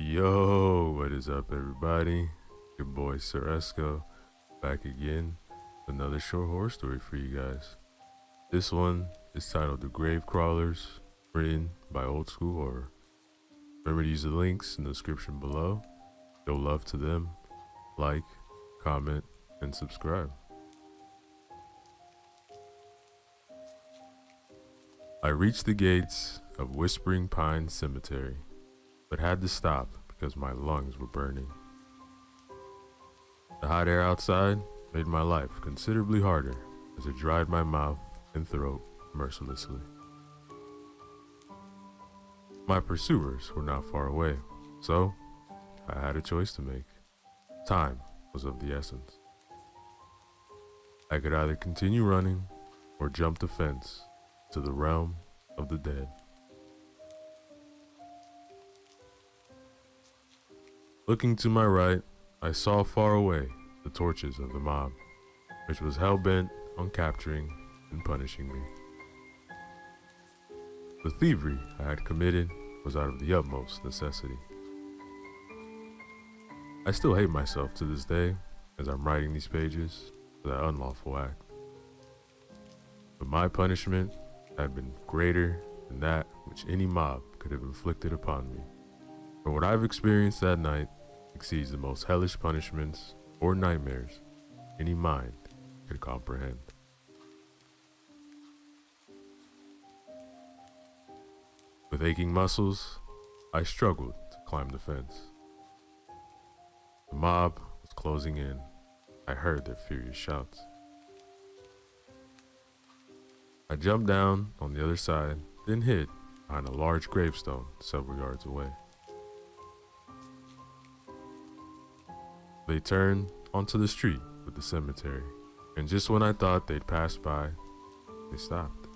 Yo, what is up, everybody? Your boy Sir Esco back again with another short horror story for you guys. This one is titled The Grave Crawlers, written by Old School Horror. Remember to use the links in the description below. Show love to them, like, comment, and subscribe. I reached the gates of Whispering Pine Cemetery, but had to stop because my lungs were burning. The hot air outside made my life considerably harder as it dried my mouth and throat mercilessly. My pursuers were not far away, so I had a choice to make. Time was of the essence. I could either continue running or jump the fence to the realm of the dead. Looking to my right, I saw far away the torches of the mob, which was hell-bent on capturing and punishing me. The thievery I had committed was out of the utmost necessity. I still hate myself to this day as I'm writing these pages for that unlawful act. But my punishment had been greater than that which any mob could have inflicted upon me. For what I've experienced that night exceeds the most hellish punishments or nightmares any mind could comprehend. With aching muscles, I struggled to climb the fence. The mob was closing in. I heard their furious shouts. I jumped down on the other side, then hid behind a large gravestone several yards away. They turned onto the street with the cemetery, and just when I thought they'd passed by, they stopped.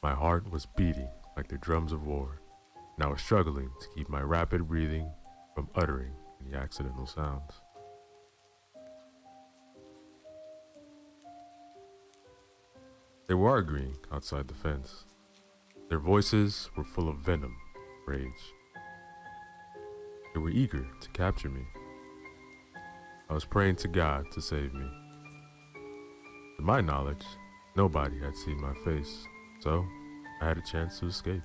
My heart was beating like the drums of war, and I was struggling to keep my rapid breathing from uttering any accidental sounds. They were arguing outside the fence. Their voices were full of venom, rage. They were eager to capture me. I was praying to God to save me. To my knowledge, nobody had seen my face, so I had a chance to escape.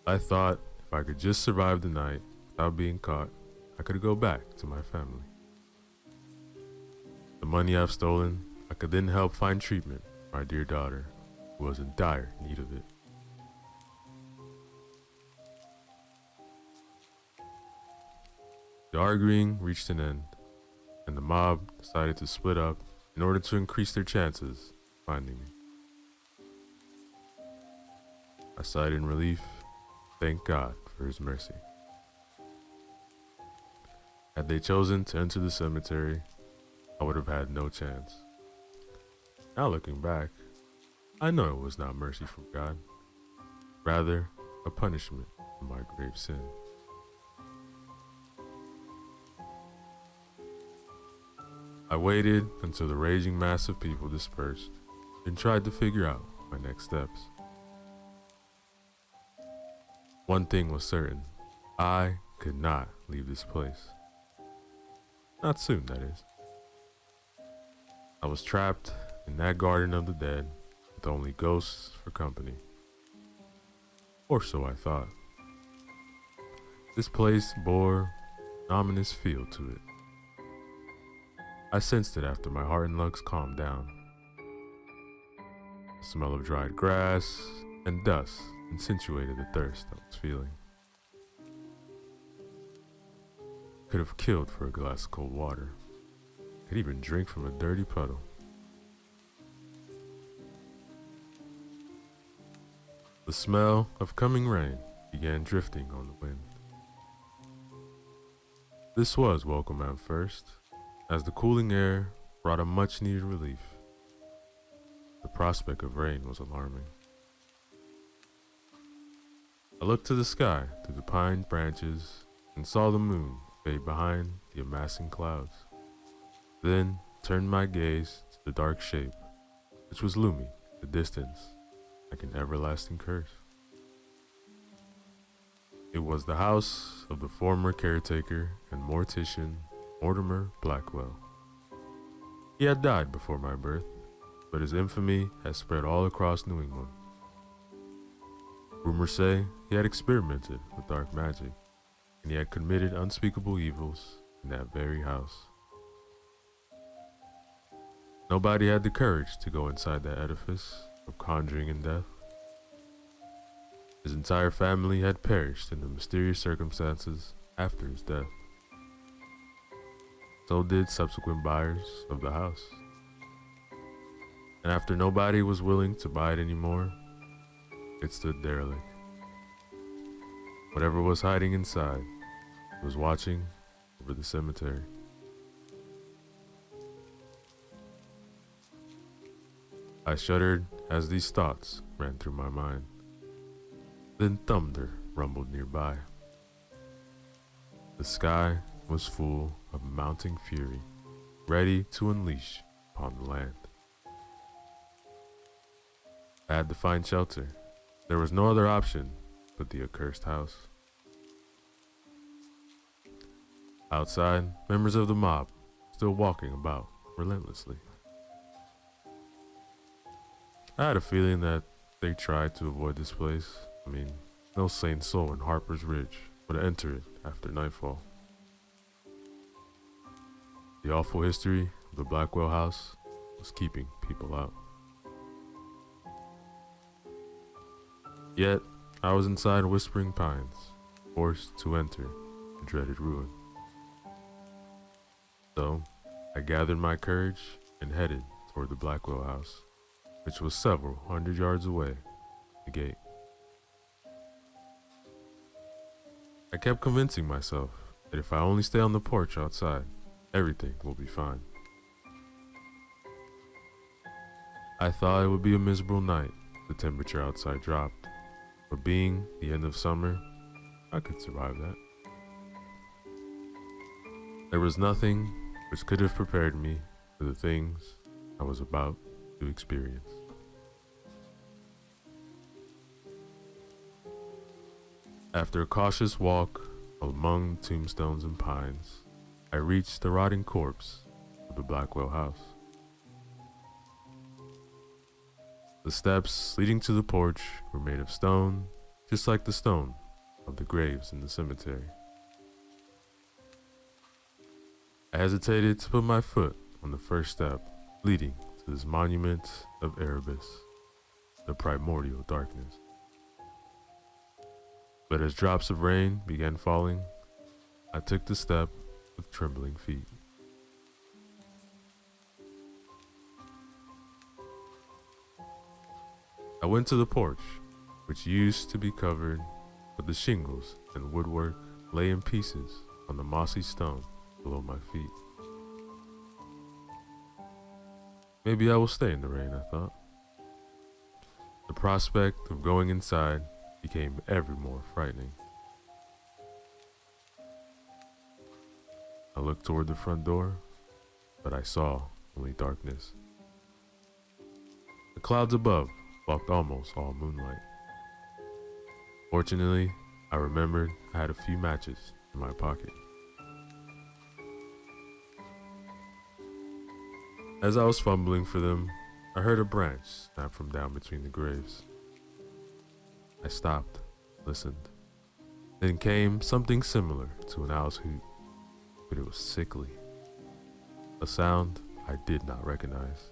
I thought if I could just survive the night without being caught, I could go back to my family. The money I've stolen, I could then help find treatment for my dear daughter, who was in dire need of it. The arguing reached an end, and the mob decided to split up in order to increase their chances of finding me. I sighed in relief, thank God for his mercy. Had they chosen to enter the cemetery, I would have had no chance. Now looking back, I know it was not mercy from God, rather a punishment for my grave sin. I waited until the raging mass of people dispersed and tried to figure out my next steps. One thing was certain, I could not leave this place. Not soon, that is. I was trapped in that garden of the dead with only ghosts for company. Or so I thought. This place bore an ominous feel to it. I sensed it after my heart and lungs calmed down. The smell of dried grass and dust accentuated the thirst I was feeling. Could have killed for a glass of cold water. Could even drink from a dirty puddle. The smell of coming rain began drifting on the wind. This was welcome at first, as the cooling air brought a much-needed relief. The prospect of rain was alarming. I looked to the sky through the pine branches and saw the moon fade behind the amassing clouds, then turned my gaze to the dark shape which was looming in the distance like an everlasting curse. It was the house of the former caretaker and mortician Mortimer Blackwell. He had died before my birth, but his infamy has spread all across New England. Rumors say he had experimented with dark magic, and he had committed unspeakable evils in that very house. Nobody had the courage to go inside that edifice of conjuring and death. His entire family had perished in the mysterious circumstances after his death. So did subsequent buyers of the house. And after nobody was willing to buy it anymore, it stood derelict. Whatever was hiding inside was watching over the cemetery. I shuddered as these thoughts ran through my mind. Then thunder rumbled nearby. The sky was full of mounting fury, ready to unleash upon the land. I had to find shelter. There was no other option but the accursed house. Outside, members of the mob still walking about relentlessly. I had a feeling that they tried to avoid this place. I mean, no sane soul in Harper's Ridge would enter it after nightfall. The awful history of the Blackwell house was keeping people out. Yet, I was inside Whispering Pines, forced to enter the dreaded ruin. So, I gathered my courage and headed toward the Blackwell house, which was several hundred yards away, the gate. I kept convincing myself that if I only stay on the porch outside, everything will be fine. I thought it would be a miserable night. The temperature outside dropped, but being the end of summer, I could survive that. There was nothing which could have prepared me for the things I was about to experience. After a cautious walk among tombstones and pines, I reached the rotting corpse of the Blackwell house. The steps leading to the porch were made of stone, just like the stone of the graves in the cemetery. I hesitated to put my foot on the first step leading to this monument of Erebus, the primordial darkness. But as drops of rain began falling, I took the step with trembling feet. I went to the porch, which used to be covered, but the shingles and woodwork lay in pieces on the mossy stone below my feet. Maybe I will stay in the rain, I thought. The prospect of going inside became ever more frightening. I looked toward the front door, but I saw only darkness. The clouds above blocked almost all moonlight. Fortunately, I remembered I had a few matches in my pocket. As I was fumbling for them, I heard a branch snap from down between the graves. I stopped, listened. Then came something similar to an owl's hoot, but it was sickly. A sound I did not recognize.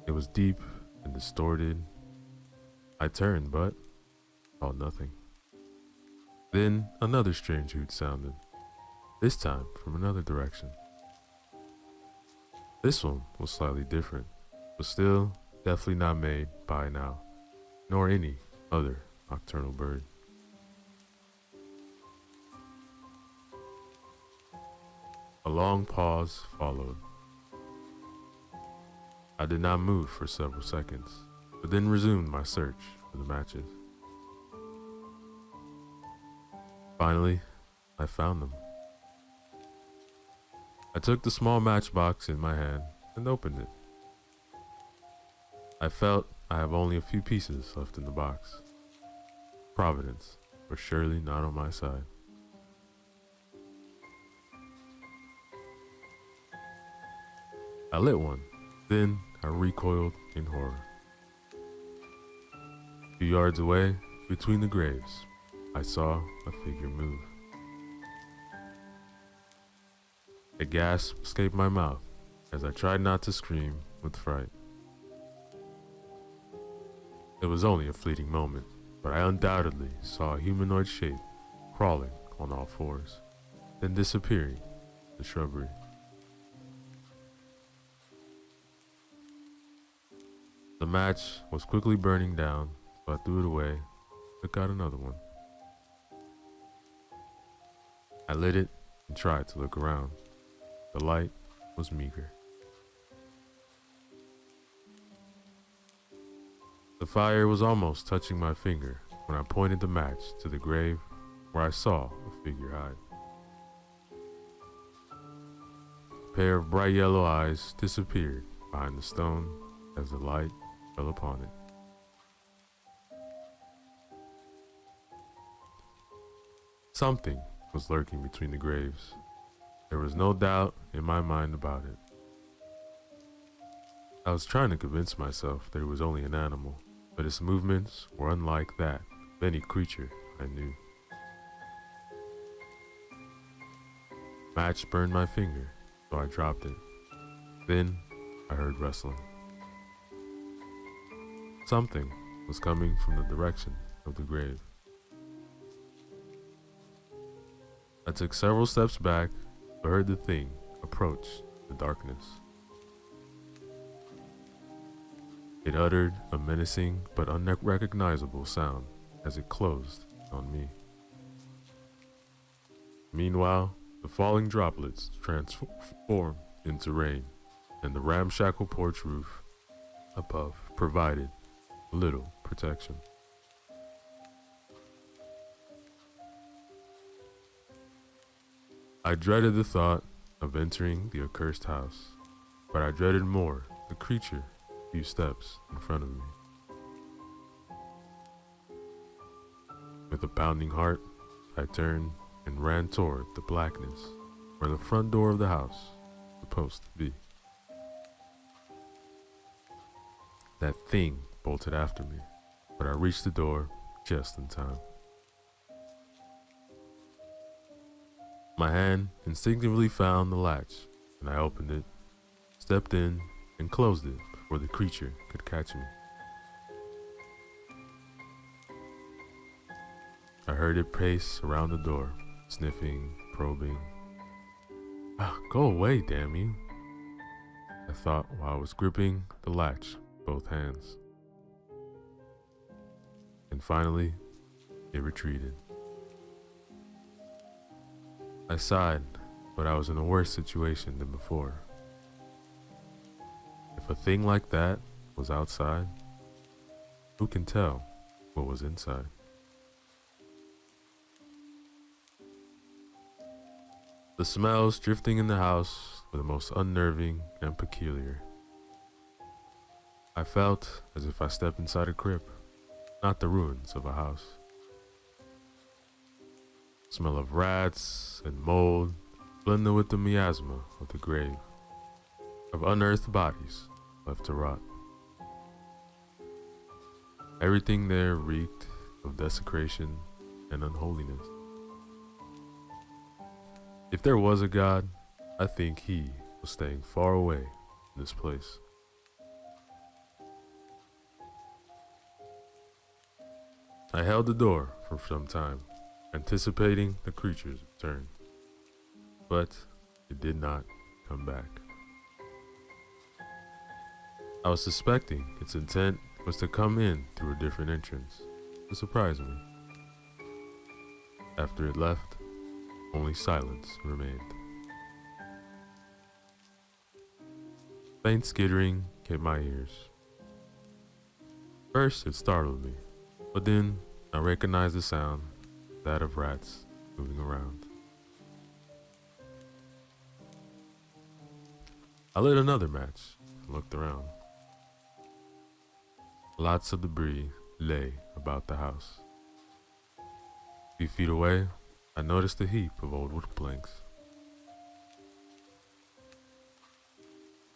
It was deep and distorted. I turned, but saw nothing. Then another strange hoot sounded, this time from another direction. This one was slightly different, but still definitely not made by an owl, nor any other nocturnal bird. A long pause followed. I did not move for several seconds, but then resumed my search for the matches. Finally, I found them. I took the small matchbox in my hand and opened it. I felt I have only a few pieces left in the box. Providence were surely not on my side. I lit one, then I recoiled in horror. A few yards away, between the graves, I saw a figure move. A gasp escaped my mouth as I tried not to scream with fright. It was only a fleeting moment, but I undoubtedly saw a humanoid shape crawling on all fours, then disappearing in the shrubbery. The match was quickly burning down, so I threw it away, took out another one. I lit it and tried to look around. The light was meager. The fire was almost touching my finger when I pointed the match to the grave where I saw a figure hide. A pair of bright yellow eyes disappeared behind the stone as the light fell upon it. Something was lurking between the graves. There was no doubt in my mind about it. I was trying to convince myself that it was only an animal, but its movements were unlike that of any creature I knew. Match burned my finger, so I dropped it. Then I heard rustling. Something was coming from the direction of the grave. I took several steps back, but heard the thing approach the darkness. It uttered a menacing but unrecognizable sound as it closed on me. Meanwhile, the falling droplets transformed into rain, and the ramshackle porch roof above provided little protection. I dreaded the thought of entering the accursed house, but I dreaded more the creature a few steps in front of me. With a pounding heart, I turned and ran toward the blackness where the front door of the house was supposed to be. That thing bolted after me, but I reached the door just in time. My hand instinctively found the latch, and I opened it, stepped in, and closed it before the creature could catch me. I heard it pace around the door, sniffing, probing. Go away, damn you, I thought while I was gripping the latch with both hands. And finally, it retreated. I sighed, but I was in a worse situation than before. If a thing like that was outside, who can tell what was inside? The smells drifting in the house were the most unnerving and peculiar. I felt as if I stepped inside a crypt, not the ruins of a house. Smell of rats and mold blended with the miasma of the grave, of unearthed bodies left to rot. Everything there reeked of desecration and unholiness. If there was a God, I think he was staying far away from this place. I held the door for some time, anticipating the creature's return, but it did not come back. I was suspecting its intent was to come in through a different entrance to surprise me. After it left, only silence remained. Faint skittering hit my ears. First, it startled me, but then I recognized the sound, that of rats moving around. I lit another match and looked around. Lots of debris lay about the house. A few feet away, I noticed a heap of old wood planks.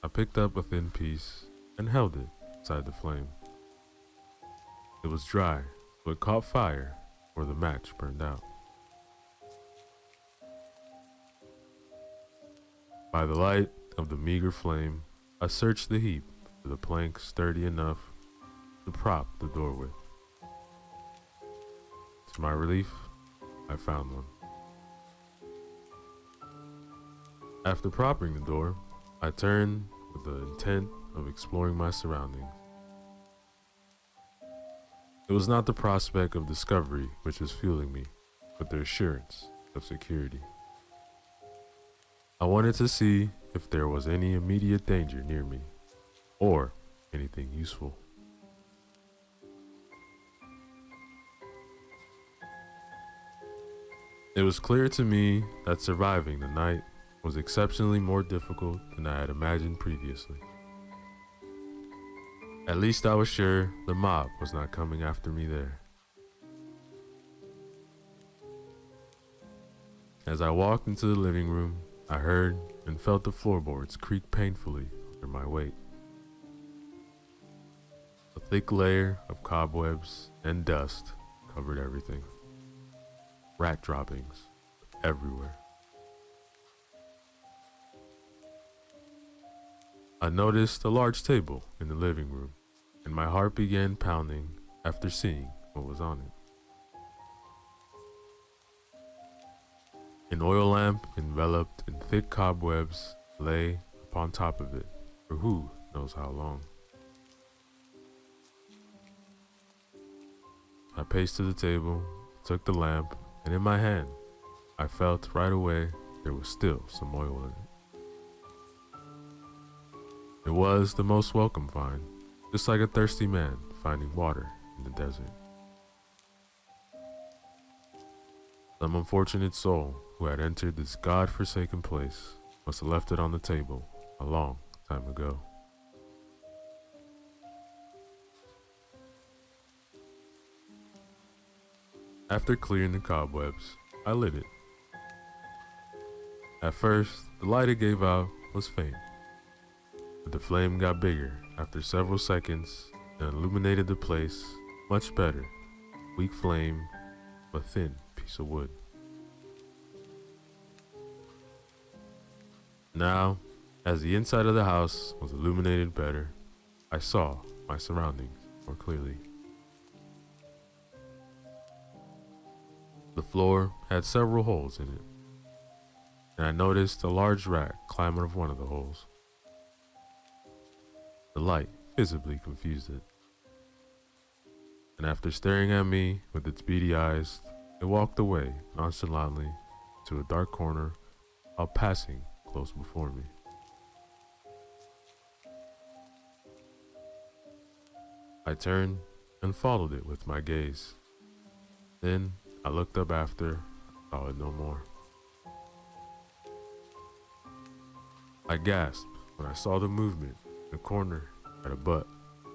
I picked up a thin piece and held it beside the flame. It was dry, but caught fire where the match burned out. By the light of the meager flame, I searched the heap for the plank sturdy enough to prop the door with. To my relief, I found one. After propping the door, I turned with the intent of exploring my surroundings. It was not the prospect of discovery which was fueling me, but the assurance of security. I wanted to see if there was any immediate danger near me, or anything useful. It was clear to me that surviving the night was exceptionally more difficult than I had imagined previously. At least I was sure the mob was not coming after me there. As I walked into the living room, I heard and felt the floorboards creak painfully under my weight. A thick layer of cobwebs and dust covered everything. Rat droppings everywhere. I noticed a large table in the living room, and my heart began pounding after seeing what was on it. An oil lamp enveloped in thick cobwebs lay upon top of it for who knows how long. I paced to the table, took the lamp, and in my hand, I felt right away there was still some oil in it. It was the most welcome find, just like a thirsty man finding water in the desert. Some unfortunate soul who had entered this God-forsaken place must have left it on the table a long time ago. After clearing the cobwebs, I lit it. At first, the light it gave out was faint, but the flame got bigger after several seconds and illuminated the place much better. Weak flame, but thin piece of wood. Now, as the inside of the house was illuminated better, I saw my surroundings more clearly. The floor had several holes in it, and I noticed a large rat climb out of one of the holes. The light visibly confused it, and after staring at me with its beady eyes, it walked away nonchalantly to a dark corner while passing close before me. I turned and followed it with my gaze. Then I looked up after I saw it no more. I gasped when I saw the movement in the corner at a butt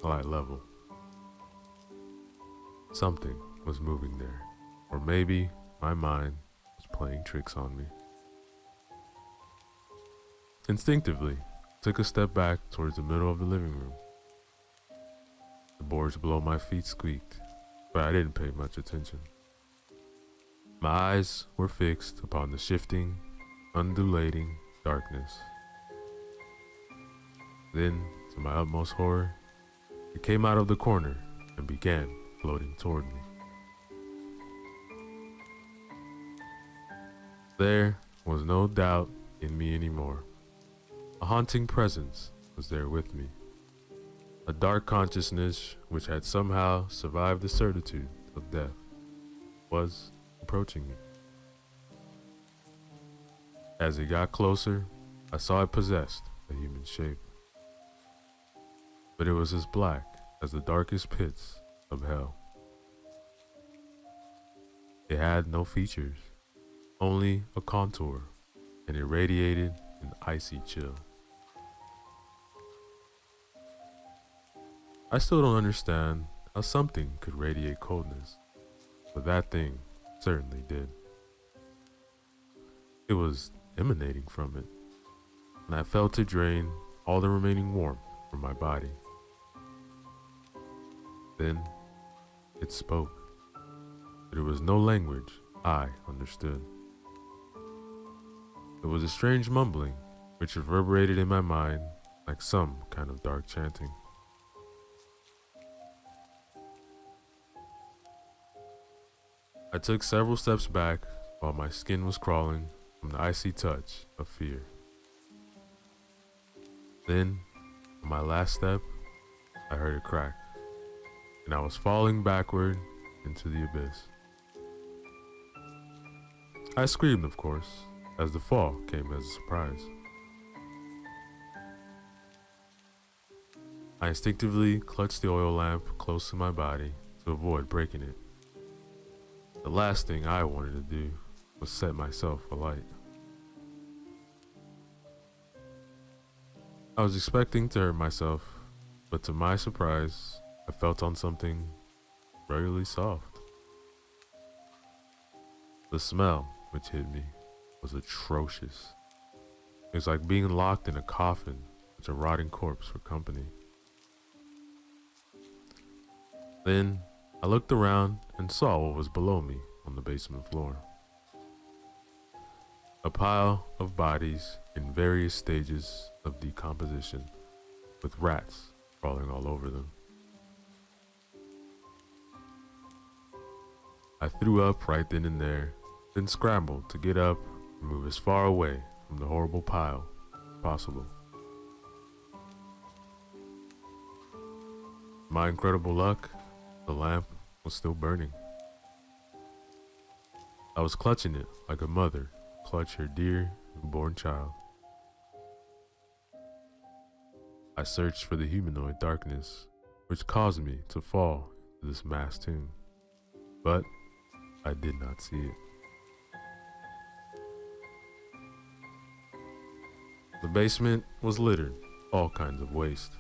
eye level. Something was moving there, or maybe my mind was playing tricks on me. Instinctively, I took a step back towards the middle of the living room. The boards below my feet squeaked, but I didn't pay much attention. My eyes were fixed upon the shifting, undulating darkness. Then, to my utmost horror, it came out of the corner and began floating toward me. There was no doubt in me anymore. A haunting presence was there with me. A dark consciousness which had somehow survived the certitude of death was approaching me. As it got closer, I saw it possessed a human shape. But it was as black as the darkest pits of hell. It had no features, only a contour, and it radiated an icy chill. I still don't understand how something could radiate coldness, but that thing certainly did. It was emanating from it, and I felt it drain all the remaining warmth from my body. Then it spoke, but it was no language I understood. It was a strange mumbling which reverberated in my mind like some kind of dark chanting. I took several steps back while my skin was crawling from the icy touch of fear. Then, on my last step, I heard a crack, and I was falling backward into the abyss. I screamed, of course, as the fall came as a surprise. I instinctively clutched the oil lamp close to my body to avoid breaking it. The last thing I wanted to do was set myself alight. I was expecting to hurt myself, but to my surprise, I felt on something regularly soft. The smell which hit me was atrocious. It was like being locked in a coffin with a rotting corpse for company. Then I looked around and saw what was below me on the basement floor. A pile of bodies in various stages of decomposition, with rats crawling all over them. I threw up right then and there, then scrambled to get up and move as far away from the horrible pile as possible. My incredible luck, the lamp was still burning. I was clutching it like a mother clutch her dear newborn child. I searched for the humanoid darkness, which caused me to fall into this mass tomb, but I did not see it. The basement was littered with all kinds of waste.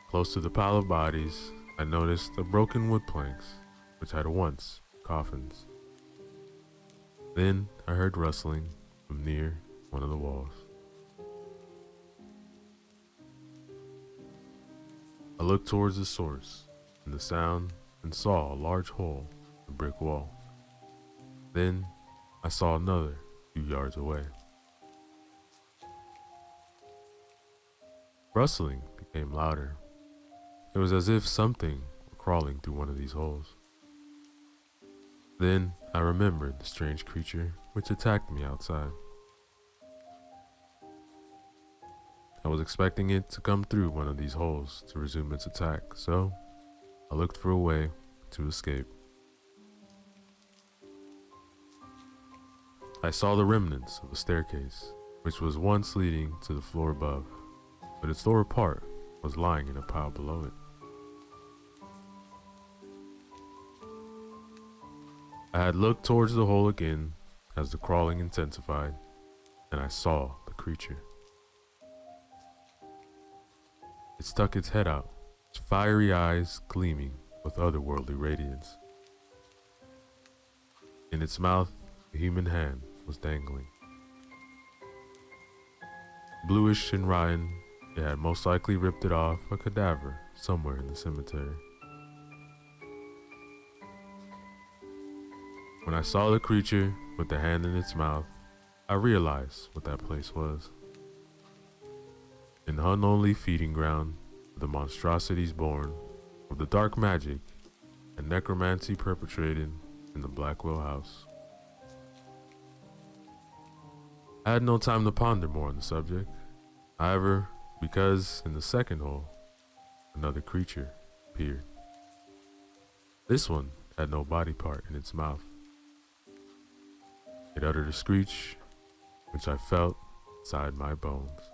Close to the pile of bodies, I noticed the broken wood planks, which had once been coffins. Then I heard rustling from near one of the walls. I looked towards the source and the sound and saw a large hole in the brick wall. Then I saw another few yards away. Rustling became louder. It was as if something were crawling through one of these holes. Then I remembered the strange creature which attacked me outside. I was expecting it to come through one of these holes to resume its attack, so I looked for a way to escape. I saw the remnants of a staircase, which was once leading to the floor above, but its lower part was lying in a pile below it. I had looked towards the hole again as the crawling intensified, and I saw the creature. It stuck its head out, its fiery eyes gleaming with otherworldly radiance. In its mouth, a human hand was dangling. Bluish and rotten, it had most likely ripped it off a cadaver somewhere in the cemetery. When I saw the creature with the hand in its mouth, I realized what that place was. An unholy feeding ground of the monstrosities born of the dark magic and necromancy perpetrated in the Blackwell house. I had no time to ponder more on the subject, however, because in the second hole, another creature appeared. This one had no body part in its mouth. It uttered a screech, which I felt inside my bones.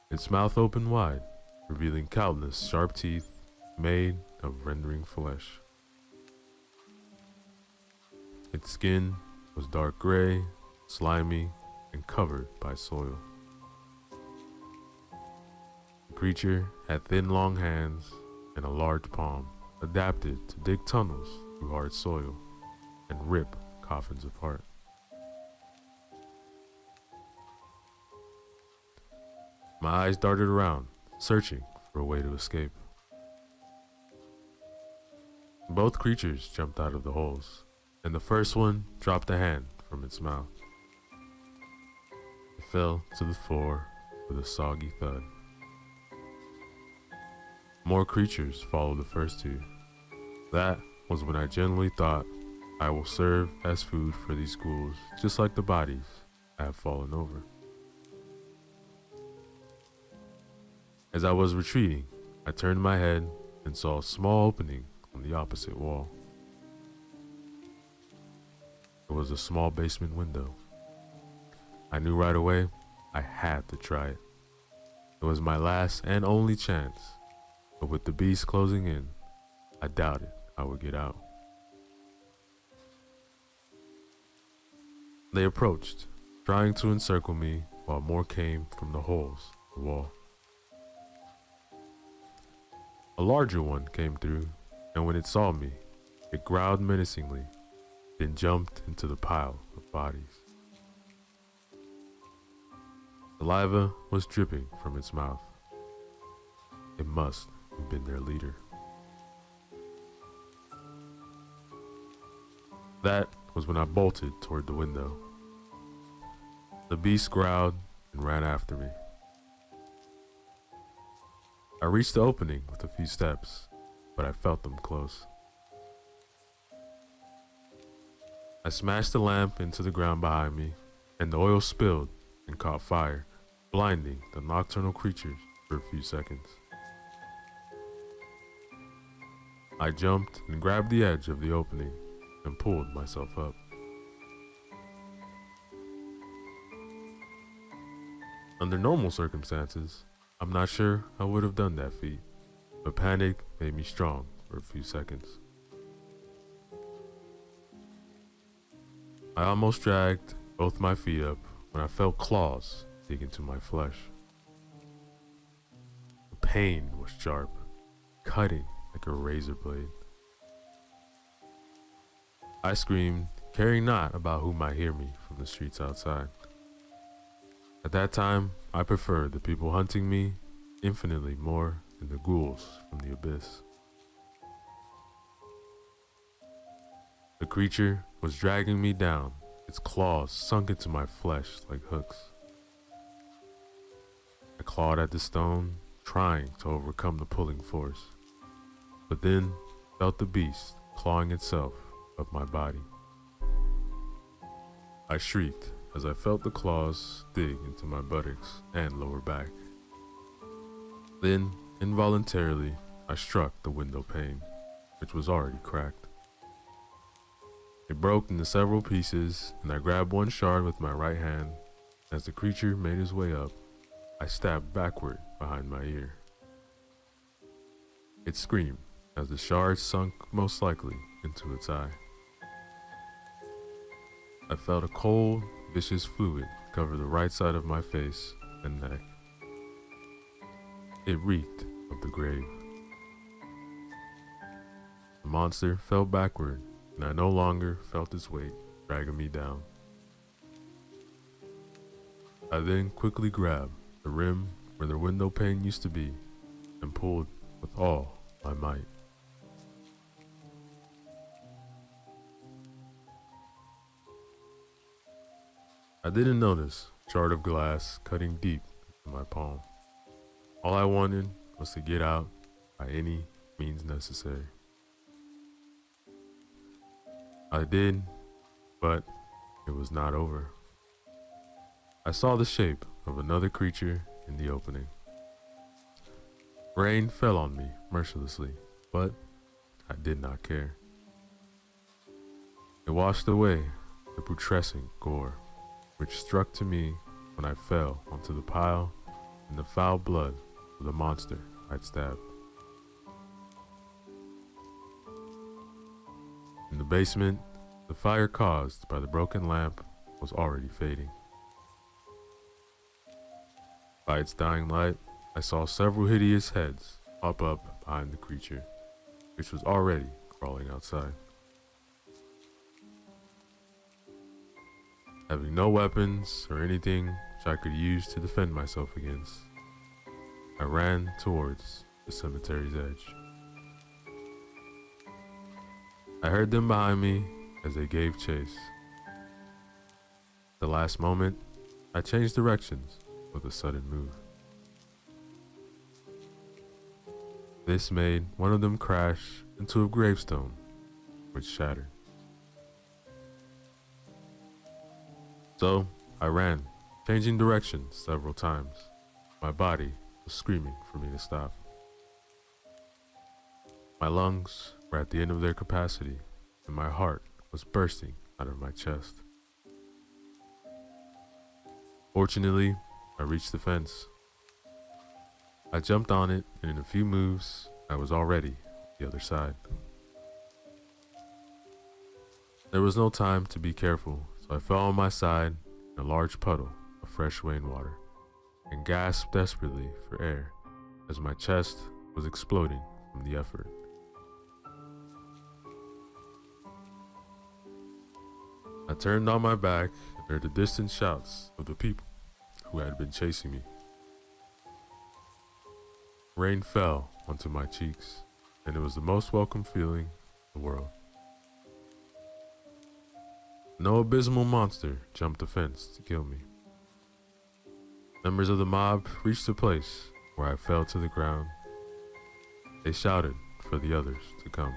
Its mouth opened wide, revealing countless sharp teeth made of rending flesh. Its skin was dark gray, slimy, and covered by soil. The creature had thin, long hands and a large palm adapted to dig tunnels through hard soil and rip coffins apart. My eyes darted around, searching for a way to escape. Both creatures jumped out of the holes, and the first one dropped a hand from its mouth. It fell to the floor with a soggy thud. More creatures followed the first two. That was when I genuinely thought, I will serve as food for these ghouls, just like the bodies I have fallen over. As I was retreating, I turned my head and saw a small opening on the opposite wall. It was a small basement window. I knew right away I had to try it. It was my last and only chance, but with the beast closing in, I doubted I would get out. They approached, trying to encircle me while more came from the holes in the wall. A larger one came through, and when it saw me, it growled menacingly, then jumped into the pile of bodies. Saliva was dripping from its mouth. It must have been their leader. That was when I bolted toward the window. The beast growled and ran after me. I reached the opening with a few steps, but I felt them close. I smashed the lamp into the ground behind me, and the oil spilled and caught fire, blinding the nocturnal creatures for a few seconds. I jumped and grabbed the edge of the opening and pulled myself up. Under normal circumstances, I'm not sure I would have done that feat, but panic made me strong for a few seconds. I almost dragged both my feet up when I felt claws dig into my flesh. The pain was sharp, cutting like a razor blade. I screamed, caring not about who might hear me from the streets outside. At that time, I preferred the people hunting me infinitely more than the ghouls from the abyss. The creature was dragging me down, its claws sunk into my flesh like hooks. I clawed at the stone, trying to overcome the pulling force, but then felt the beast clawing itself up my body. I shrieked as I felt the claws dig into my buttocks and lower back. Then, involuntarily, I struck the window pane, which was already cracked. It broke into several pieces, and I grabbed one shard with my right hand. As the creature made his way up, I stabbed backward behind my ear. It screamed as the shard sunk most likely into its eye. I felt a cold, vicious fluid cover the right side of my face and neck. It reeked of the grave. The monster fell backward, and I no longer felt its weight dragging me down. I then quickly grabbed the rim where the window pane used to be and pulled with all my might. I didn't notice a shard of glass cutting deep into my palm. All I wanted was to get out by any means necessary. I did, but it was not over. I saw the shape of another creature in the opening. Rain fell on me mercilessly, but I did not care. It washed away the putrescent gore, which struck to me when I fell onto the pile in the foul blood of the monster I'd stabbed. In the basement, the fire caused by the broken lamp was already fading. By its dying light, I saw several hideous heads pop up behind the creature. which was already crawling outside. Having no weapons or anything which I could use to defend myself against, I ran towards the cemetery's edge. I heard them behind me as they gave chase. At the last moment, I changed directions with a sudden move. This made one of them crash into a gravestone, which shattered. So I ran, changing directions several times. My body was screaming for me to stop. My lungs were at the end of their capacity, and my heart was bursting out of my chest. Fortunately, I reached the fence. I jumped on it, and in a few moves, I was already on the other side. There was no time to be careful, so I fell on my side in a large puddle of fresh rainwater and gasped desperately for air as my chest was exploding from the effort. I turned on my back and heard the distant shouts of the people who had been chasing me. Rain fell onto my cheeks, and it was the most welcome feeling in the world. No abysmal monster jumped the fence to kill me. Members of the mob reached the place where I fell to the ground. They shouted for the others to come.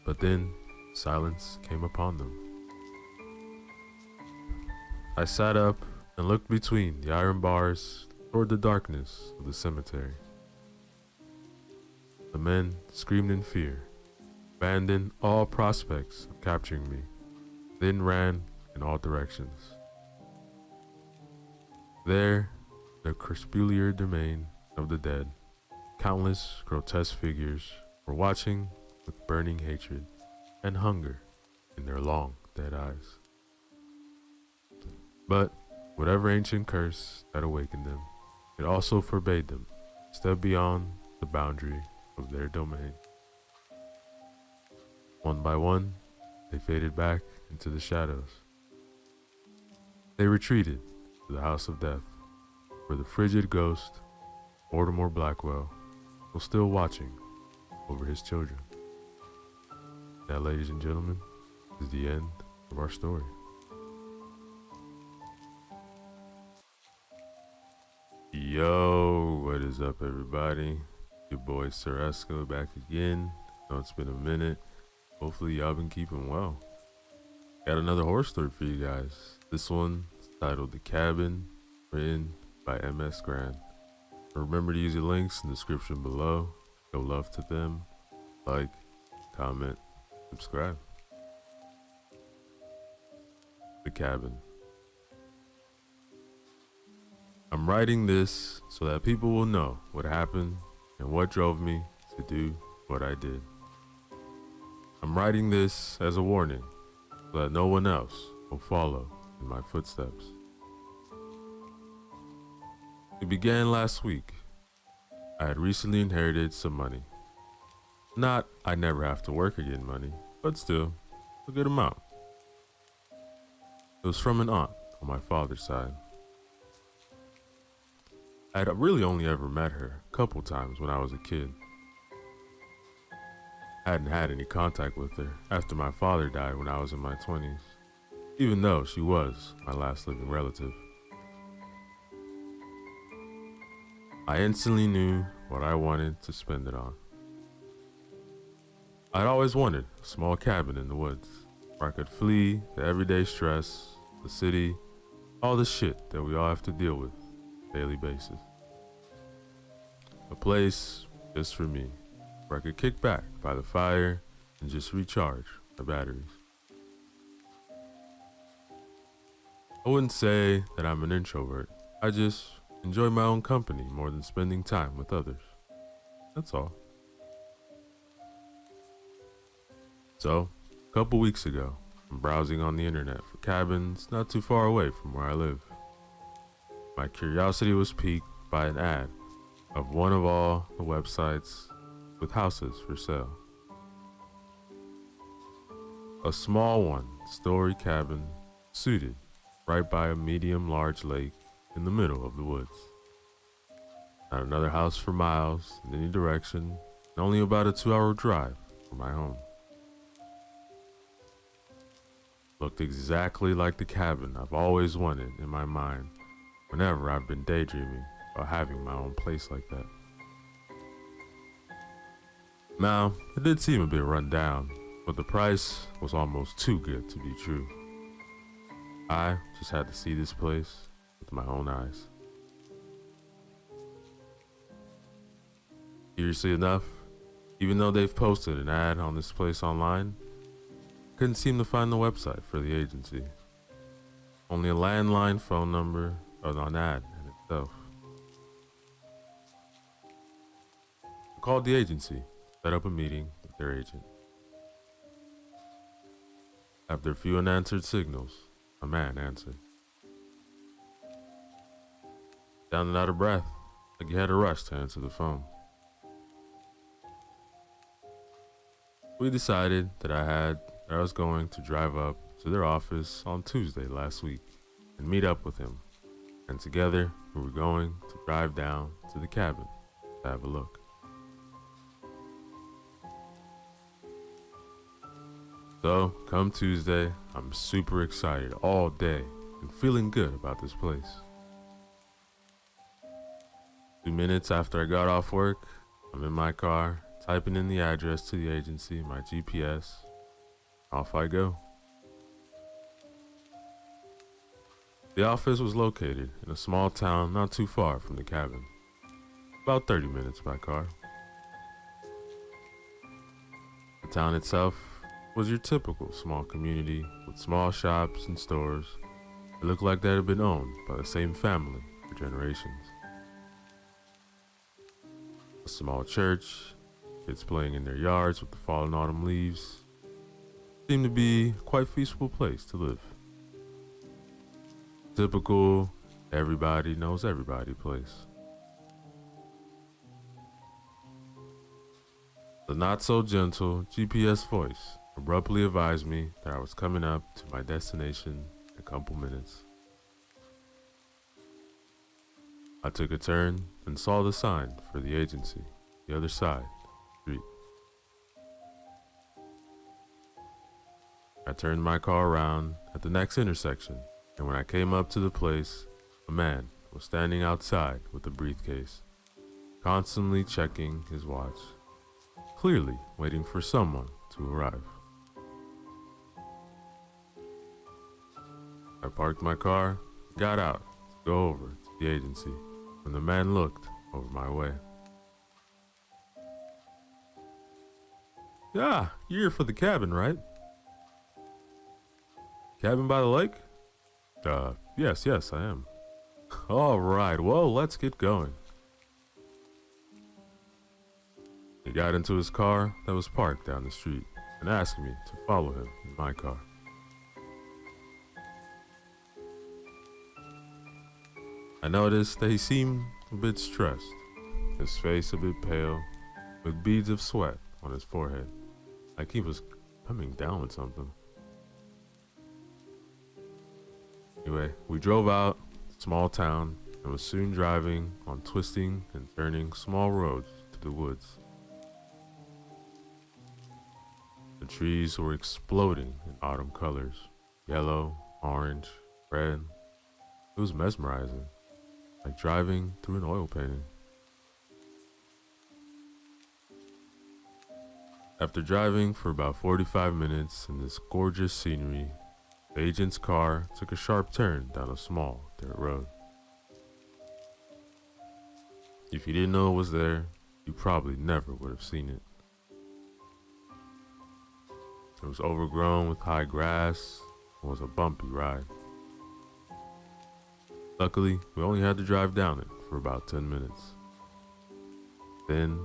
But then silence came upon them. I sat up and looked between the iron bars toward the darkness of the cemetery. The men screamed in fear, abandoned all prospects of capturing me, then ran in all directions. There, the crepuscular domain of the dead, countless grotesque figures were watching with burning hatred and hunger in their long, dead eyes. But whatever ancient curse that awakened them, it also forbade them to step beyond the boundary of their domain. One by one, they faded back into the shadows. They retreated to the house of death, where the frigid ghost, Mortimer Blackwell, was still watching over his children. That, ladies and gentlemen, is the end of our story. Yo, what is up, everybody? Your boy Sir Esco back again. I know it's been a minute. Hopefully y'all been keeping well. Got another horror story for you guys. This one is titled The Cabin, written by MS Grant. Remember to use the links in the description below. Show love to them. Like, comment, subscribe. The Cabin. I'm writing this so that people will know what happened and what drove me to do what I did. I'm writing this as a warning so that no one else will follow in my footsteps. It began last week. I had recently inherited some money. Not I never have to work again money, but still a good amount. It was from an aunt on my father's side. I had really only ever met her a couple times when I was a kid. I hadn't had any contact with her after my father died when I was in my 20s, even though she was my last living relative. I instantly knew what I wanted to spend it on. I'd always wanted a small cabin in the woods where I could flee the everyday stress, the city, all the shit that we all have to deal with on a daily basis. A place just for me, where I could kick back by the fire and just recharge my batteries. I wouldn't say that I'm an introvert. I just enjoy my own company more than spending time with others. That's all. So, a couple weeks ago, I'm browsing on the internet for cabins not too far away from where I live. My curiosity was piqued by an ad of one of all the websites with houses for sale. A small one-story cabin suited right by a medium-large lake in the middle of the woods. Not another house for miles in any direction, and only about a 2-hour drive from my home. Looked exactly like the cabin I've always wanted in my mind whenever I've been daydreaming about having my own place like that. Now, it did seem a bit run down, but the price was almost too good to be true. I just had to see this place with my own eyes. Curiously enough, even though they've posted an ad on this place online, I couldn't seem to find the website for the agency. Only a landline phone number on an ad in itself. I called the agency, set up a meeting with their agent. After a few unanswered signals, a man answered. Down and out of breath, like he had a rush to answer the phone. We decided that I was going to drive up to their office on Tuesday last week and meet up with him. And together, we were going to drive down to the cabin to have a look. So, come Tuesday, I'm super excited all day and feeling good about this place. 2 minutes after I got off work, I'm in my car, typing in the address to the agency, my GPS. Off I go. The office was located in a small town not too far from the cabin. About 30 minutes by car. The town itself was your typical small community with small shops and stores that looked like they had been owned by the same family for generations. A small church, kids playing in their yards with the fallen autumn leaves. Seemed to be quite a peaceful place to live. Typical everybody knows everybody place. The not so gentle GPS voice abruptly advised me that I was coming up to my destination in a couple minutes. I took a turn and saw the sign for the agency, the other side of the street. I turned my car around at the next intersection, and when I came up to the place, a man was standing outside with a briefcase, constantly checking his watch, clearly waiting for someone to arrive. I parked my car, got out to go over to the agency when the man looked over my way. "Yeah, you're here for the cabin, right?" "Cabin by the lake?" Yes, I am." "All right, well, let's get going." He got into his car that was parked down the street and asked me to follow him in my car. I noticed that he seemed a bit stressed, his face a bit pale, with beads of sweat on his forehead, like he was coming down with something. Anyway, we drove out small town and was soon driving on twisting and turning small roads to the woods. The trees were exploding in autumn colors, yellow, orange, red. It was mesmerizing, like driving through an oil painting. After driving for about 45 minutes in this gorgeous scenery, the agent's car took a sharp turn down a small dirt road. If you didn't know it was there, you probably never would have seen it. It was overgrown with high grass and was a bumpy ride. Luckily, we only had to drive down it for about 10 minutes. Then,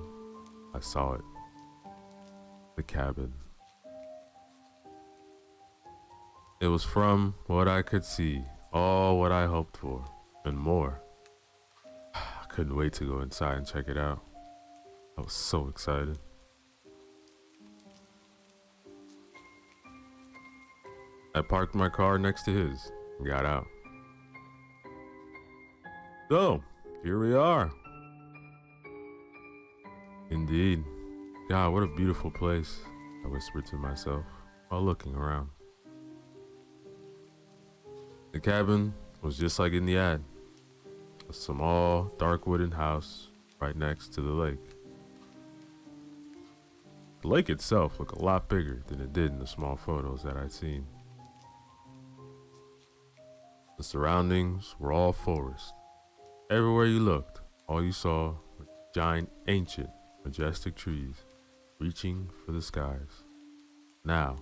I saw it. The cabin. It was, from what I could see, all what I hoped for, and more. I couldn't wait to go inside and check it out. I was so excited. I parked my car next to his and got out. So, here we are. Indeed. God, what a beautiful place, I whispered to myself while looking around. The cabin was just like in the ad. A small, dark wooden house right next to the lake. The lake itself looked a lot bigger than it did in the small photos that I'd seen. The surroundings were all forest. Everywhere you looked, all you saw were giant, ancient, majestic trees reaching for the skies, now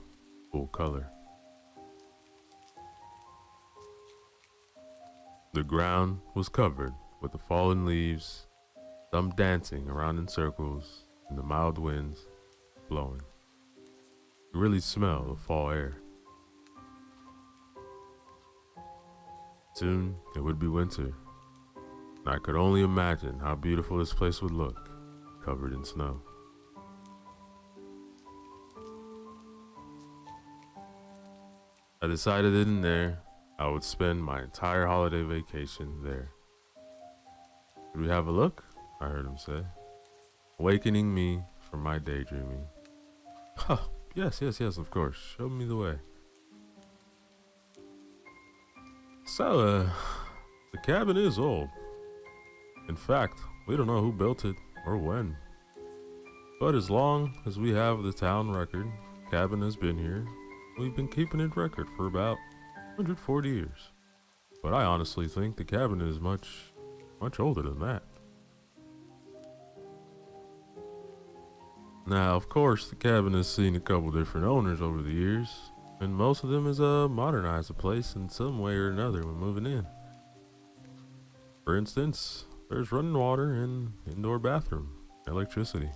full color. The ground was covered with the fallen leaves, some dancing around in circles, and the mild winds blowing. You really smell the fall air. Soon it would be winter, and I could only imagine how beautiful this place would look, covered in snow. I decided then and there I would spend my entire holiday vacation there. Could we have a look? I heard him say, awakening me from my daydreaming. Oh, yes, of course. Show me the way. So, the cabin is old. In fact, we don't know who built it or when. But as long as we have the town record, the cabin has been here. We've been keeping it record for about 140 years. But I honestly think the cabin is much older than that. Now, of course, the cabin has seen a couple different owners over the years, and most of them has modernized the place in some way or another when moving in. For instance, there's running water and indoor bathroom, electricity.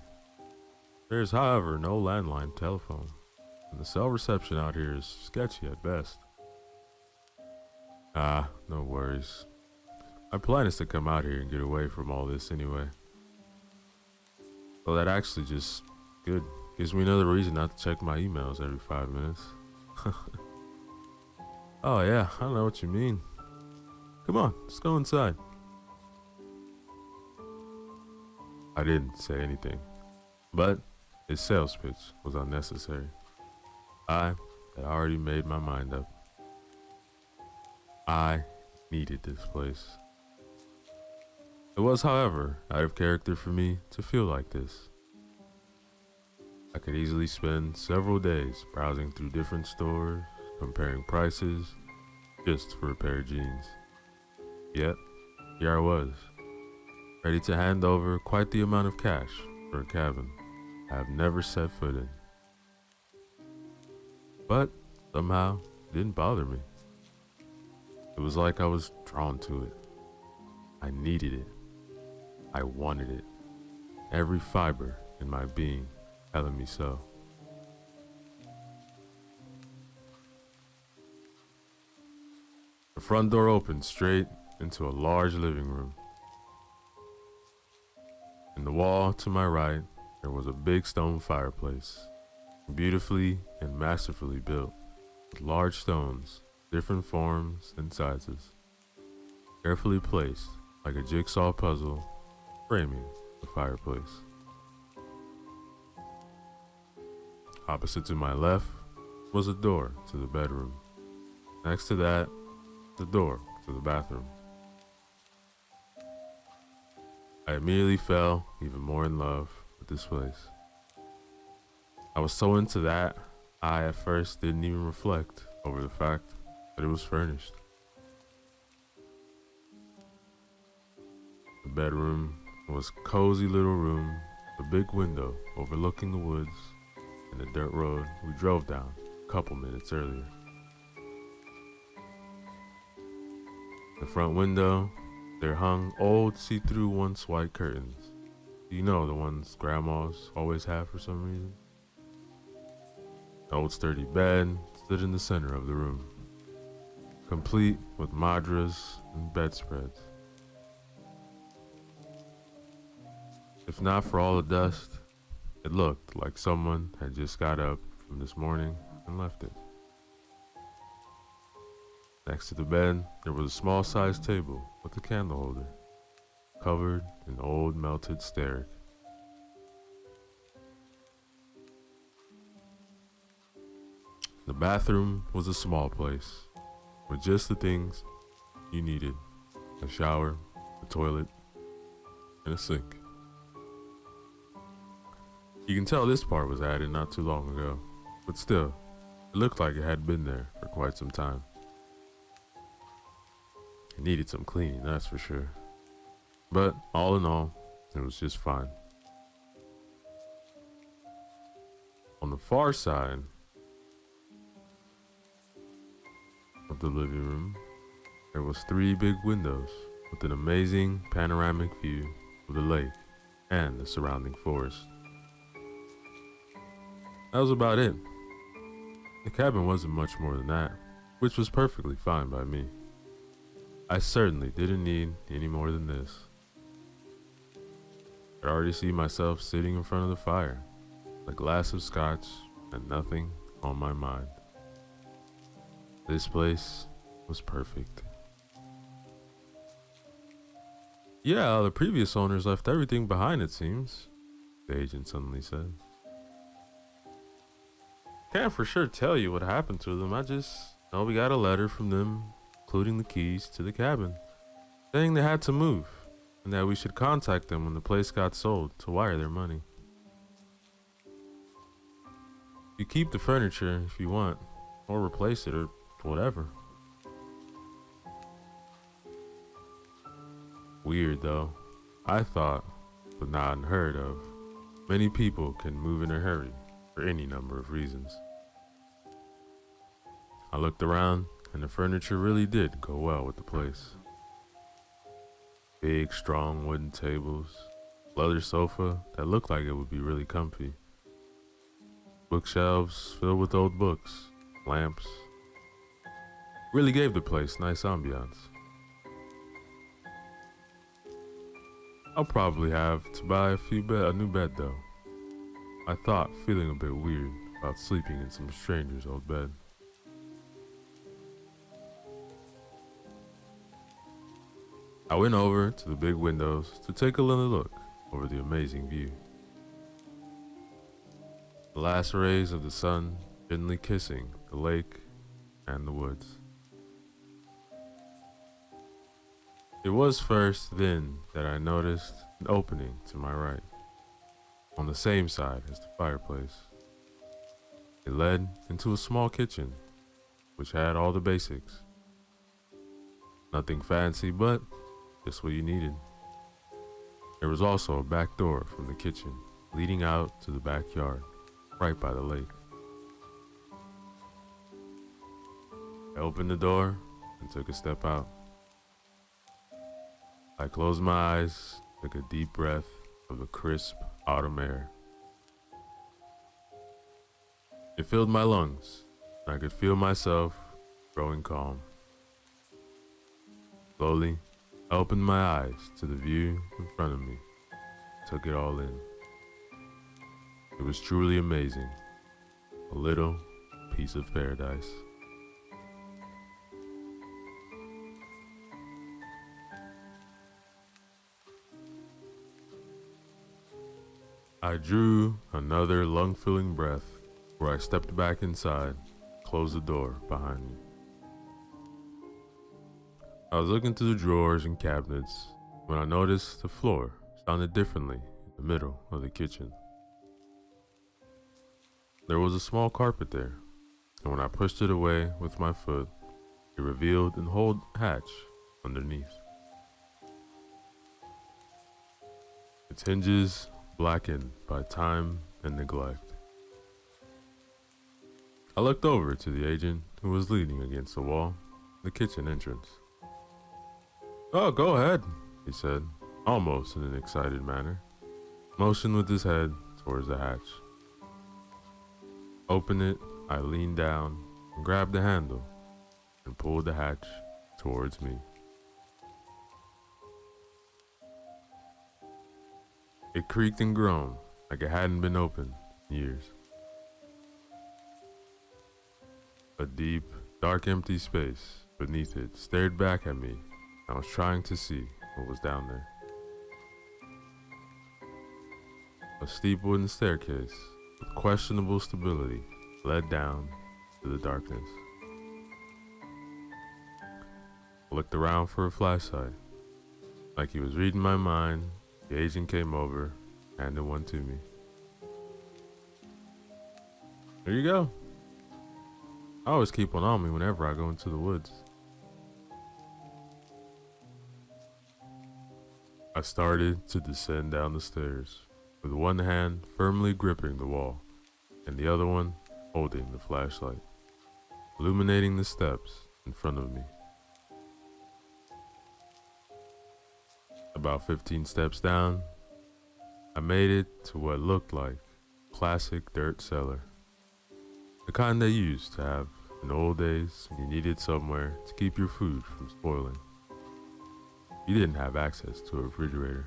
There's, however, no landline telephone, and the cell reception out here is sketchy at best. No worries. My plan is to come out here and get away from all this anyway. Well, that actually just good. Gives me another reason not to check my emails every 5 minutes. Oh yeah, I know what you mean. Come on, let's go inside. I didn't say anything, but his sales pitch was unnecessary. I had already made my mind up. I needed this place. It was, however, out of character for me to feel like this. I could easily spend several days browsing through different stores, comparing prices, just for a pair of jeans. Yet, here I was, ready to hand over quite the amount of cash for a cabin I have never set foot in. But somehow, it didn't bother me. It was like I was drawn to it. I needed it. I wanted it. Every fiber in my being telling me so. The front door opened straight into a large living room. In the wall to my right, there was a big stone fireplace, beautifully and masterfully built, with large stones, different forms and sizes, carefully placed like a jigsaw puzzle, framing the fireplace. Opposite to my left was a door to the bedroom. Next to that, the door to the bathroom. I immediately fell even more in love with this place. I was so into that, I at first didn't even reflect over the fact that it was furnished. The bedroom was a cozy little room, a big window overlooking the woods and the dirt road we drove down a couple minutes earlier. The front window, there hung old see-through once white curtains. You know, the ones grandmas always have for some reason. An old sturdy bed stood in the center of the room, complete with madras and bedspreads. If not for all the dust, it looked like someone had just got up from this morning and left it. Next to the bed, there was a small-sized table with a candle holder, covered in old melted stearic. The bathroom was a small place, with just the things you needed: a shower, a toilet, and a sink. You can tell this part was added not too long ago, but still, it looked like it had been there for quite some time. It needed some cleaning, that's for sure. But all in all, it was just fine. On the far side of the living room, there was 3 big windows with an amazing panoramic view of the lake and the surrounding forest. That was about it. The cabin wasn't much more than that, which was perfectly fine by me. I certainly didn't need any more than this. I could already see myself sitting in front of the fire, a glass of scotch, and nothing on my mind. This place was perfect. Yeah, the previous owners left everything behind, it seems, the agent suddenly said. Can't for sure tell you what happened to them. I just know we got a letter from them, including the keys to the cabin, saying they had to move and that we should contact them when the place got sold to wire their money. You keep the furniture if you want, or replace it, or whatever. Weird though. I thought, but not unheard of, many people can move in a hurry for any number of reasons. I looked around, and the furniture really did go well with the place. Big, strong wooden tables, leather sofa that looked like it would be really comfy, bookshelves filled with old books, lamps. Really gave the place nice ambiance. I'll probably have to buy a new bed though, I thought, feeling a bit weird about sleeping in some stranger's old bed. I went over to the big windows to take a little look over the amazing view. The last rays of the sun gently kissing the lake and the woods. It was first then that I noticed an opening to my right, on the same side as the fireplace. It led into a small kitchen, which had all the basics. Nothing fancy, but just what you needed. There was also a back door from the kitchen leading out to the backyard, right by the lake. I opened the door and took a step out. I closed my eyes, took a deep breath of the crisp autumn air. It filled my lungs, and I could feel myself growing calm. Slowly, I opened my eyes to the view in front of me, took it all in. It was truly amazing, a little piece of paradise. I drew another lung-filling breath where I stepped back inside, closed the door behind me. I was looking through the drawers and cabinets when I noticed the floor sounded differently in the middle of the kitchen. There was a small carpet there, and when I pushed it away with my foot, it revealed an old hatch underneath. Its hinges blackened by time and neglect. I looked over to the agent who was leaning against the wall, the kitchen entrance. "Oh, go ahead," he said, almost in an excited manner, motioned with his head towards the hatch. Open it, I leaned down and grabbed the handle and pulled the hatch towards me. It creaked and groaned like it hadn't been opened in years. A deep, dark, empty space beneath it stared back at me. I was trying to see what was down there. A steep wooden staircase with questionable stability led down to the darkness. I looked around for a flashlight. Like he was reading my mind, the agent came over, handed one to me. Here you go. I always keep one on me whenever I go into the woods. I started to descend down the stairs, with one hand firmly gripping the wall, and the other one holding the flashlight, illuminating the steps in front of me. About 15 steps down, I made it to what looked like a classic dirt cellar. The kind they used to have in the old days when you needed somewhere to keep your food from spoiling. You didn't have access to a refrigerator.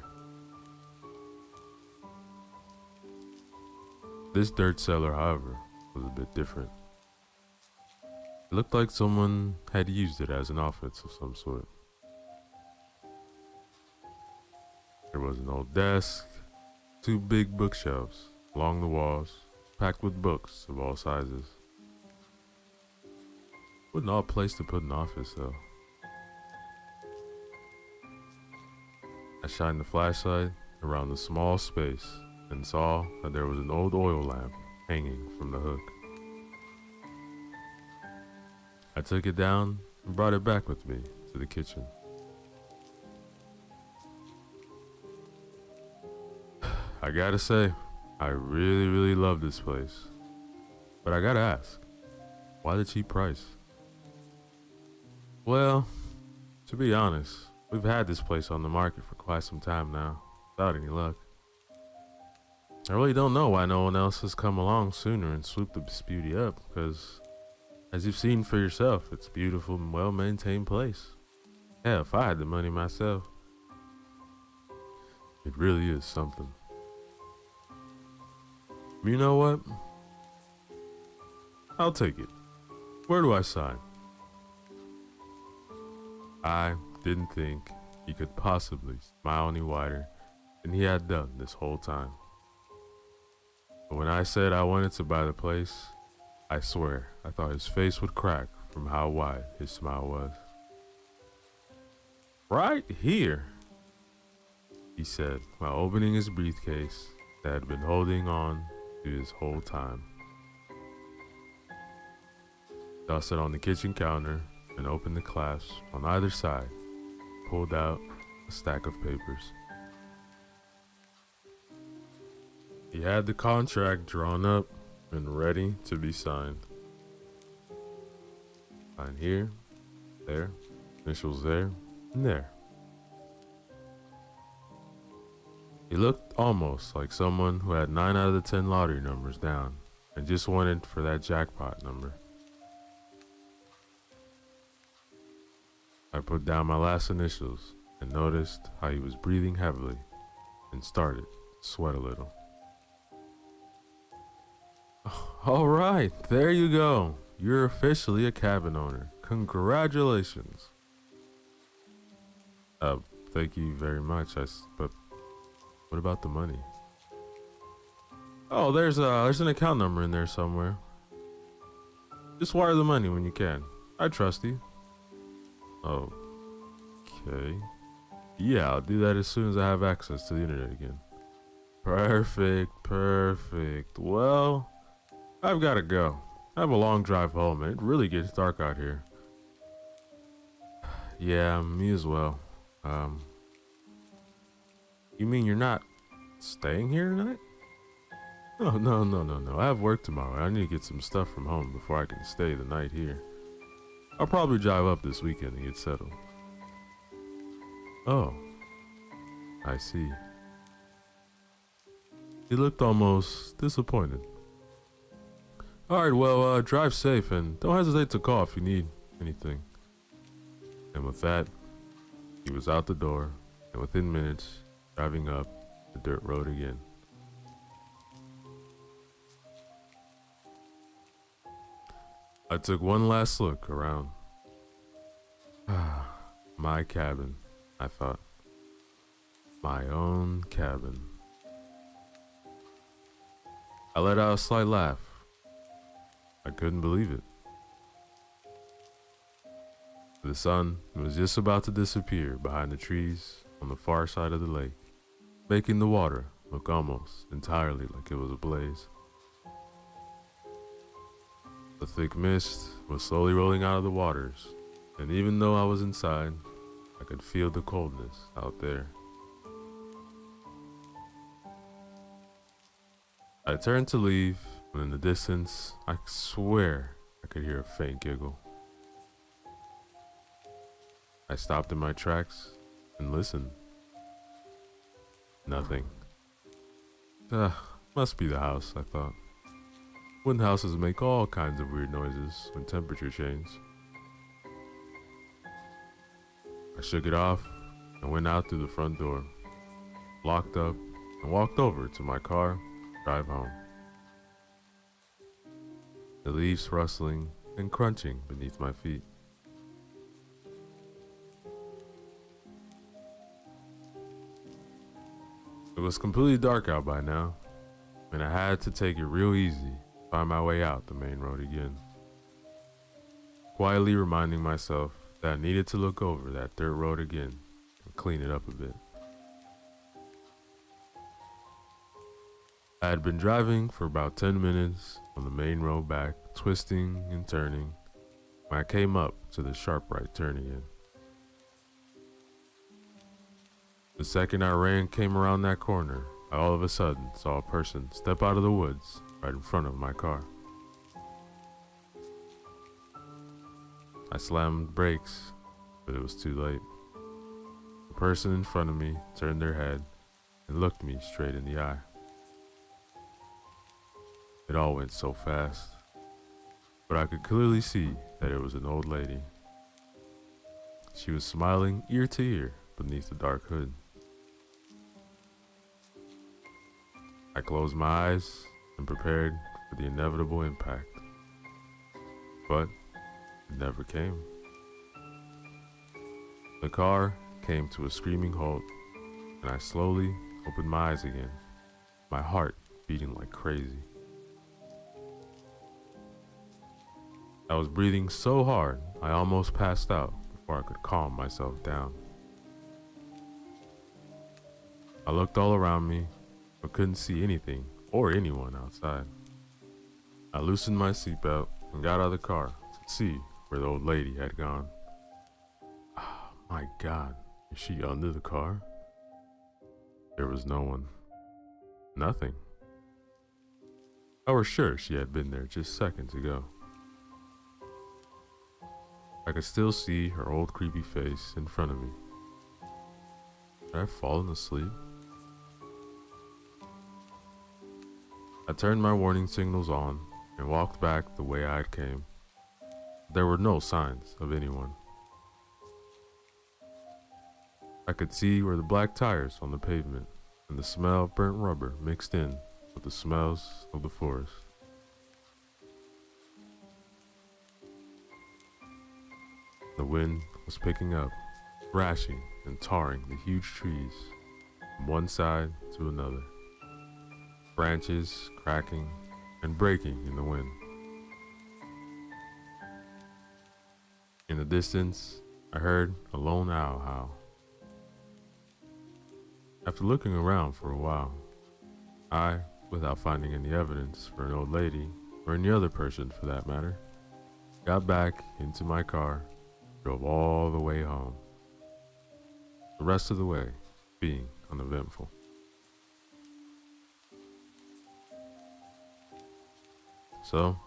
This dirt cellar, however, was a bit different. It looked like someone had used it as an office of some sort. There was an old desk, 2 big bookshelves along the walls, packed with books of all sizes. What an odd place to put an office, though. I shined the flashlight around the small space and saw that there was an old oil lamp hanging from the hook. I took it down and brought it back with me to the kitchen. I gotta say, I really love this place. But I gotta ask, why the cheap price? Well, to be honest, we've had this place on the market for quite some time now, without any luck. I really don't know why no one else has come along sooner and swooped this beauty up, because as you've seen for yourself, it's a beautiful and well-maintained place. Yeah, if I had the money myself. It really is something. You know what? I'll take it. Where do I sign? I didn't think he could possibly smile any wider than he had done this whole time. But when I said I wanted to buy the place, I swear I thought his face would crack from how wide his smile was. Right here, he said while opening his briefcase that had been holding on to his whole time. Tossed it on the kitchen counter and opened the clasp on either side, pulled out a stack of papers. He had the contract drawn up and ready to be signed. Sign here, there, initials there, and there. He looked almost like someone who had 9 out of the 10 lottery numbers down and just wanted for that jackpot number. I put down my last initials and noticed how he was breathing heavily and started to sweat a little. All right, there you go. You're officially a cabin owner. Congratulations. Thank you very much. But what about the money? Oh, there's an account number in there somewhere. Just wire the money when you can. I trust you. Okay. Yeah, I'll do that as soon as I have access to the internet again. Perfect. Well, I've got to go. I have a long drive home and it really gets dark out here. Yeah, me as well. You mean you're not staying here tonight? Oh, no. I have work tomorrow. I need to get some stuff from home before I can stay the night here. I'll probably drive up this weekend and get settled. Oh, I see. He looked almost disappointed. Alright, well, drive safe and don't hesitate to call if you need anything. And with that, he was out the door and within minutes, driving up the dirt road again. I took one last look around. My cabin, I thought. My own cabin. I let out a slight laugh. I couldn't believe it. The sun was just about to disappear behind the trees on the far side of the lake, making the water look almost entirely like it was ablaze. The thick mist was slowly rolling out of the waters, and even though I was inside, I could feel the coldness out there. I turned to leave, when in the distance, I swear I could hear a faint giggle. I stopped in my tracks and listened. Nothing. Must be the house, I thought. Wooden houses make all kinds of weird noises when temperature changes. I shook it off and went out through the front door, locked up, and walked over to my car, drive home. The leaves rustling and crunching beneath my feet. It was completely dark out by now, and I had to take it real easy to find my way out the main road again. Quietly reminding myself that I needed to look over that dirt road again and clean it up a bit. I had been driving for about 10 minutes on the main road back, twisting and turning, when I came up to the sharp right turn again. The second I came around that corner, I all of a sudden saw a person step out of the woods right in front of my car. I slammed brakes, but it was too late. The person in front of me turned their head and looked me straight in the eye. It all went so fast, but I could clearly see that it was an old lady. She was smiling ear to ear beneath the dark hood. I closed my eyes and prepared for the inevitable impact, but it never came. The car came to a screaming halt, and I slowly opened my eyes again, my heart beating like crazy. I was breathing so hard, I almost passed out before I could calm myself down. I looked all around me, but couldn't see anything or anyone outside. I loosened my seatbelt and got out of the car to see where the old lady had gone. Oh my God, is she under the car? There was no one. Nothing. I was sure she had been there just seconds ago. I could still see her old creepy face in front of me. Had I fallen asleep? I turned my warning signals on and walked back the way I had came. There were no signs of anyone. I could see where the black tires on the pavement and the smell of burnt rubber mixed in with the smells of the forest. The wind was picking up, thrashing and tarring the huge trees from one side to another, branches cracking and breaking in the wind. In the distance, I heard a lone owl howl. After looking around for a while, I, without finding any evidence for an old lady, or any other person for that matter, got back into my car, drove all the way home. The rest of the way being uneventful. So,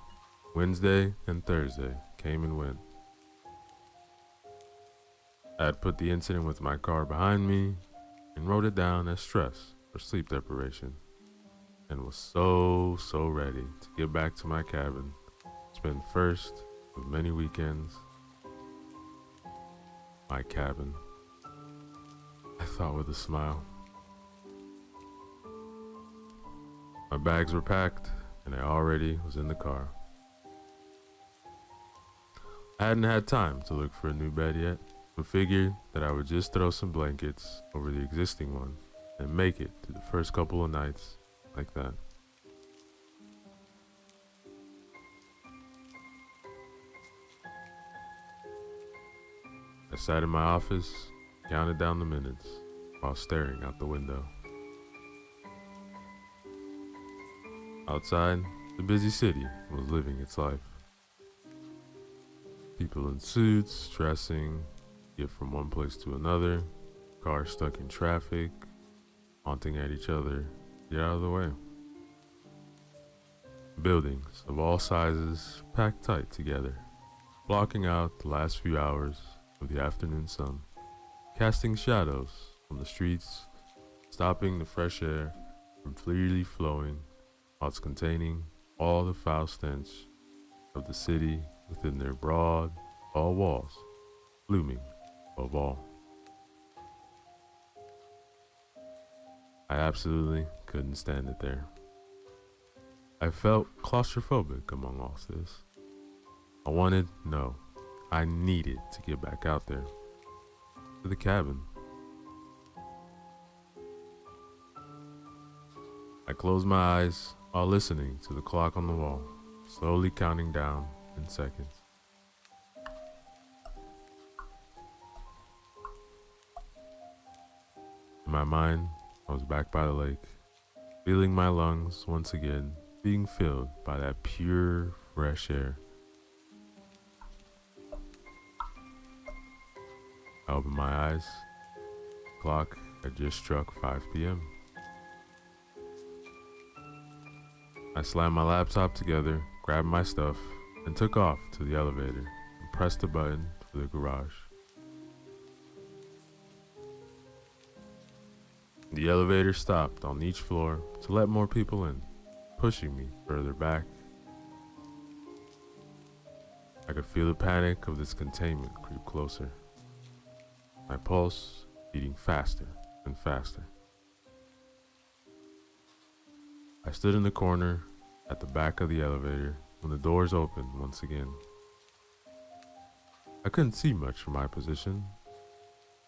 Wednesday and Thursday came and went. I had put the incident with my car behind me and wrote it down as stress or sleep deprivation, and was so ready to get back to my cabin, spend first of many weekends. My cabin, I thought with a smile. My bags were packed and I already was in the car. I hadn't had time to look for a new bed yet, but figured that I would just throw some blankets over the existing one and make it through the first couple of nights like that. I sat in my office, counted down the minutes while staring out the window. Outside, the busy city was living its life. People in suits, stressing, get from one place to another, cars stuck in traffic, honking at each other, get out of the way. Buildings of all sizes packed tight together, blocking out the last few hours of the afternoon sun, casting shadows on the streets, stopping the fresh air from freely flowing whilst containing all the foul stench of the city within their broad, tall walls, looming above all. I absolutely couldn't stand it there. I felt claustrophobic among all this. I needed to get back out there, to the cabin. I closed my eyes while listening to the clock on the wall, slowly counting down in seconds. In my mind, I was back by the lake, feeling my lungs once again being filled by that pure, fresh air. I opened my eyes. The clock had just struck 5 p.m. I slammed my laptop together, grabbed my stuff, and took off to the elevator and pressed the button for the garage. The elevator stopped on each floor to let more people in, pushing me further back. I could feel the panic of this containment creep closer. My pulse beating faster and faster. I stood in the corner at the back of the elevator when the doors opened once again. I couldn't see much from my position.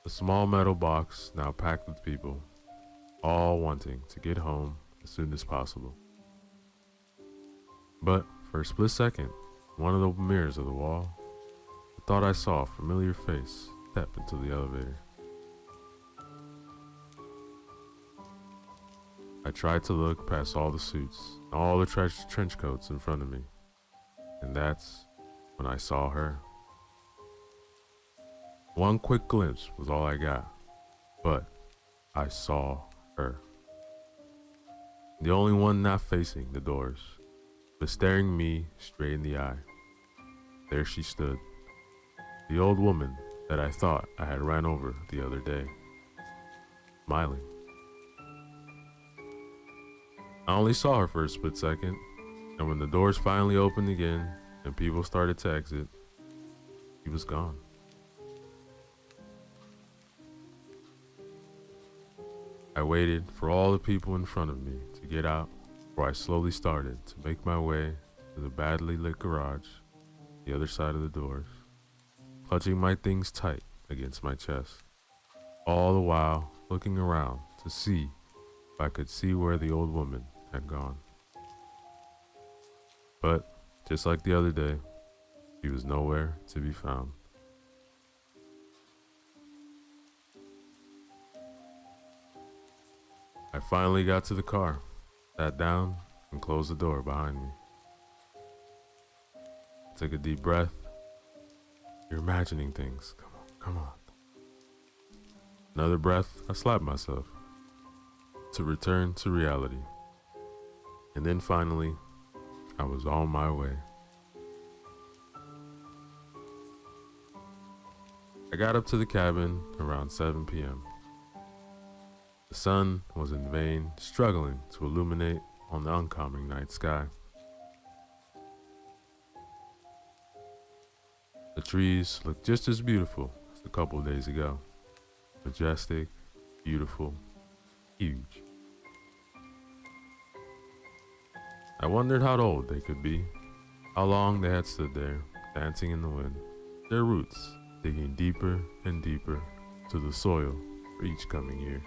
A small metal box now packed with people, all wanting to get home as soon as possible. But for a split second, one of the mirrors of the wall, I thought I saw a familiar face step into the elevator. I tried to look past all the suits, all the trench coats in front of me, and that's when I saw her. One quick glimpse was all I got, but I saw her. The only one not facing the doors, but staring me straight in the eye. There she stood, the old woman that I thought I had ran over the other day, smiling. I only saw her for a split second, and when the doors finally opened again and people started to exit, she was gone. I waited for all the people in front of me to get out before I slowly started to make my way to the badly lit garage, the other side of the doors, clutching my things tight against my chest, all the while looking around to see if I could see where the old woman had gone. But just like the other day, she was nowhere to be found. I finally got to the car, sat down, and closed the door behind me. I took a deep breath. You're imagining things. Come on. Another breath, I slapped myself to return to reality. And then finally, I was on my way. I got up to the cabin around 7 p.m. The sun was in vain struggling to illuminate on the oncoming night sky. The trees looked just as beautiful as a couple days ago. Majestic, beautiful, huge. I wondered how old they could be, how long they had stood there, dancing in the wind, their roots digging deeper and deeper to the soil for each coming year.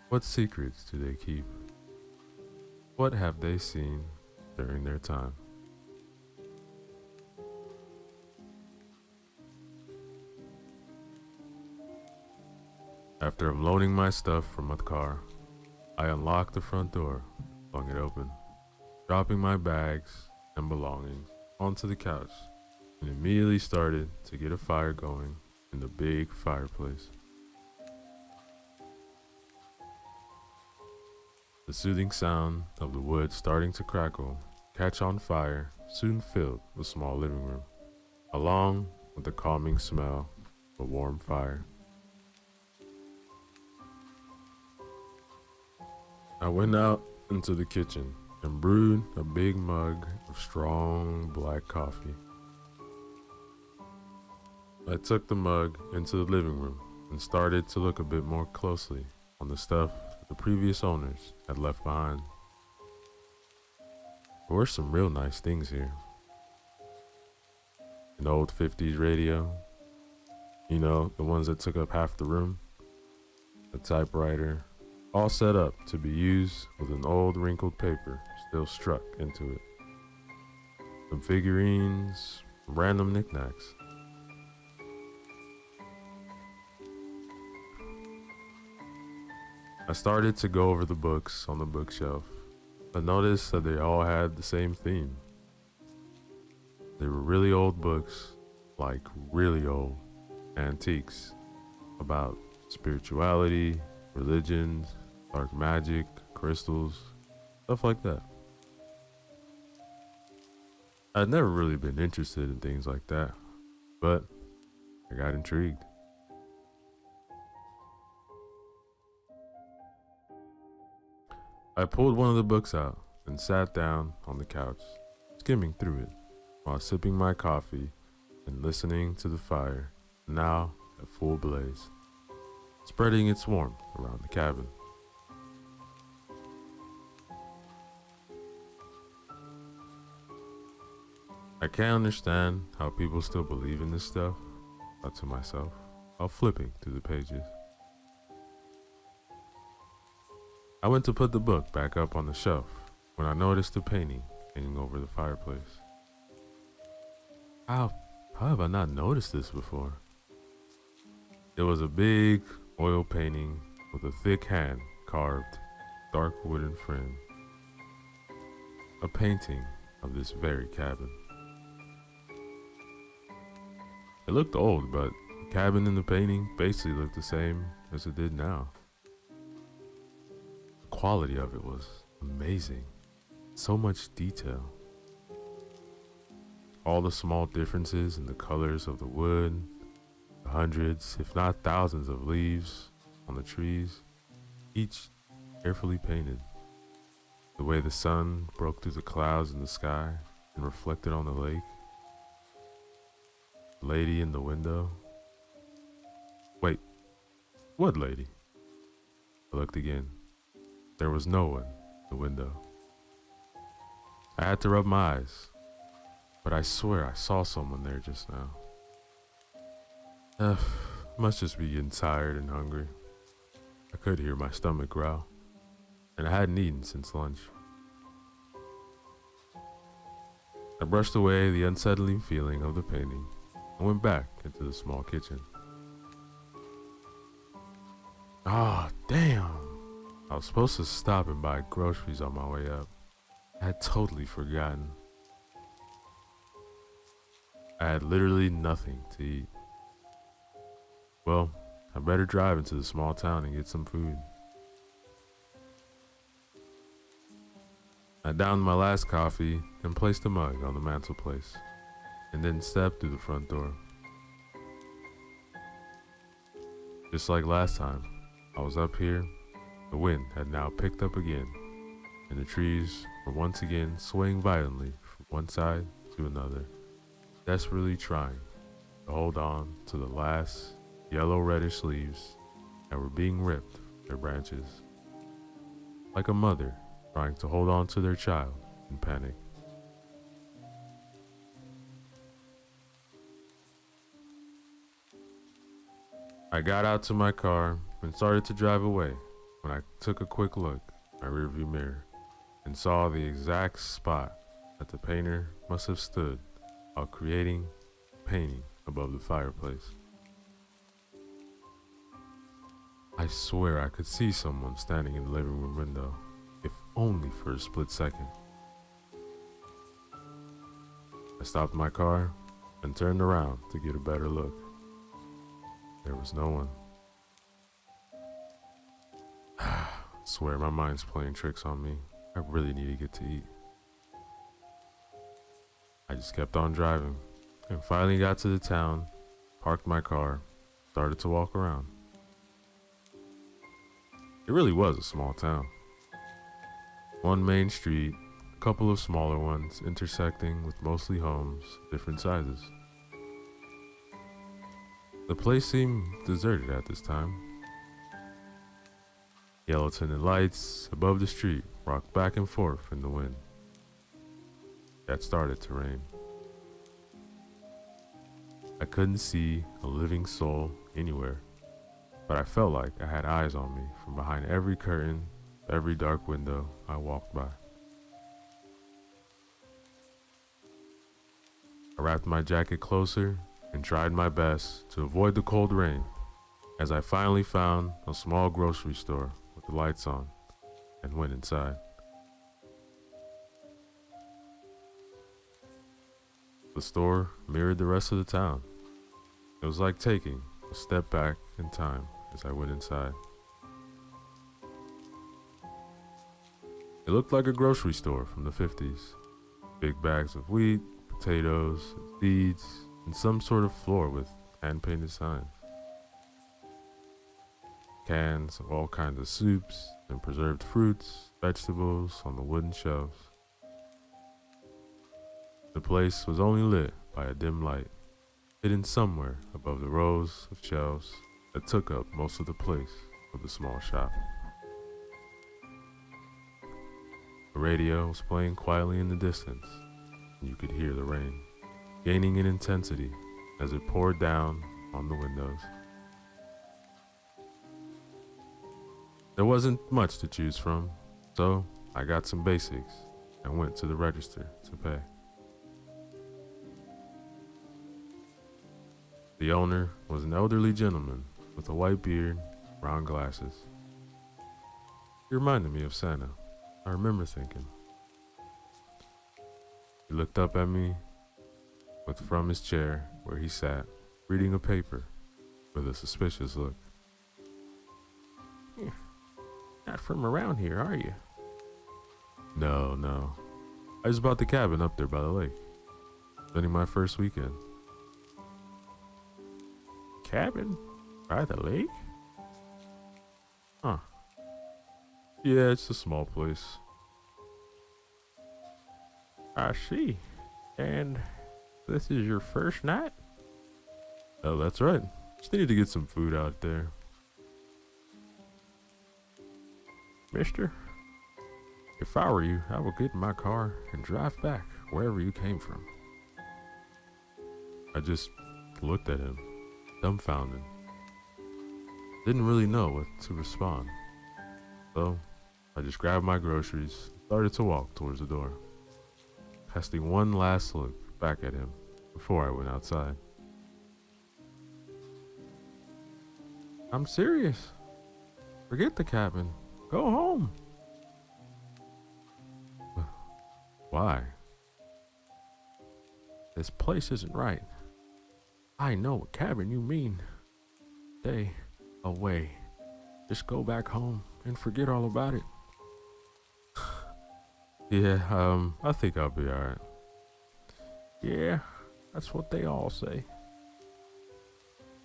What secrets do they keep? What have they seen during their time? After unloading my stuff from my car, I unlocked the front door, flung it open, dropping my bags and belongings onto the couch, and immediately started to get a fire going in the big fireplace. The soothing sound of the wood starting to crackle, catch on fire, soon filled the small living room, along with the calming smell of a warm fire. I went out into the kitchen and brewed a big mug of strong black coffee. I took the mug into the living room and started to look a bit more closely on the stuff the previous owners had left behind. There were some real nice things here. An old 50s radio, the ones that took up half the room, a typewriter, all set up to be used with an old wrinkled paper still struck into it. Some figurines, random knickknacks. I started to go over the books on the bookshelf. I noticed that they all had the same theme. They were really old books, like really old antiques, about spirituality, religions, dark magic, crystals, stuff like that. I'd never really been interested in things like that, but I got intrigued. I pulled one of the books out and sat down on the couch, skimming through it while sipping my coffee and listening to the fire, now at full blaze, spreading its warmth around the cabin. I can't understand how people still believe in this stuff, I thought to myself while flipping through the pages. I went to put the book back up on the shelf when I noticed a painting hanging over the fireplace. How have I not noticed this before? It was a big oil painting with a thick hand carved dark wooden frame. A painting of this very cabin. It looked old, but the cabin in the painting basically looked the same as it did now. The quality of it was amazing. So much detail. All the small differences in the colors of the wood, the hundreds, if not thousands of leaves on the trees, each carefully painted. The way the sun broke through the clouds in the sky and reflected on the lake. The lady in the window. Wait, what lady? I looked again. There was no one in the window. I had to rub my eyes, but I swear I saw someone there just now. Must just be getting tired and hungry. I could hear my stomach growl, and I hadn't eaten since lunch. I brushed away the unsettling feeling of the painting and went back into the small kitchen. Ah, damn! I was supposed to stop and buy groceries on my way up. I had totally forgotten. I had literally nothing to eat. Well, I better drive into the small town and get some food. I downed my last coffee and placed the mug on the mantelpiece, and then stepped through the front door. Just like last time, I was up here. The wind had now picked up again, and the trees were once again swaying violently from one side to another, desperately trying to hold on to the last yellow-reddish leaves that were being ripped from their branches, like a mother trying to hold on to their child in panic. I got out to my car and started to drive away when I took a quick look in my rearview mirror and saw the exact spot that the painter must have stood while creating a painting above the fireplace. I swear I could see someone standing in the living room window, if only for a split second. I stopped my car and turned around to get a better look. There was no one. Swear my mind's playing tricks on me. I really need to get to eat. I just kept on driving and finally got to the town, parked my car, started to walk around. It really was a small town. One main street, a couple of smaller ones intersecting with mostly homes, different sizes. The place seemed deserted at this time. Yellow tinted lights above the street rocked back and forth in the wind. It started to rain. I couldn't see a living soul anywhere, but I felt like I had eyes on me from behind every curtain, every dark window I walked by. I wrapped my jacket closer and tried my best to avoid the cold rain as I finally found a small grocery store with the lights on and went inside. The store mirrored the rest of the town. It was like taking a step back in time as I went inside. It looked like a grocery store from the 50s. Big bags of wheat, potatoes, seeds, and some sort of floor with hand-painted signs. Cans of all kinds of soups and preserved fruits, vegetables on the wooden shelves. The place was only lit by a dim light, hidden somewhere above the rows of shelves that took up most of the place of the small shop. The radio was playing quietly in the distance, and you could hear the rain, gaining in intensity as it poured down on the windows. There wasn't much to choose from, so I got some basics and went to the register to pay. The owner was an elderly gentleman with a white beard, brown glasses. He reminded me of Santa, I remember thinking. He looked up at me from his chair where he sat, reading a paper with a suspicious look. "You're not from around here, are you?" No. I just bought the cabin up there by the lake. Spending my first weekend. Cabin? By the lake? Huh. Yeah, it's a small place. I see. And this is your first night? Oh, that's right. Just needed to get some food out there. Mister, if I were you, I would get in my car and drive back wherever you came from. I just looked at him, dumbfounded. Didn't really know what to respond. So I just grabbed my groceries and started to walk towards the door, casting one last look back at him before I went outside. I'm serious. Forget the cabin. Go home. Why? This place isn't right. I know what cabin you mean. Stay away. Just go back home and forget all about it. Yeah, I think I'll be alright. Yeah, that's what they all say.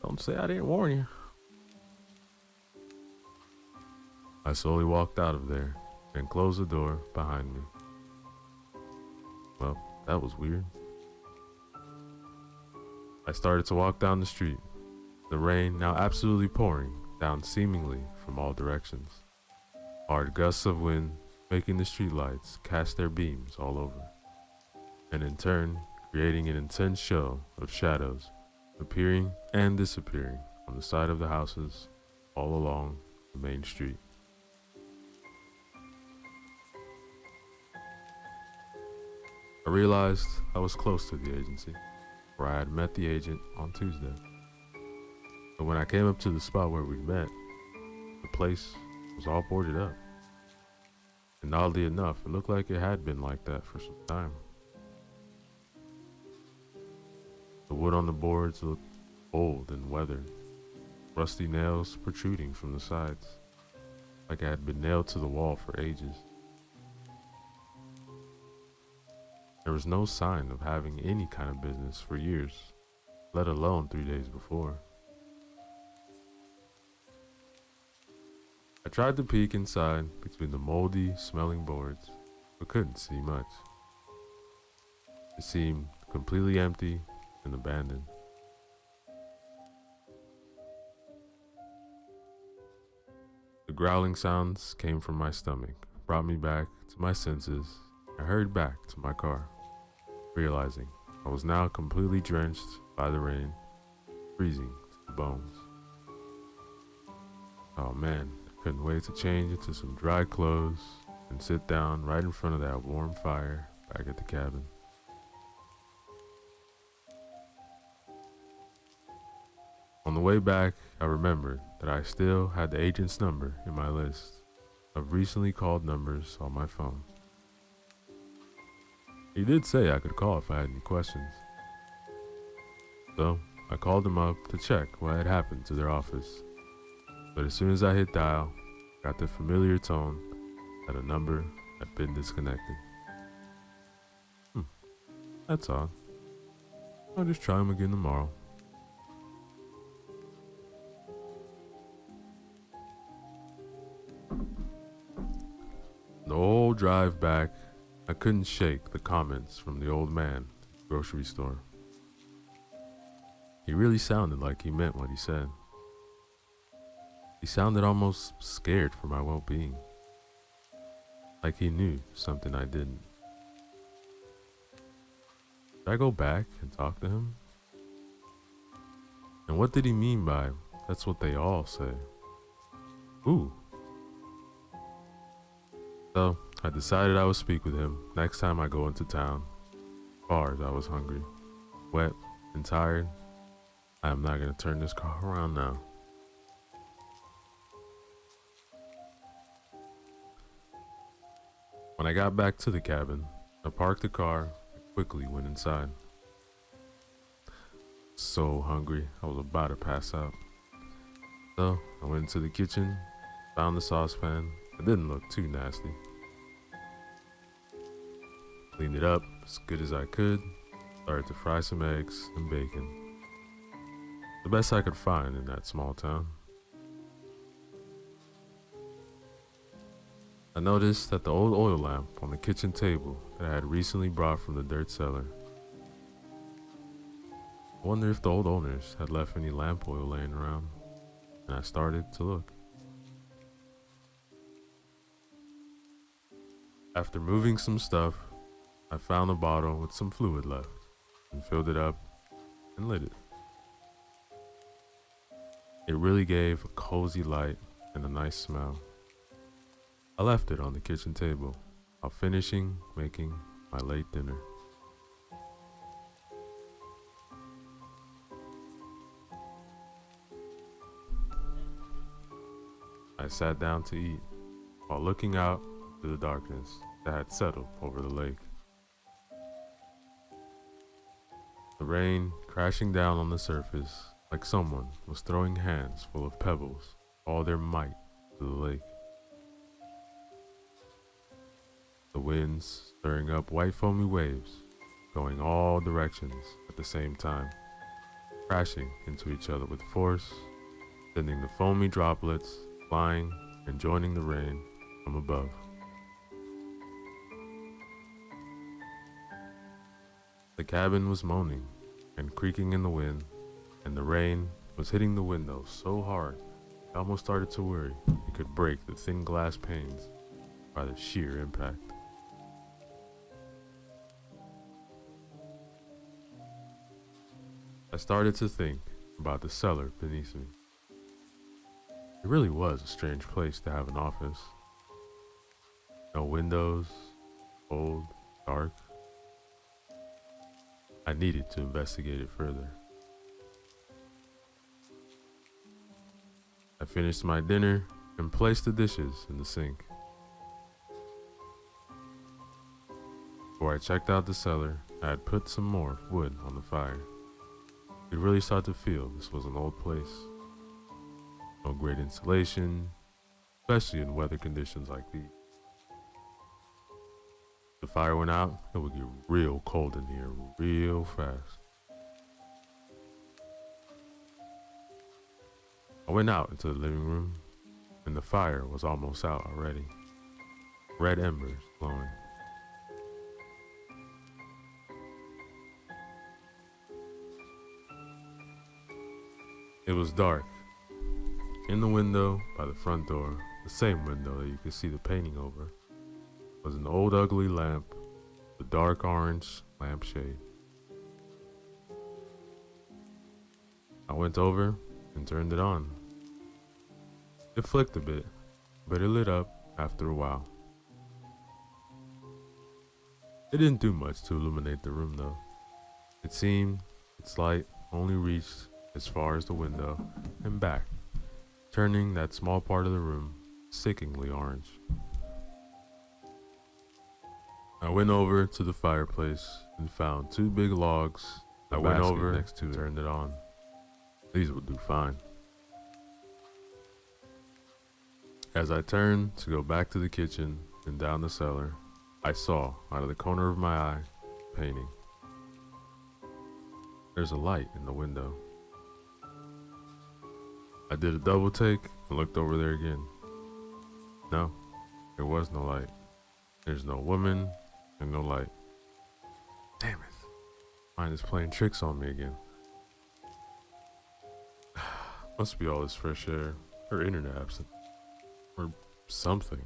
Don't say I didn't warn you. I slowly walked out of there and closed the door behind me. Well, that was weird. I started to walk down the street, the rain now absolutely pouring down seemingly from all directions. Hard gusts of wind making the streetlights cast their beams all over, and in turn creating an intense show of shadows appearing and disappearing on the side of the houses all along the main street. I realized I was close to the agency, where I had met the agent on Tuesday. But when I came up to the spot where we'd met, the place was all boarded up. And oddly enough, it looked like it had been like that for some time. The wood on the boards looked old and weathered, rusty nails protruding from the sides, like it had been nailed to the wall for ages. There was no sign of having any kind of business for years, let alone 3 days before. I tried to peek inside between the moldy, smelling boards, but couldn't see much. It seemed completely empty and abandoned. The growling sounds came from my stomach, brought me back to my senses. I hurried back to my car, realizing I was now completely drenched by the rain, freezing to the bones. Oh man, I couldn't wait to change into some dry clothes and sit down right in front of that warm fire back at the cabin. On the way back, I remembered that I still had the agent's number in my list of recently called numbers on my phone. He did say I could call if I had any questions. So I called him up to check what had happened to their office. But as soon as I hit dial, I got the familiar tone that a number had been disconnected. That's odd. I'll just try him again tomorrow. The whole drive back, I couldn't shake the comments from the old man at the grocery store. He really sounded like he meant what he said. He sounded almost scared for my well-being, like he knew something I didn't. Should I go back and talk to him? And what did he mean by, that's what they all say? Ooh. So, I decided I would speak with him next time I go into town. As far as I was hungry, wet, and tired, I am not going to turn this car around now. When I got back to the cabin, I parked the car and quickly went inside. So hungry, I was about to pass out. So, I went into the kitchen, found the saucepan. It didn't look too nasty. Cleaned it up as good as I could, started to fry some eggs and bacon. The best I could find in that small town. I noticed that the old oil lamp on the kitchen table that I had recently brought from the dirt cellar. I wonder if the old owners had left any lamp oil laying around, and I started to look. After moving some stuff, I found a bottle with some fluid left and filled it up and lit it. It really gave a cozy light and a nice smell. I left it on the kitchen table while finishing making my late dinner. I sat down to eat while looking out into the darkness that had settled over the lake. The rain crashing down on the surface like someone was throwing hands full of pebbles, all their might, to the lake. The winds stirring up white foamy waves, going all directions at the same time, crashing into each other with force, sending the foamy droplets flying and joining the rain from above. The cabin was moaning and creaking in the wind, and the rain was hitting the window so hard I almost started to worry it could break the thin glass panes by the sheer impact. I started to think about the cellar beneath me. It really was a strange place to have an office. No windows, cold, dark. I needed to investigate it further. I finished my dinner and placed the dishes in the sink. Before I checked out the cellar, I had put some more wood on the fire. You could really start to feel this was an old place. No great insulation, especially in weather conditions like these. If the fire went out, it would get real cold in here real fast. I went out into the living room, and the fire was almost out already. Red embers glowing. It was dark. In the window by the front door, the same window that you could see the painting over, was an old ugly lamp with a dark orange lampshade. I went over and turned it on. It flicked a bit, but it lit up after a while. It didn't do much to illuminate the room though. It seemed its light only reached as far as the window and back, turning that small part of the room sickeningly orange. I went over to the fireplace and found two big logs. I went over next to it, turned it on. These would do fine. As I turned to go back to the kitchen and down the cellar, I saw out of the corner of my eye a painting. There's a light in the window. I did a double take and looked over there again. No, there was no light. There's no woman and no light. Damn it. Mine is playing tricks on me again. Must be all this fresh air, or internet absent, or something.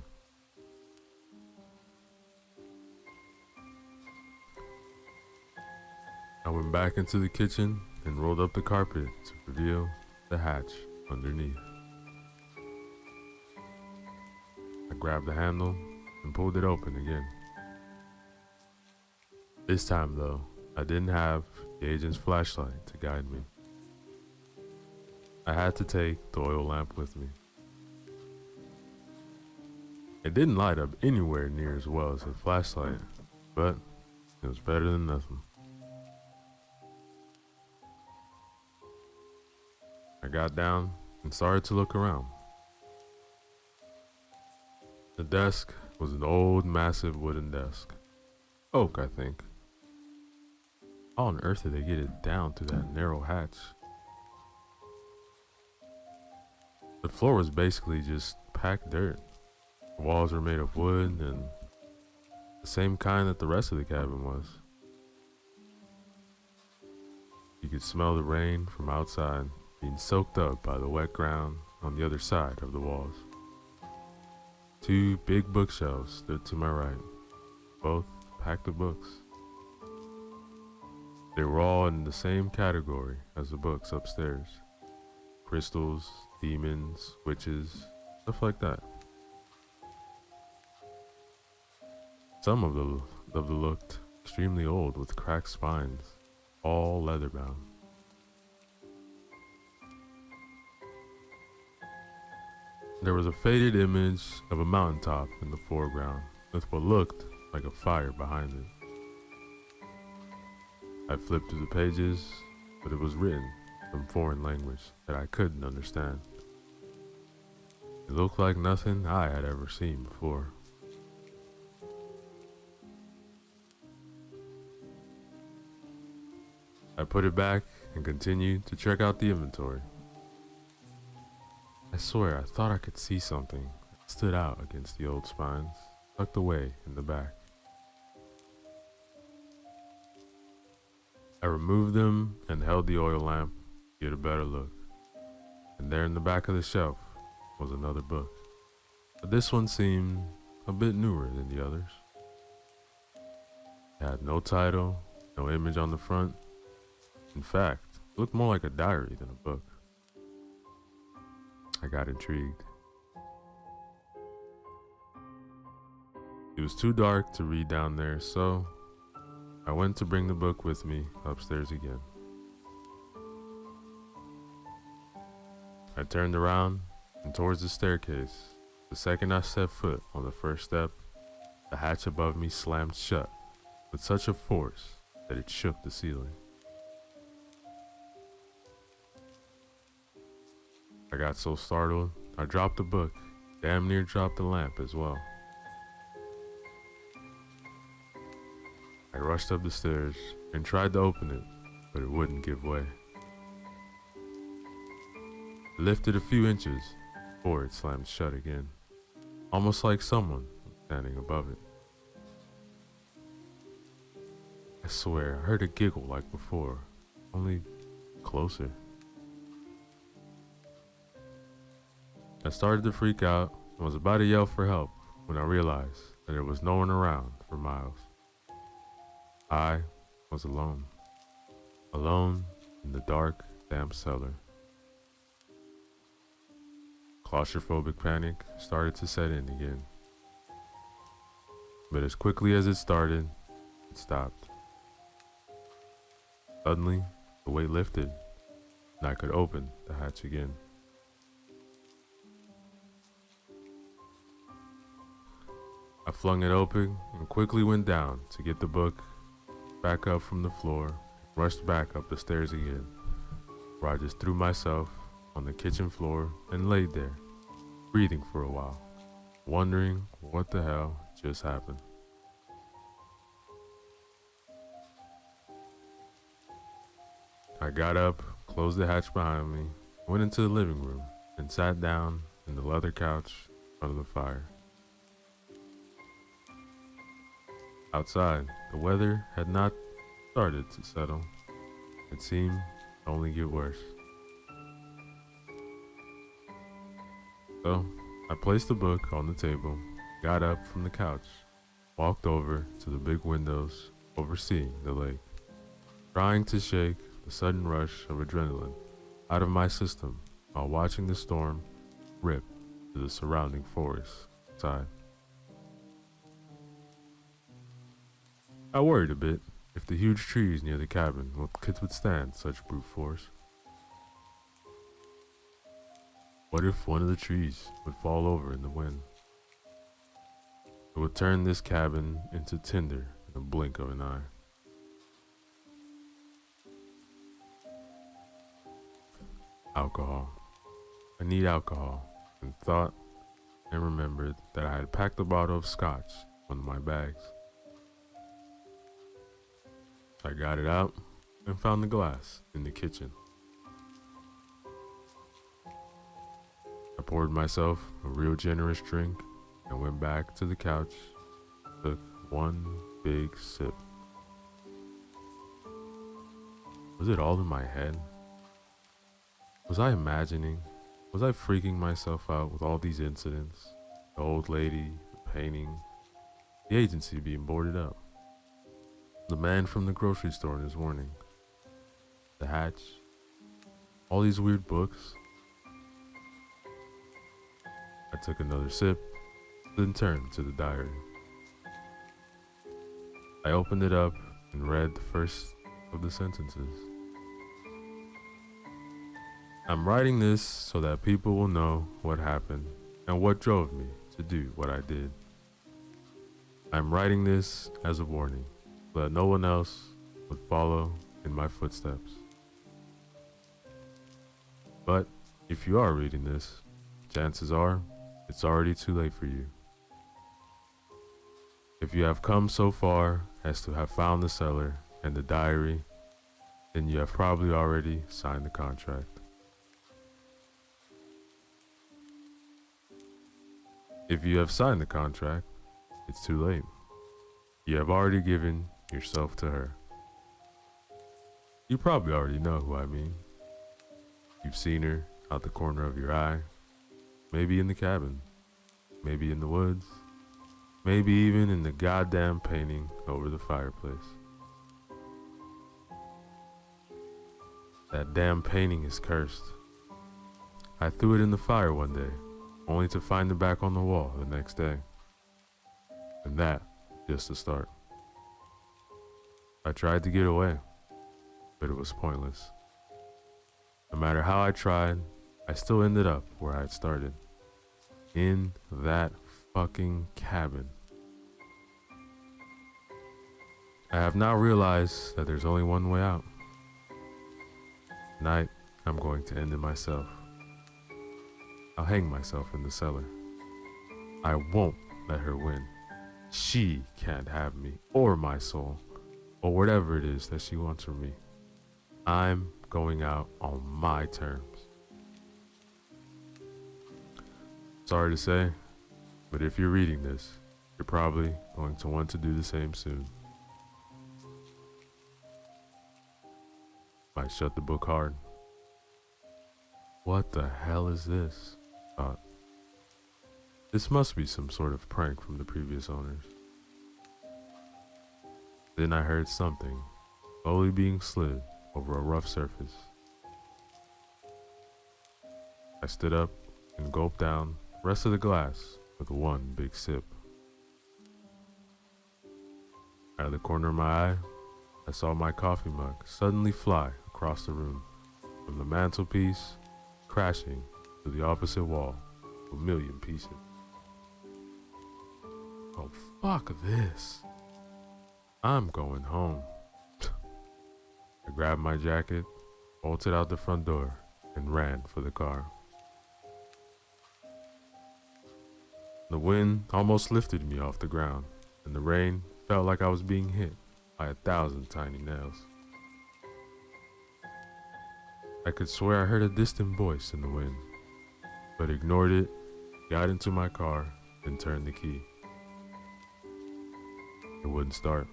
I went back into the kitchen and rolled up the carpet to reveal the hatch underneath. I grabbed the handle and pulled it open again. This time though, I didn't have the agent's flashlight to guide me. I had to take the oil lamp with me. It didn't light up anywhere near as well as the flashlight, but it was better than nothing. I got down and started to look around. The desk was an old, massive wooden desk. Oak, I think. How on earth did they get it down through that narrow hatch? The floor was basically just packed dirt. The walls were made of wood and the same kind that the rest of the cabin was. You could smell the rain from outside being soaked up by the wet ground on the other side of the walls. Two big bookshelves stood to my right, both packed with books. They were all in the same category as the books upstairs. Crystals, demons, witches, stuff like that. Some of them looked extremely old with cracked spines, all leather bound. There was a faded image of a mountaintop in the foreground with what looked like a fire behind it. I flipped through the pages, but it was written in foreign language that I couldn't understand. It looked like nothing I had ever seen before. I put it back and continued to check out the inventory. I swear I thought I could see something that stood out against the old spines, tucked away in the back. I removed them and held the oil lamp to get a better look. And there in the back of the shelf was another book. But this one seemed a bit newer than the others. It had no title, no image on the front. In fact, It looked more like a diary than a book. I got intrigued. It was too dark to read down there, so I went to bring the book with me upstairs again. I turned around and towards the staircase. The second I set foot on the first step, the hatch above me slammed shut with such a force that it shook the ceiling. I got so startled, I dropped the book, damn near dropped the lamp as well. I rushed up the stairs and tried to open it, but it wouldn't give way. It lifted a few inches before it slammed shut again, almost like someone was standing above it. I swear I heard a giggle like before, only closer. I started to freak out and was about to yell for help when I realized that there was no one around for miles. I was alone. Alone in the dark, damp cellar. Claustrophobic panic started to set in again. But as quickly as it started, it stopped. Suddenly, the weight lifted and I could open the hatch again. I flung it open and quickly went down to get the book back up from the floor and rushed back up the stairs again, where I just threw myself on the kitchen floor and laid there, breathing for a while, wondering what the hell just happened. I got up, closed the hatch behind me, went into the living room, and sat down in the leather couch in front of the fire. Outside, the weather had not started to settle. It seemed to only get worse. So, I placed the book on the table, got up from the couch, walked over to the big windows overseeing the lake, trying to shake the sudden rush of adrenaline out of my system while watching the storm rip through the surrounding forest outside. I worried a bit if the huge trees near the cabin could withstand such brute force. What if one of the trees would fall over in the wind? It would turn this cabin into tinder in a blink of an eye. Alcohol. I need alcohol, and thought and remembered that I had packed a bottle of scotch in one of my bags. I got it out and found the glass in the kitchen. I poured myself a real generous drink and went back to the couch, took one big sip. Was it all in my head? Was I imagining? Was I freaking myself out with all these incidents? The old lady, the painting, the agency being boarded up, the man from the grocery store in his warning, the hatch, all these weird books. I took another sip, then turned to the diary. I opened it up and read the first of the sentences. I'm writing this so that people will know what happened and what drove me to do what I did. I'm writing this as a warning so that no one else would follow in my footsteps. But if you are reading this, chances are it's already too late for you. If you have come so far as to have found the cellar and the diary, then you have probably already signed the contract. If you have signed the contract, it's too late. You have already given yourself to her. You probably already know who I mean. You've seen her out the corner of your eye, maybe in the cabin, maybe in the woods, maybe even in the goddamn painting over the fireplace. That damn painting is cursed. I threw it in the fire one day, only to find it back on the wall the next day. And that, just to start. I tried to get away, but it was pointless. No matter how I tried, I still ended up where I had started. In that fucking cabin. I have now realized that there's only one way out. Tonight, I'm going to end it myself. I'll hang myself in the cellar. I won't let her win. She can't have me or my soul or whatever it is that she wants from me. I'm going out on my terms. Sorry to say, but if you're reading this, you're probably going to want to do the same soon. Might shut the book hard. What the hell is this? Thought. This must be some sort of prank from the previous owners. Then I heard something slowly being slid over a rough surface. I stood up and gulped down the rest of the glass with one big sip. Out of the corner of my eye, I saw my coffee mug suddenly fly across the room, from the mantelpiece, crashing to the opposite wall, a million pieces. Oh, fuck this. I'm going home. I grabbed my jacket, bolted out the front door, and ran for the car. The wind almost lifted me off the ground, and the rain felt like I was being hit by 1,000 tiny nails. I could swear I heard a distant voice in the wind, but ignored it, got into my car, and turned the key. It wouldn't start.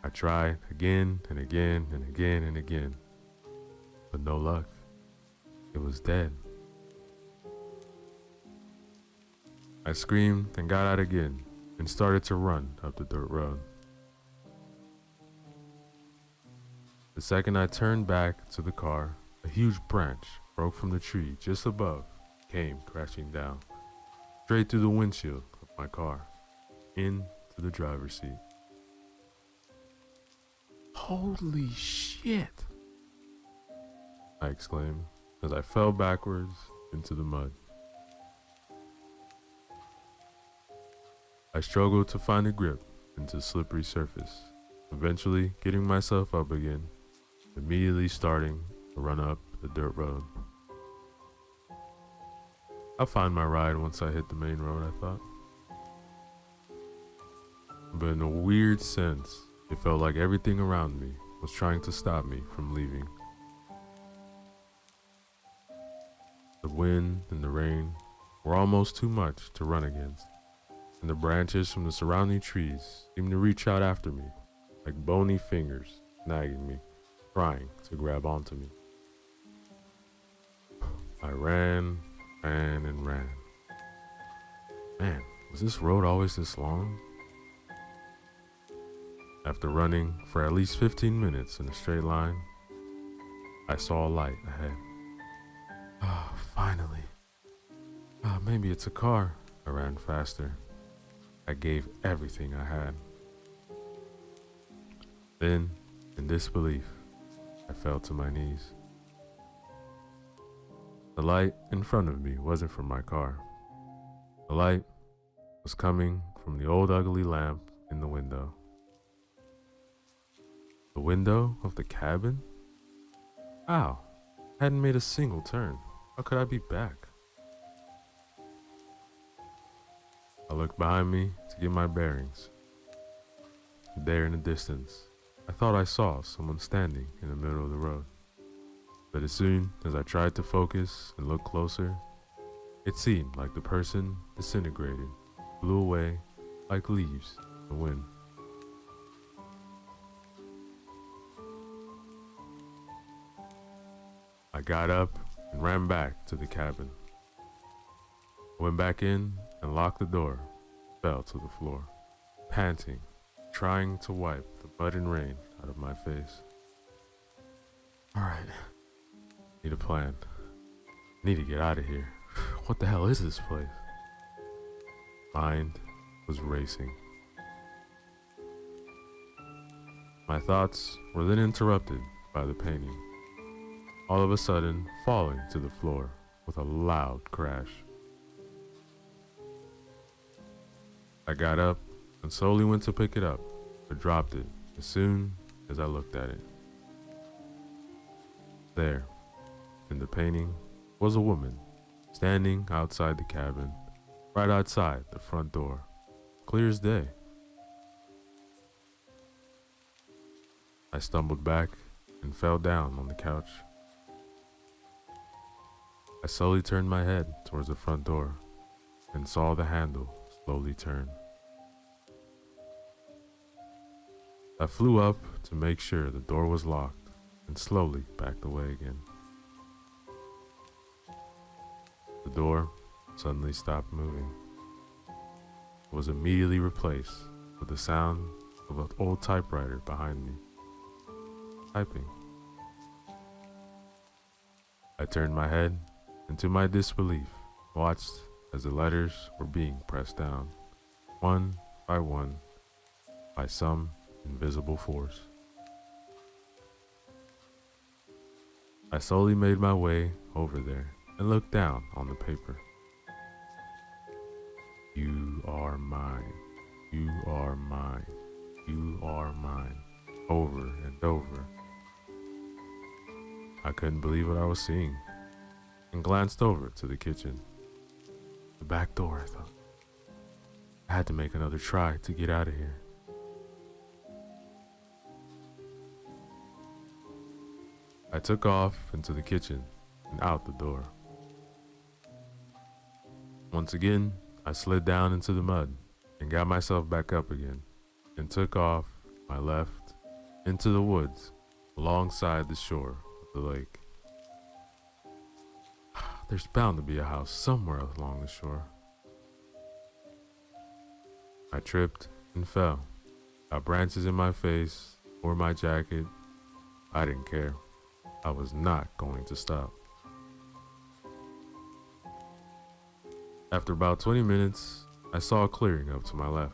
I tried again and again and again and again, but no luck. It was dead. I screamed and got out again and started to run up the dirt road. The second I turned back to the car, a huge branch broke from the tree just above, came crashing down, straight through the windshield of my car, into the driver's seat. Holy shit! I exclaimed as I fell backwards into the mud. I struggled to find a grip into the slippery surface, eventually getting myself up again, immediately starting to run up the dirt road. I'll find my ride once I hit the main road, I thought. But in a weird sense, it felt like everything around me was trying to stop me from leaving. The wind and the rain were almost too much to run against, and the branches from the surrounding trees seemed to reach out after me, like bony fingers nagging me, trying to grab onto me. I ran, and ran. Man, was this road always this long? After running for at least 15 minutes in a straight line, I saw a light ahead. Oh, finally. Maybe it's a car. I ran faster. I gave everything I had. Then, in disbelief, I fell to my knees. The light in front of me wasn't from my car. The light was coming from the old ugly lamp in the window. The window of the cabin? Ow, I hadn't made a single turn. How could I be back? I looked behind me to get my bearings. There in the distance, I thought I saw someone standing in the middle of the road. But as soon as I tried to focus and look closer, it seemed like the person disintegrated, blew away like leaves in the wind. I got up and ran back to the cabin. I went back in and locked the door, fell to the floor, panting, trying to wipe the mud and rain out of my face. Alright, need a plan. Need to get out of here. What the hell is this place? Mind was racing. My thoughts were then interrupted by the painting, all of a sudden falling to the floor with a loud crash. I got up and slowly went to pick it up, but dropped it as soon as I looked at it. There, in the painting, was a woman standing outside the cabin, right outside the front door, clear as day. I stumbled back and fell down on the couch. I slowly turned my head towards the front door and saw the handle slowly turn. I flew up to make sure the door was locked and slowly backed away again. The door suddenly stopped moving. It was immediately replaced with the sound of an old typewriter behind me, typing. I turned my head and to my disbelief watched as the letters were being pressed down, one by some invisible force. I slowly made my way over there and looked down on the paper. You are mine, you are mine, you are mine, over and over. I couldn't believe what I was seeing and glanced over to the kitchen. The back door, I thought. I had to make another try to get out of here. I took off into the kitchen and out the door. Once again, I slid down into the mud and got myself back up again and took off my left into the woods alongside the shore of the lake. There's bound to be a house somewhere along the shore. I tripped and fell, got branches in my face or my jacket. I didn't care. I was not going to stop. After about 20 minutes, I saw a clearing up to my left.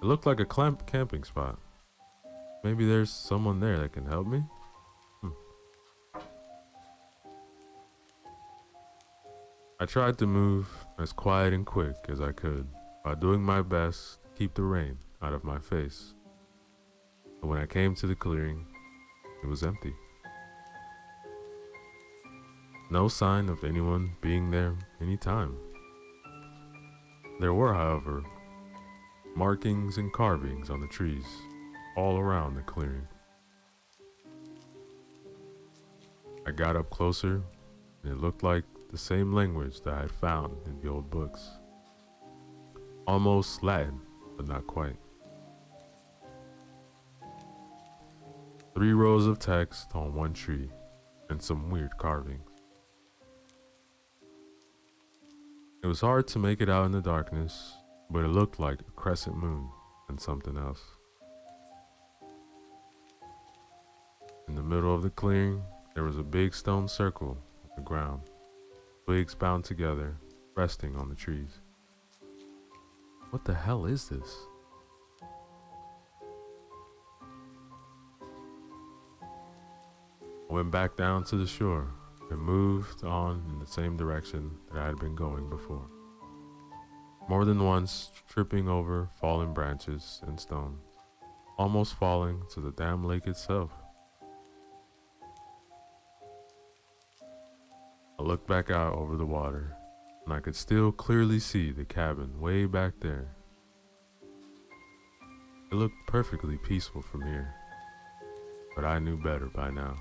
It looked like a camping spot. Maybe there's someone there that can help me? I tried to move as quiet and quick as I could while doing my best to keep the rain out of my face. But when I came to the clearing, it was empty. No sign of anyone being there any time. There were, however, markings and carvings on the trees all around the clearing. I got up closer and it looked like the same language that I had found in the old books. Almost Latin, but not quite. 3 rows of text on one tree and some weird carvings. It was hard to make it out in the darkness, but it looked like a crescent moon and something else. In the middle of the clearing, there was a big stone circle on the ground, twigs bound together, resting on the trees. What the hell is this? I went back down to the shore and moved on in the same direction that I had been going before. More than once, tripping over fallen branches and stones, almost falling to the damn lake itself. I looked back out over the water, and I could still clearly see the cabin way back there. It looked perfectly peaceful from here, but I knew better by now.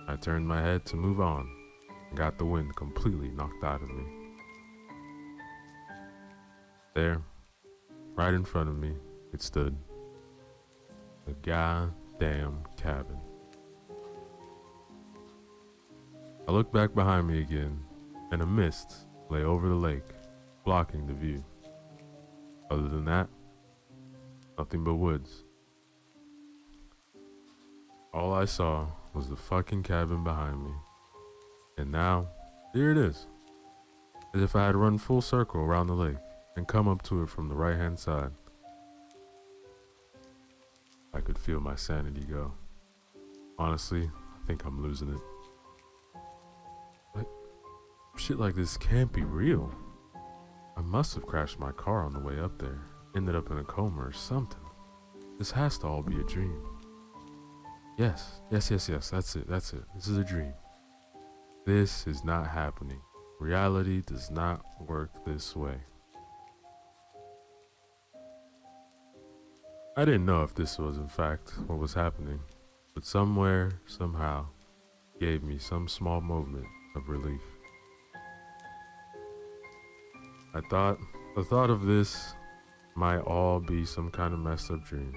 I turned my head to move on and got the wind completely knocked out of me. There, right in front of me, it stood. The goddamn cabin. I looked back behind me again, and a mist lay over the lake, blocking the view. Other than that, Nothing but woods. All I saw was the fucking cabin behind me. And now, here it is. As if I had run full circle around the lake and come up to it from the right hand side. I could feel my sanity go. Honestly, I think I'm losing it. But shit like this can't be real. I must have crashed my car on the way up there, ended up in a coma or something. This has to all be a dream. Yes, that's it. This is a dream. This is not happening. Reality does not work this way. I didn't know if this was in fact what was happening, but somewhere, somehow, gave me some small moment of relief. The thought of this might all be some kind of messed up dream.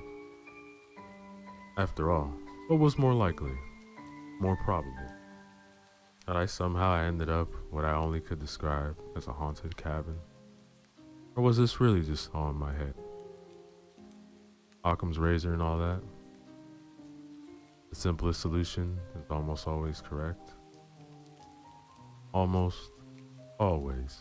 After all, what was more likely, more probable? That I somehow ended up what I only could describe as a haunted cabin? Or was this really just all in my head? Occam's razor and all that? The simplest solution is almost always correct. Almost always.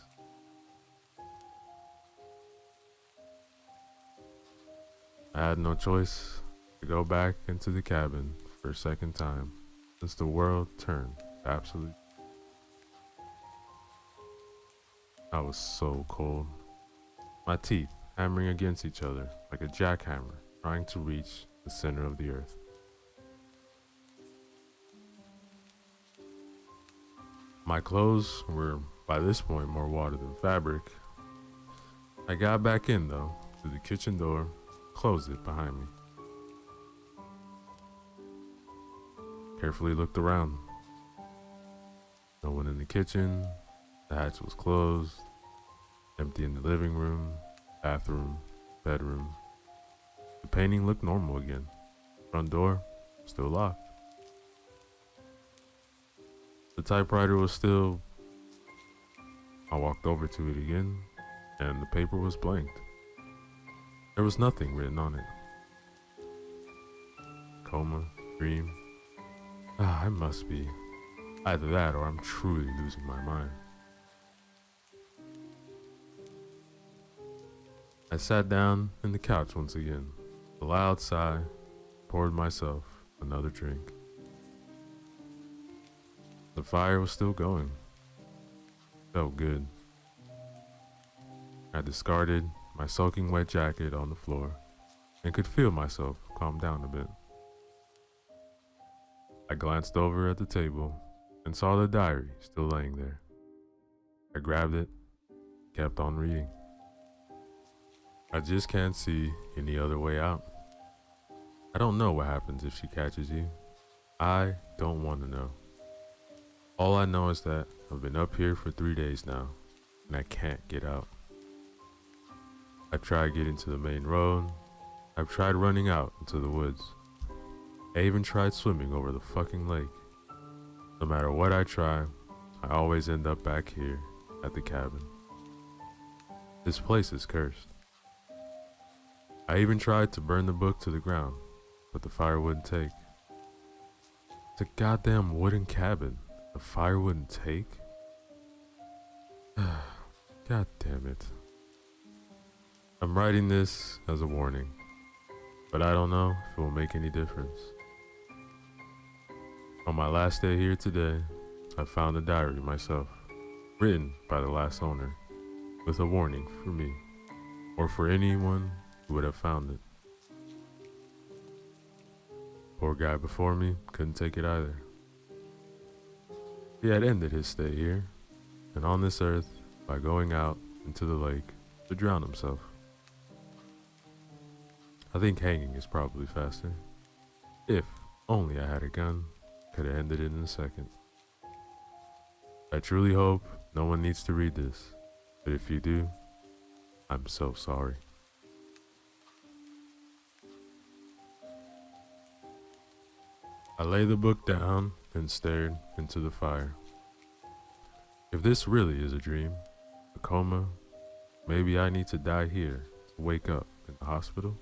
I had no choice to go back into the cabin for a second time since the world turned absolute. I was so cold. My teeth hammering against each other like a jackhammer trying to reach the center of the earth. My clothes were by this point more water than fabric. I got back in though to the kitchen door, closed it behind me. Carefully looked around. No one in the kitchen, the hatch was closed, empty in the living room, bathroom, bedroom. The painting looked normal again. Front door, still locked. The typewriter was still. I walked over to it again, and the paper was blanked. There was nothing written on it. Coma, dream. I must be. Either that or I'm truly losing my mind. I sat down in the couch once again. A loud sigh, poured myself another drink. The fire was still going. Felt good. I discarded my soaking wet jacket on the floor and could feel myself calm down a bit. I glanced over at the table and saw the diary still laying there. I grabbed it, kept on reading. I just can't see any other way out. I don't know what happens if she catches you. I don't want to know. All I know is that I've been up here for 3 days now, and I can't get out. I've tried getting to the main road. I've tried running out into the woods. I even tried swimming over the fucking lake. No matter what I try, I always end up back here at the cabin. This place is cursed. I even tried to burn the book to the ground, but the fire wouldn't take. It's a goddamn wooden cabin. The fire wouldn't take? God damn it. I'm writing this as a warning, but I don't know if it will make any difference. On my last day here today, I found a diary myself, written by the last owner, with a warning for me, or for anyone who would have found it. Poor guy before me couldn't take it either. He had ended his stay here, and on this earth, by going out into the lake to drown himself. I think hanging is probably faster. If only I had a gun, could have ended it in a second. I truly hope no one needs to read this, but if you do, I'm so sorry. I lay the book down and stared into the fire. If this really is a dream, a coma, maybe I need to die here to wake up in the hospital.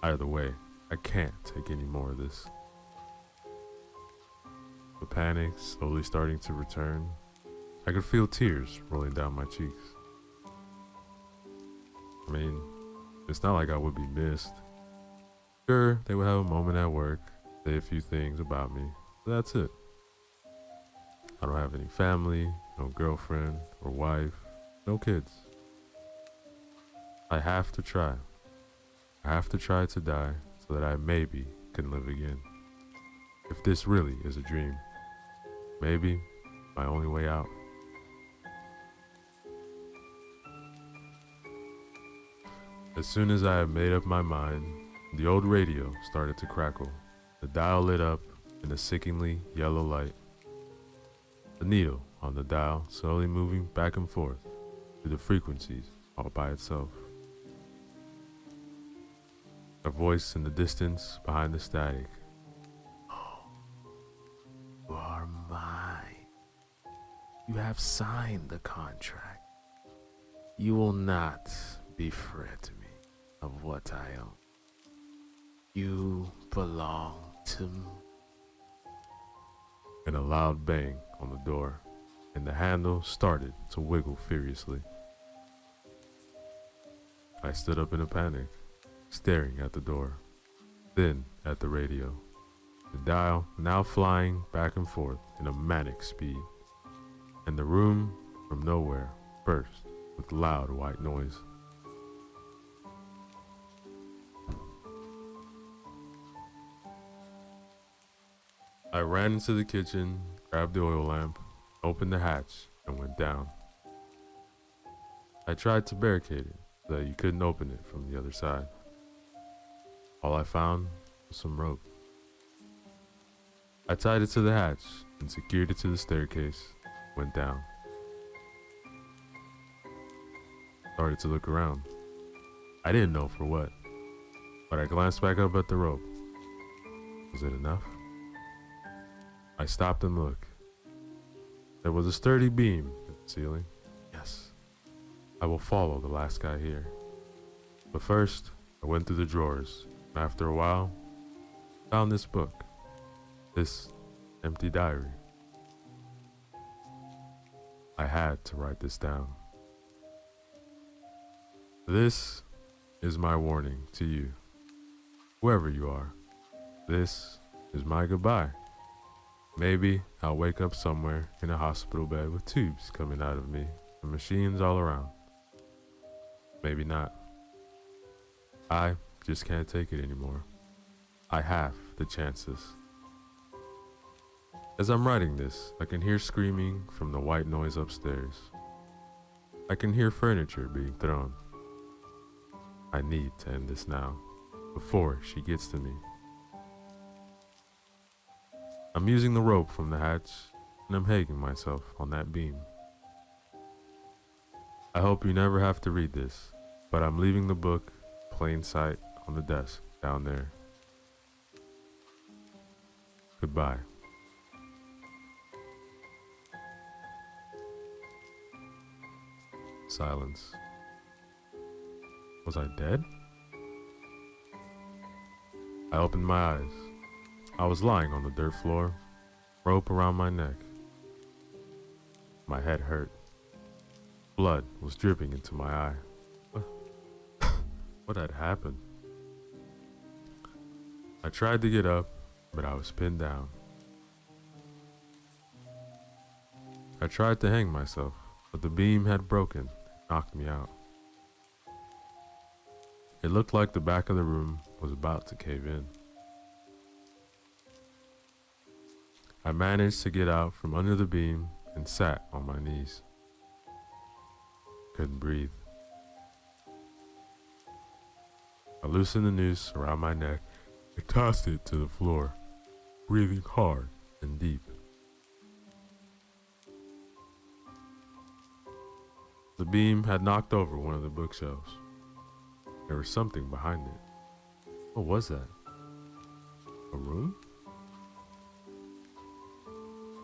Either way, I can't take any more of this. The panic slowly starting to return. I could feel tears rolling down my cheeks. I mean, it's not like I would be missed. Sure, they would have a moment at work, say a few things about me, but that's it. I don't have any family, no girlfriend or wife, no kids. I have to try. I have to try to die so that I maybe can live again. If this really is a dream, maybe my only way out. As soon as I had made up my mind, the old radio started to crackle. The dial lit up in a sickeningly yellow light. The needle on the dial slowly moving back and forth through the frequencies all by itself. A voice in the distance behind the static. Oh, you are mine. You have signed the contract. You will not befriend me of what I own. You belong to me. And a loud bang on the door, and the handle started to wiggle furiously. I stood up in a panic, staring at the door, then at the radio, the dial now flying back and forth in a manic speed, and the room from nowhere burst with loud white noise. I ran into the kitchen, grabbed the oil lamp, opened the hatch, and went down. I tried to barricade it so that you couldn't open it from the other side. All I found was some rope. I tied it to the hatch and secured it to the staircase, went down. Started to look around. I didn't know for what, but I glanced back up at the rope. Was it enough? I stopped and looked. There was a sturdy beam in the ceiling. Yes, I will follow the last guy here. But first, I went through the drawers, and after a while, found this book, this empty diary. I had to write this down. This is my warning to you, whoever you are. This is my goodbye. Maybe I'll wake up somewhere in a hospital bed with tubes coming out of me and machines all around. Maybe not. I just can't take it anymore. I have the chances. As I'm writing this, I can hear screaming from the white noise upstairs. I can hear furniture being thrown. I need to end this now, before she gets to me. I'm using the rope from the hatch, and I'm hanging myself on that beam. I hope you never have to read this, but I'm leaving the book, plain sight, on the desk down there. Goodbye. Silence. Was I dead? I opened my eyes. I was lying on the dirt floor, rope around my neck. My head hurt. Blood was dripping into my eye. What had happened? I tried to get up, but I was pinned down. I tried to hang myself, but the beam had broken and knocked me out. It looked like the back of the room was about to cave in. I managed to get out from under the beam and sat on my knees. Couldn't breathe. I loosened the noose around my neck and tossed it to the floor, breathing hard and deep. The beam had knocked over one of the bookshelves. There was something behind it. What was that? A room?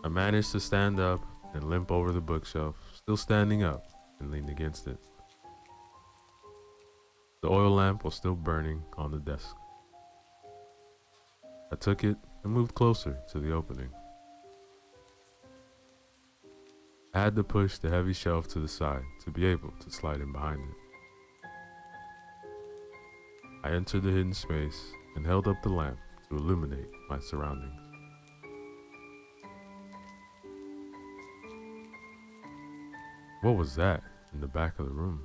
I managed to stand up and limp over the bookshelf, still standing up, and leaned against it. The oil lamp was still burning on the desk. I took it and moved closer to the opening. I had to push the heavy shelf to the side to be able to slide in behind it. I entered the hidden space and held up the lamp to illuminate my surroundings. What was that in the back of the room?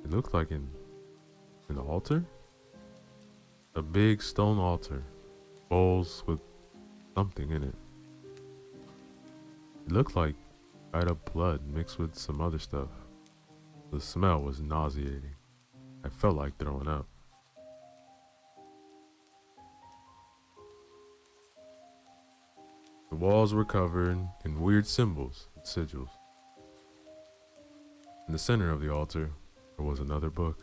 It looked like an altar? A big stone altar, bowls with something in it. It looked like dried up blood mixed with some other stuff. The smell was nauseating. I felt like throwing up. The walls were covered in weird symbols and sigils. In the center of the altar, there was another book.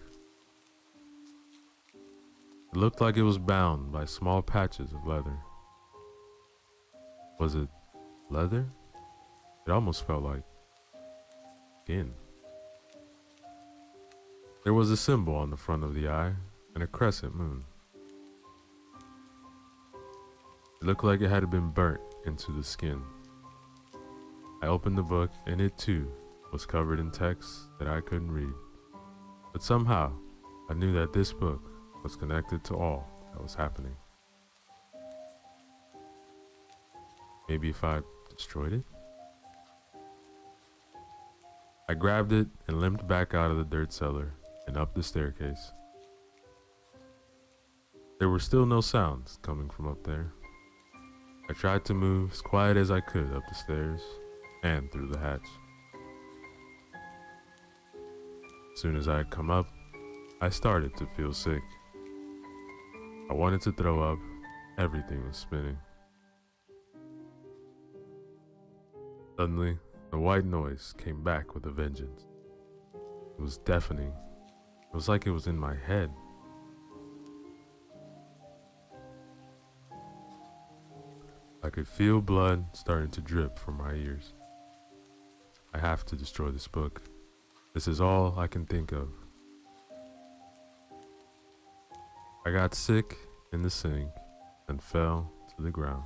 It looked like it was bound by small patches of leather. Was it leather? It almost felt like skin. There was a symbol on the front of the eye and a crescent moon. It looked like it had been burnt into the skin. I opened the book and it too was covered in text that I couldn't read. But somehow I knew that this book was connected to all that was happening. Maybe if I destroyed it? I grabbed it and limped back out of the dirt cellar and up the staircase. There were still no sounds coming from up there. I tried to move as quiet as I could up the stairs and through the hatch. As soon as I had come up, I started to feel sick. I wanted to throw up. Everything was spinning. Suddenly, the white noise came back with a vengeance. It was deafening. It was like it was in my head. I could feel blood starting to drip from my ears. I have to destroy this book. This is all I can think of. I got sick in the sink and fell to the ground.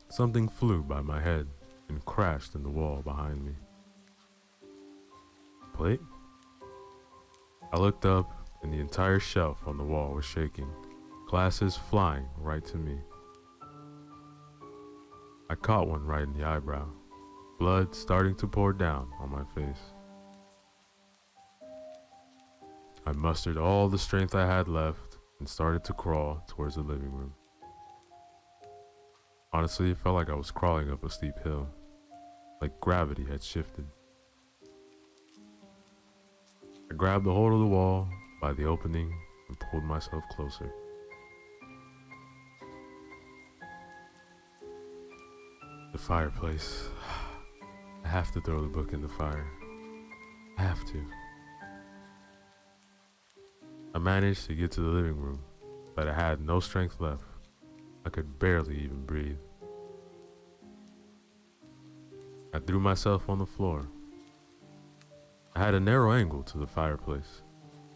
Something flew by my head and crashed in the wall behind me. Plate? I looked up and the entire shelf on the wall was shaking, glasses flying right to me. I caught one right in the eyebrow, blood starting to pour down on my face. I mustered all the strength I had left and started to crawl towards the living room. Honestly, it felt like I was crawling up a steep hill, like gravity had shifted. I grabbed a hold of the wall by the opening and pulled myself closer. The fireplace. I have to throw the book in the fire. I have to. I managed to get to the living room, but I had no strength left. I could barely even breathe. I threw myself on the floor. I had a narrow angle to the fireplace,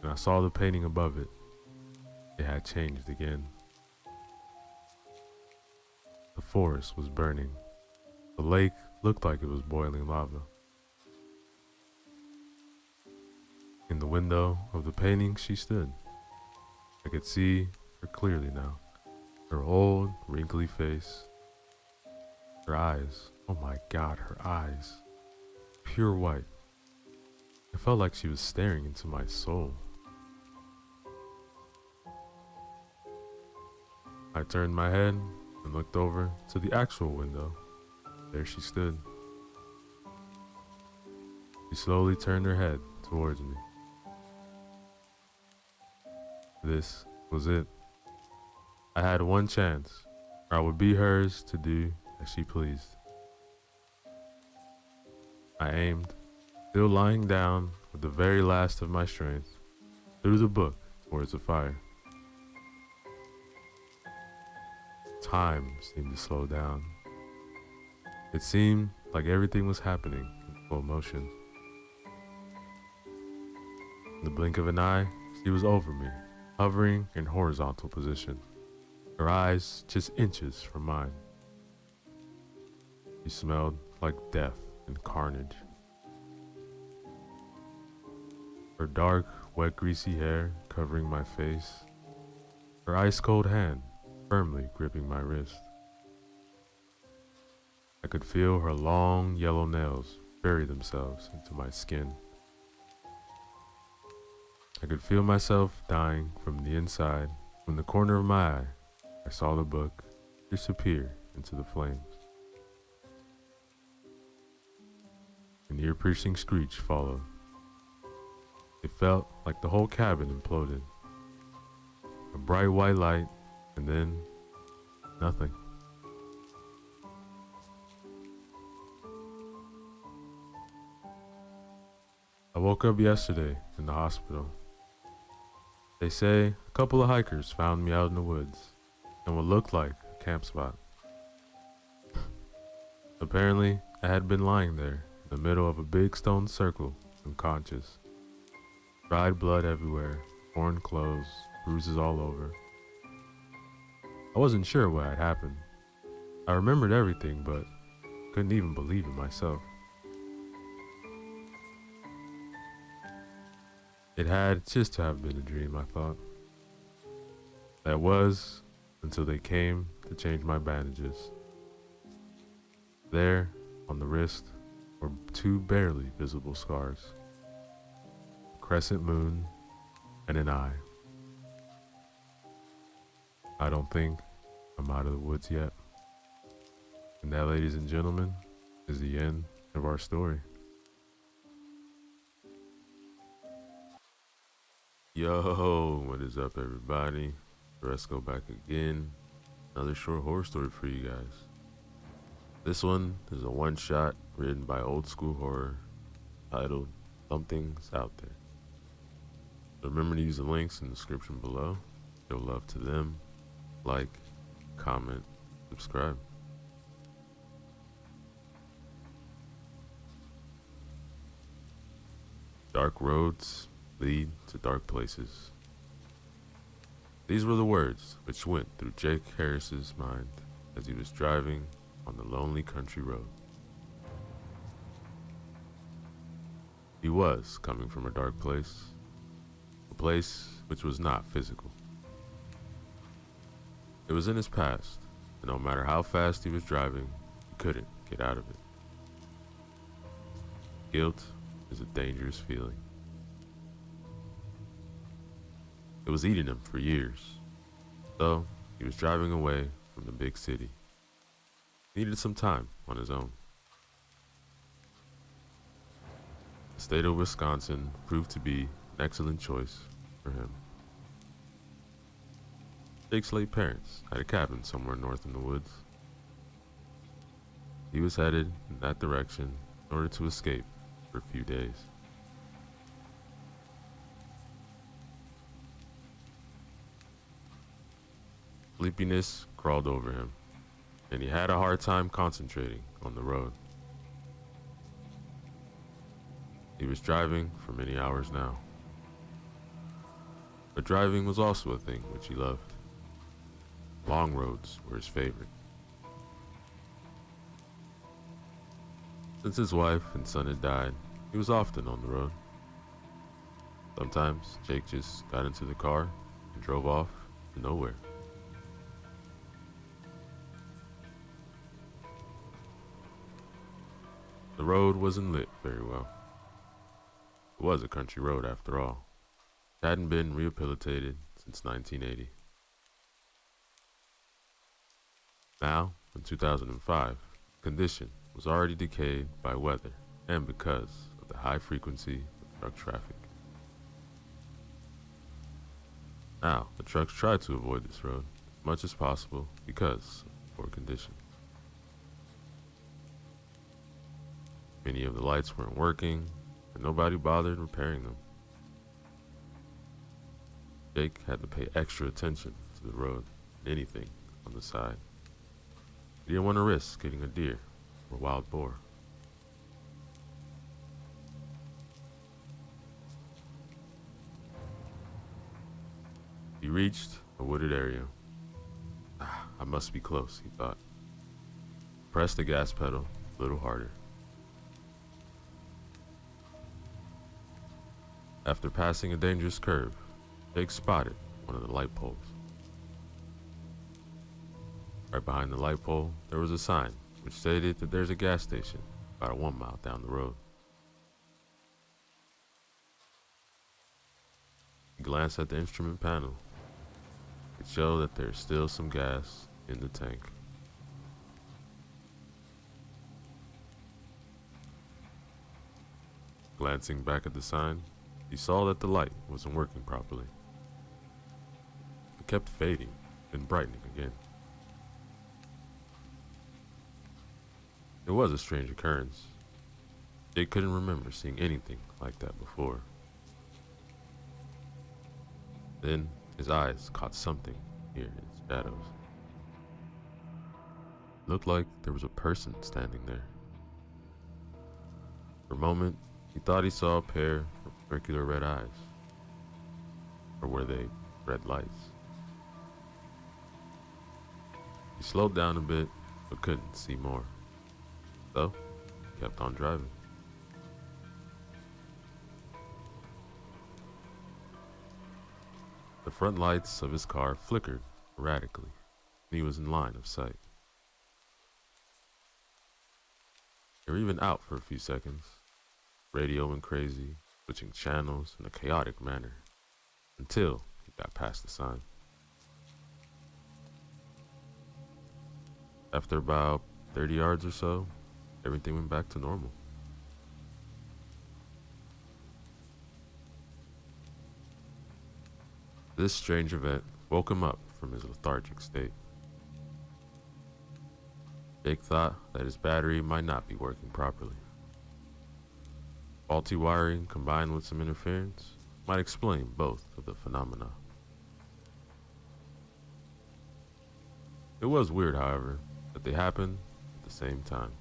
and I saw the painting above it. It had changed again. The forest was burning. The lake looked like it was boiling lava. In the window of the painting she stood. I could see her clearly now. Her old, wrinkly face. Her eyes. Oh my God, her eyes. Pure white. It felt like she was staring into my soul. I turned my head and looked over to the actual window. There she stood. She slowly turned her head towards me. This was it. I had one chance, or I would be hers to do as she pleased. I aimed, still lying down with the very last of my strength, threw the book towards the fire. Time seemed to slow down. It seemed like everything was happening in slow motion. In the blink of an eye, she was over me, hovering in horizontal position, her eyes just inches from mine. She smelled like death and carnage. Her dark, wet, greasy hair covering my face, her ice-cold hand firmly gripping my wrist. I could feel her long, yellow nails bury themselves into my skin. I could feel myself dying from the inside when the corner of my eye, I saw the book disappear into the flames. An ear-piercing screech followed. It felt like the whole cabin imploded. A bright white light, and then nothing. I woke up yesterday in the hospital. They say a couple of hikers found me out in the woods in what looked like a camp spot. Apparently, I had been lying there in the middle of a big stone circle, unconscious. Dried blood everywhere, torn clothes, bruises all over. I wasn't sure what had happened. I remembered everything, but couldn't even believe it myself. It had just to have been a dream, I thought. That was until they came to change my bandages. There, on the wrist, were two barely visible scars. A crescent moon and an eye. I don't think I'm out of the woods yet. And that, ladies and gentlemen, is the end of our story. Yo, what is up, everybody? Let's go back again. Another short horror story for you guys. This one is a one-shot written by Old School Horror, titled Something's Out There. Remember to use the links in the description below. Show love to them. Like, comment, subscribe. Dark roads lead to dark places. These were the words which went through Jake Harris's mind as he was driving on the lonely country road. He was coming from a dark place, a place which was not physical. It was in his past, and no matter how fast he was driving, he couldn't get out of it. Guilt is a dangerous feeling. It was eating him for years, so he was driving away from the big city. He needed some time on his own. The state of Wisconsin proved to be an excellent choice for him. Jake's late parents had a cabin somewhere north in the woods. He was headed in that direction in order to escape for a few days. Sleepiness crawled over him, and he had a hard time concentrating on the road. He was driving for many hours now. But driving was also a thing which he loved. Long roads were his favorite. Since his wife and son had died, he was often on the road. Sometimes Jake just got into the car and drove off to nowhere. The road wasn't lit very well. It was a country road after all. It hadn't been rehabilitated since 1980. Now, in 2005, condition was already decayed by weather and because of the high frequency of truck traffic. Now, the trucks tried to avoid this road as much as possible because of poor condition. Many of the lights weren't working, and nobody bothered repairing them. Jake had to pay extra attention to the road and anything on the side. He didn't want to risk getting a deer or wild boar. He reached a wooded area. I must be close, he thought. Pressed the gas pedal a little harder. After passing a dangerous curve, Jake spotted one of the light poles. Right behind the light pole, there was a sign which stated that there's a gas station about 1 mile down the road. He glanced at the instrument panel. It showed that there's still some gas in the tank. Glancing back at the sign, he saw that the light wasn't working properly. It kept fading, then brightening again. It was a strange occurrence. Jake couldn't remember seeing anything like that before. Then his eyes caught something here in its shadows. It looked like there was a person standing there. For a moment, he thought he saw a pair of circular red eyes. Or were they red lights? He slowed down a bit, but couldn't see more. So, he kept on driving. The front lights of his car flickered erratically, and he was in line of sight. They were even out for a few seconds. Radio went crazy, switching channels in a chaotic manner, until he got past the sign. After about 30 yards or so, everything went back to normal. This strange event woke him up from his lethargic state. Jake thought that his battery might not be working properly. Faulty wiring combined with some interference might explain both of the phenomena. It was weird, however, that they happened at the same time.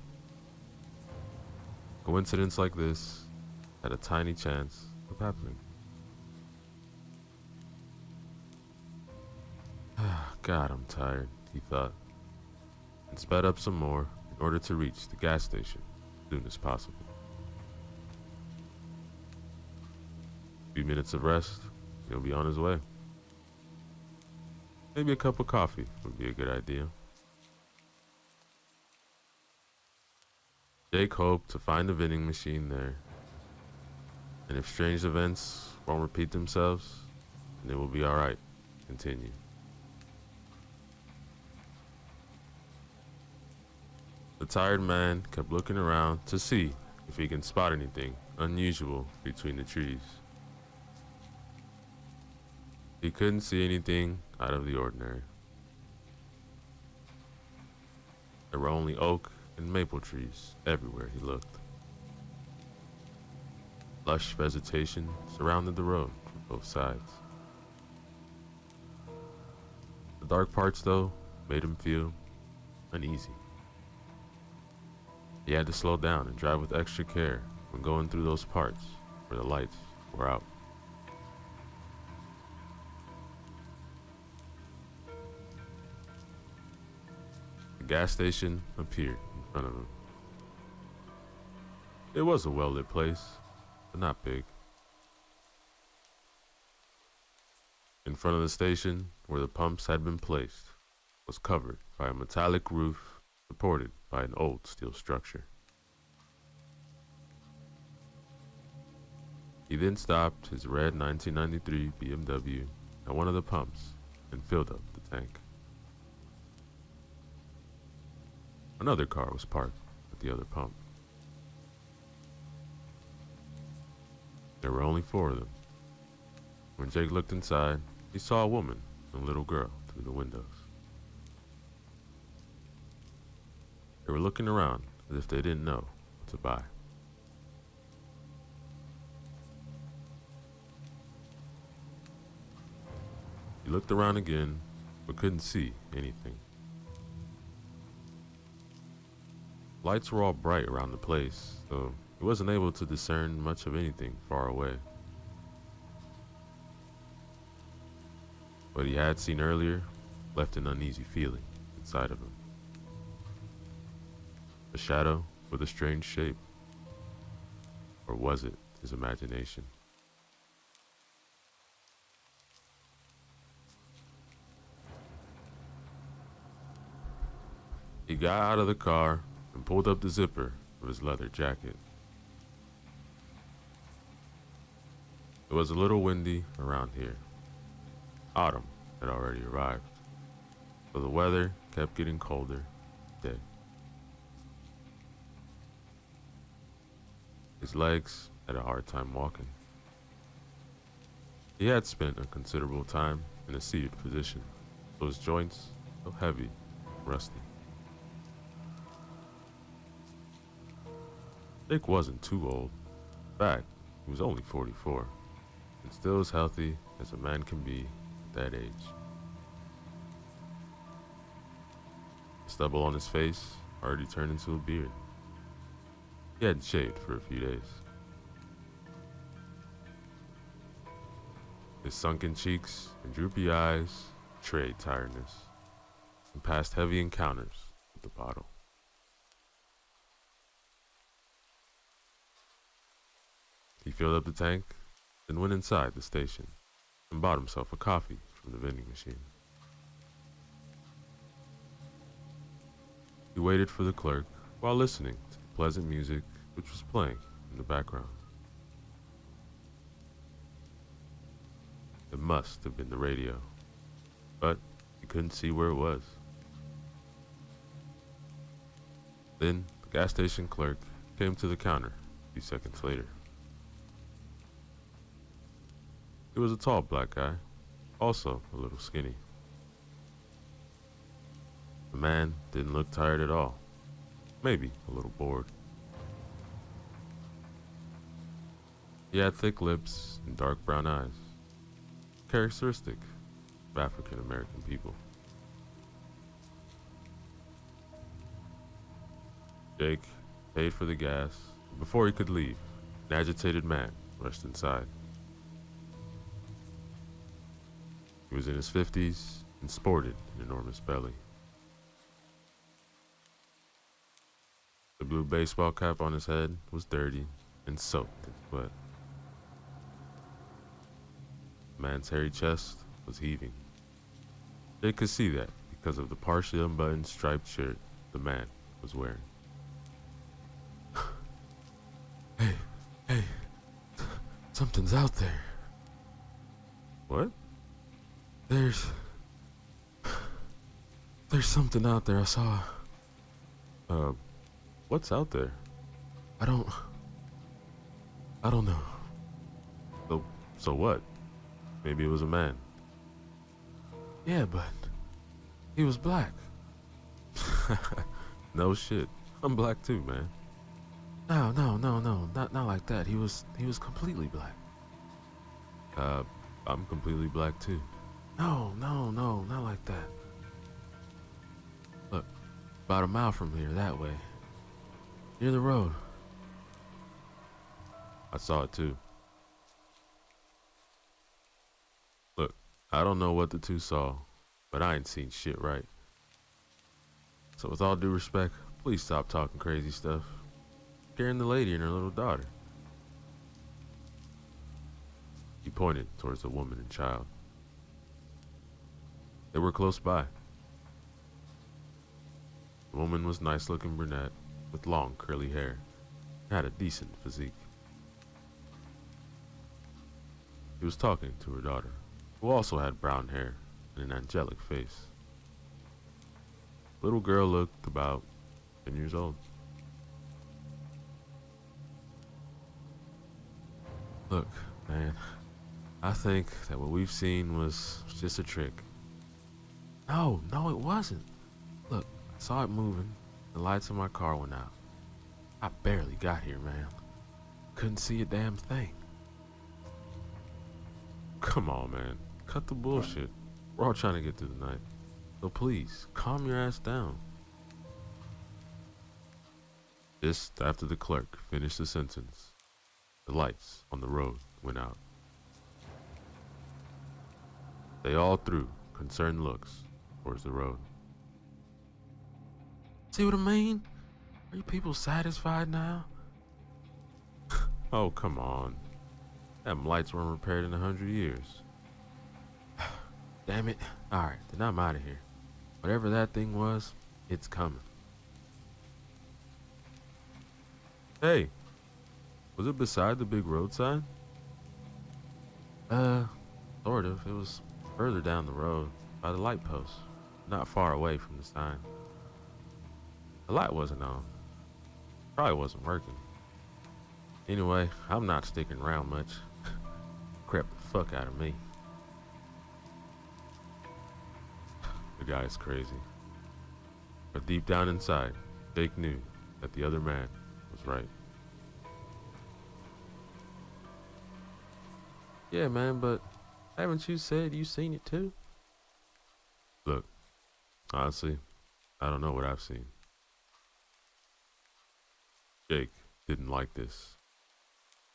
Coincidence like this had a tiny chance of happening. God, I'm tired, he thought, and sped up some more in order to reach the gas station as soon as possible. A few minutes of rest, he'll be on his way. Maybe a cup of coffee would be a good idea. Jake hoped to find a vending machine there, and if strange events won't repeat themselves, then it will be alright. Continue. The tired man kept looking around to see if he can spot anything unusual between the trees. He couldn't see anything out of the ordinary. There were only oak and maple trees everywhere he looked. Lush vegetation surrounded the road from both sides. The dark parts, though, made him feel uneasy. He had to slow down and drive with extra care when going through those parts where the lights were out. The gas station appeared in front of him. It was a well-lit place, but not big. In front of the station, where the pumps had been placed, was covered by a metallic roof supported by an old steel structure. He then stopped his red 1993 BMW at one of the pumps and filled up the tank. Another car was parked at the other pump. There were only 4 of them. When Jake looked inside, he saw a woman and a little girl through the windows. They were looking around as if they didn't know what to buy. He looked around again, but couldn't see anything. Lights were all bright around the place, so he wasn't able to discern much of anything far away. what he had seen earlier left an uneasy feeling inside of him. A shadow with a strange shape. Or was it his imagination? He got out of the car and pulled up the zipper of his leather jacket. It was a little windy around here. Autumn had already arrived, so the weather kept getting colder each day. His legs had a hard time walking. He had spent a considerable time in a seated position, so his joints felt heavy and rusty. Jake wasn't too old. In fact, he was only 44, and still as healthy as a man can be at that age. The stubble on his face already turned into a beard. He hadn't shaved for a few days. His sunken cheeks and droopy eyes betrayed tiredness and past heavy encounters with the bottle. He filled up the tank, then went inside the station and bought himself a coffee from the vending machine. He waited for the clerk while listening to the pleasant music which was playing in the background. It must have been the radio, but he couldn't see where it was. Then the gas station clerk came to the counter a few seconds later. He was a tall black guy, also a little skinny. The man didn't look tired at all, maybe a little bored. He had thick lips and dark brown eyes, characteristic of African American people. Jake paid for the gas. Before he could leave, an agitated man rushed inside. He was in his 50s and sported an enormous belly. The blue baseball cap on his head was dirty and soaked in sweat. The man's hairy chest was heaving. Jake could see that because of the partially unbuttoned striped shirt the man was wearing. Hey, something's out there. What? There's something out there I saw. What's out there? I don't know. So what? Maybe it was a man. Yeah, but he was black. No shit. I'm black too, man. No, not like that. He was completely black. I'm completely black too. No, not like that. Look, about a mile from here, that way. Near the road. I saw it too. Look, I don't know what the two saw, but I ain't seen shit right. So with all due respect, please stop talking crazy stuff. Scaring the lady and her little daughter. He pointed towards the woman and child. They were close by. The woman was nice-looking brunette with long curly hair and had a decent physique. He was talking to her daughter, who also had brown hair and an angelic face. The little girl looked about 10 years old. Look, man, I think that what we've seen was just a trick. No, it wasn't. Look, I saw it moving. The lights in my car went out. I barely got here, man. Couldn't see a damn thing. Come on, man. Cut the bullshit. We're all trying to get through the night. So please, calm your ass down. Just after the clerk finished the sentence, the lights on the road went out. They all threw concerned looks towards the road. See what I mean? Are you people satisfied now? Oh, come on. Them lights weren't repaired in 100 years. Damn it. Alright, then I'm out of here. Whatever that thing was, it's coming. Hey, was it beside the big road sign? Sort of. It was further down the road, by the light post, not far away from the sign. The light wasn't on. Probably wasn't working. Anyway, I'm not sticking around much. Crept the fuck out of me. The guy is crazy. But deep down inside, Jake knew that the other man was right. Yeah, man, but haven't you said you seen it too? Look, honestly, I don't know what I've seen. Jake didn't like this.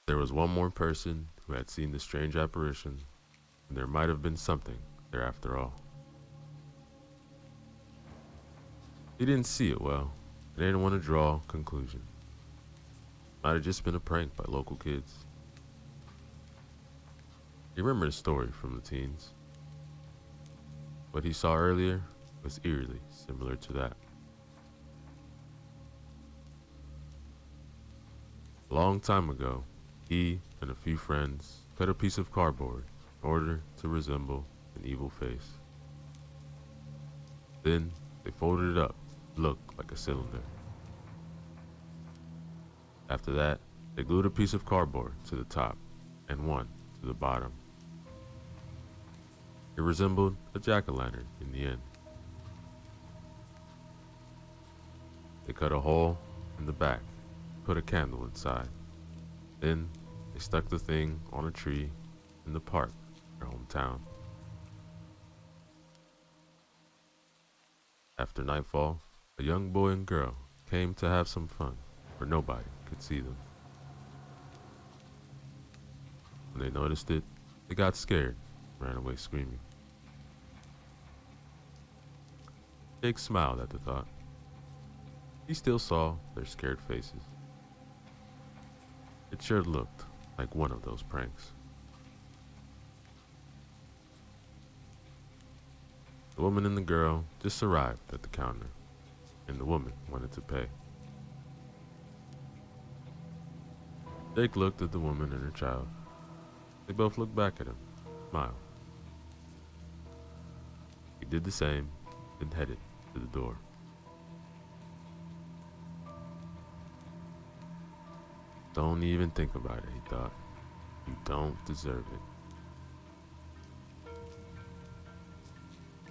There was one more person who had seen the strange apparition, and there might have been something there after all. He didn't see it well, and didn't want to draw a conclusion. Might have just been a prank by local kids. He remembered a story from the teens. What he saw earlier was eerily similar to that. A long time ago, he and a few friends cut a piece of cardboard in order to resemble an evil face. Then they folded it up to look like a cylinder. After that, they glued a piece of cardboard to the top and one to the bottom. It resembled a jack-o'-lantern in the end. They cut a hole in the back, put a candle inside. Then they stuck the thing on a tree in the park in their hometown. After nightfall, a young boy and girl came to have some fun where nobody could see them. When they noticed it, they got scared and ran away screaming. Jake smiled at the thought. He still saw their scared faces. It sure looked like one of those pranks. The woman and the girl just arrived at the counter, and the woman wanted to pay. Jake looked at the woman and her child. They both looked back at him, smiled. He did the same, then headed to the door. Don't even think about it, he thought. You don't deserve it.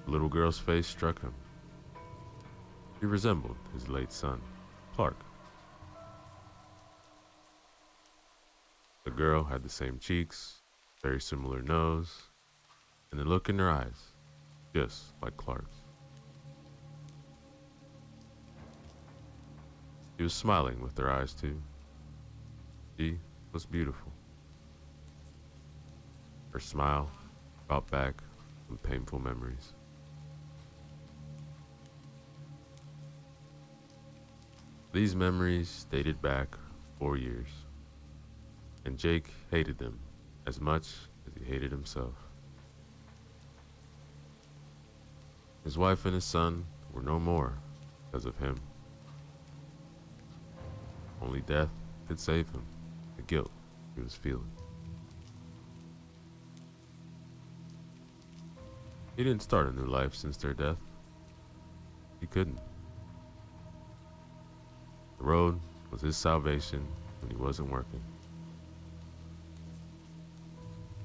The little girl's face struck him. She resembled his late son, Clark. The girl had the same cheeks, very similar nose, and the look in her eyes, just like Clark's. She was smiling with her eyes too. She was beautiful. Her smile brought back some painful memories. These memories dated back 4 years, and Jake hated them as much as he hated himself. His wife and his son were no more because of him. Only death could save him, the guilt he was feeling. He didn't start a new life since their death. He couldn't. The road was his salvation when he wasn't working.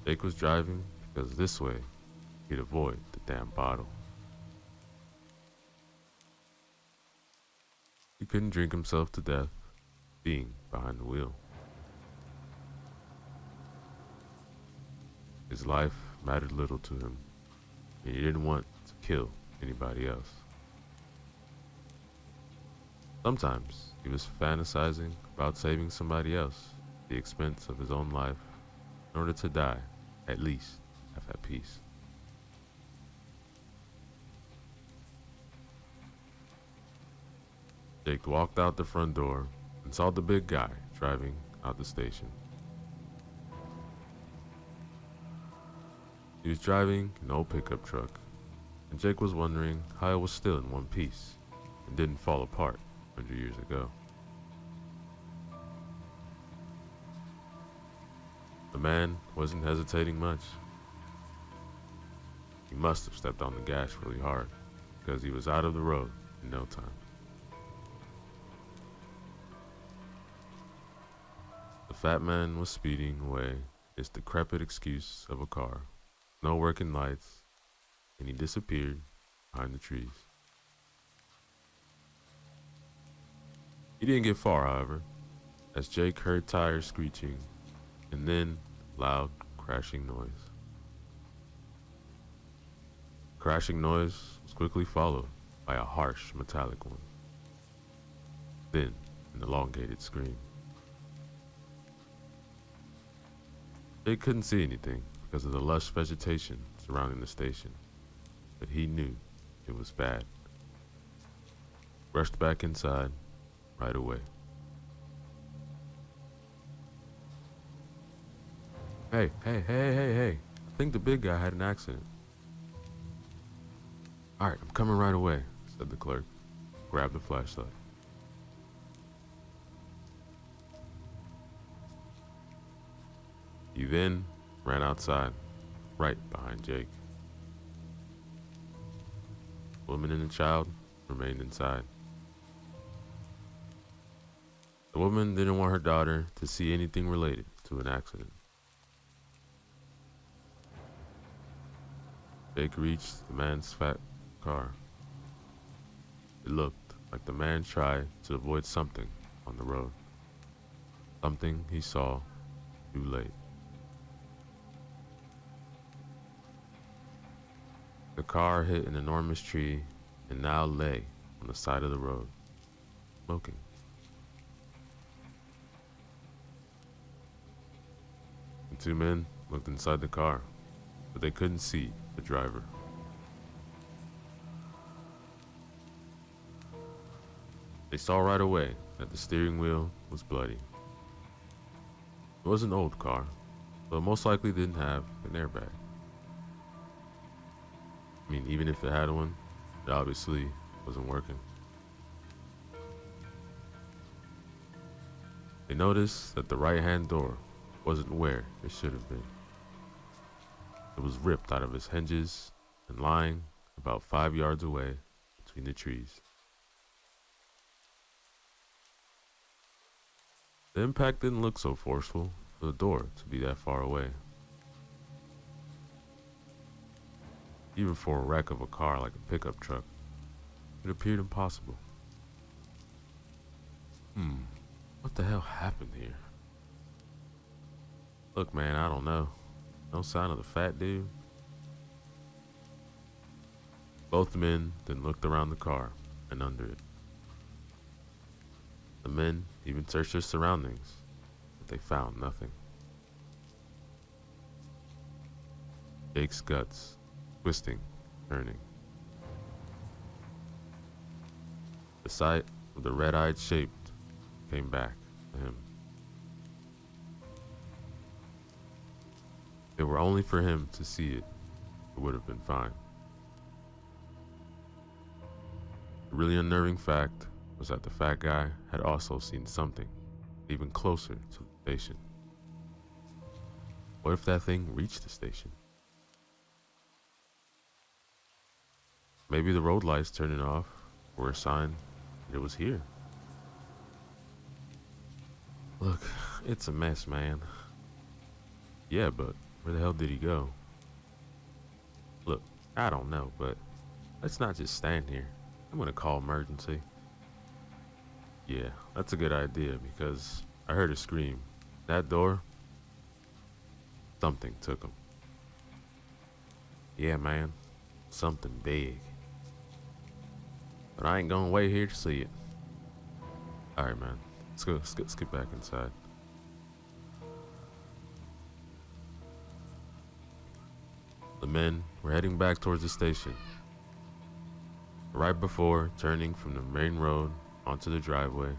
Jake was driving because this way he'd avoid the damn bottle. He couldn't drink himself to death being behind the wheel. His life mattered little to him, and he didn't want to kill anybody else. Sometimes he was fantasizing about saving somebody else at the expense of his own life in order to die, at least, half at peace. Jake walked out the front door and saw the big guy driving out the station. He was driving an old pickup truck, and Jake was wondering how it was still in one piece and didn't fall apart 100 years ago. The man wasn't hesitating much. He must have stepped on the gas really hard because he was out of the road in no time. The fat man was speeding away, his decrepit excuse of a car, no working lights, and he disappeared behind the trees. He didn't get far, however, as Jake heard tires screeching and then loud crashing noise. Crashing noise was quickly followed by a harsh metallic one, then an elongated scream. Jake couldn't see anything because of the lush vegetation surrounding the station, but he knew it was bad. Rushed back inside right away. Hey, I think the big guy had an accident. All right, I'm coming right away, said the clerk. Grabbed the flashlight. He then ran outside, right behind Jake. The woman and the child remained inside. The woman didn't want her daughter to see anything related to an accident. Jake reached the man's fat car. It looked like the man tried to avoid something on the road. Something he saw too late. The car hit an enormous tree and now lay on the side of the road, smoking. The two men looked inside the car, but they couldn't see the driver. They saw right away that the steering wheel was bloody. It was an old car, so it most likely didn't have an airbag. I mean, even if it had one, it obviously wasn't working. They noticed that the right-hand door wasn't where it should have been. It was ripped out of its hinges and lying about 5 yards away between the trees. The impact didn't look so forceful for the door to be that far away. Even for a wreck of a car like a pickup truck, it appeared impossible. What the hell happened here? Look, man, I don't know. No sign of the fat dude. Both men then looked around the car and under it. The men even searched their surroundings, but they found nothing. Jake's guts twisting, turning. The sight of the red-eyed shape came back to him. If it were only for him to see it, it would have been fine. The really unnerving fact was that the fat guy had also seen something even closer to the station. What if that thing reached the station? Maybe the road lights turning off were a sign that it was here. Look, it's a mess, man. Yeah, but where the hell did he go? Look, I don't know, but let's not just stand here. I'm gonna call emergency. Yeah, that's a good idea because I heard a scream. That door, something took him. Yeah, man, something big. But I ain't gonna wait here to see it. Alright, man. Let's go. Let's get back inside. The men were heading back towards the station. Right before turning from the main road onto the driveway,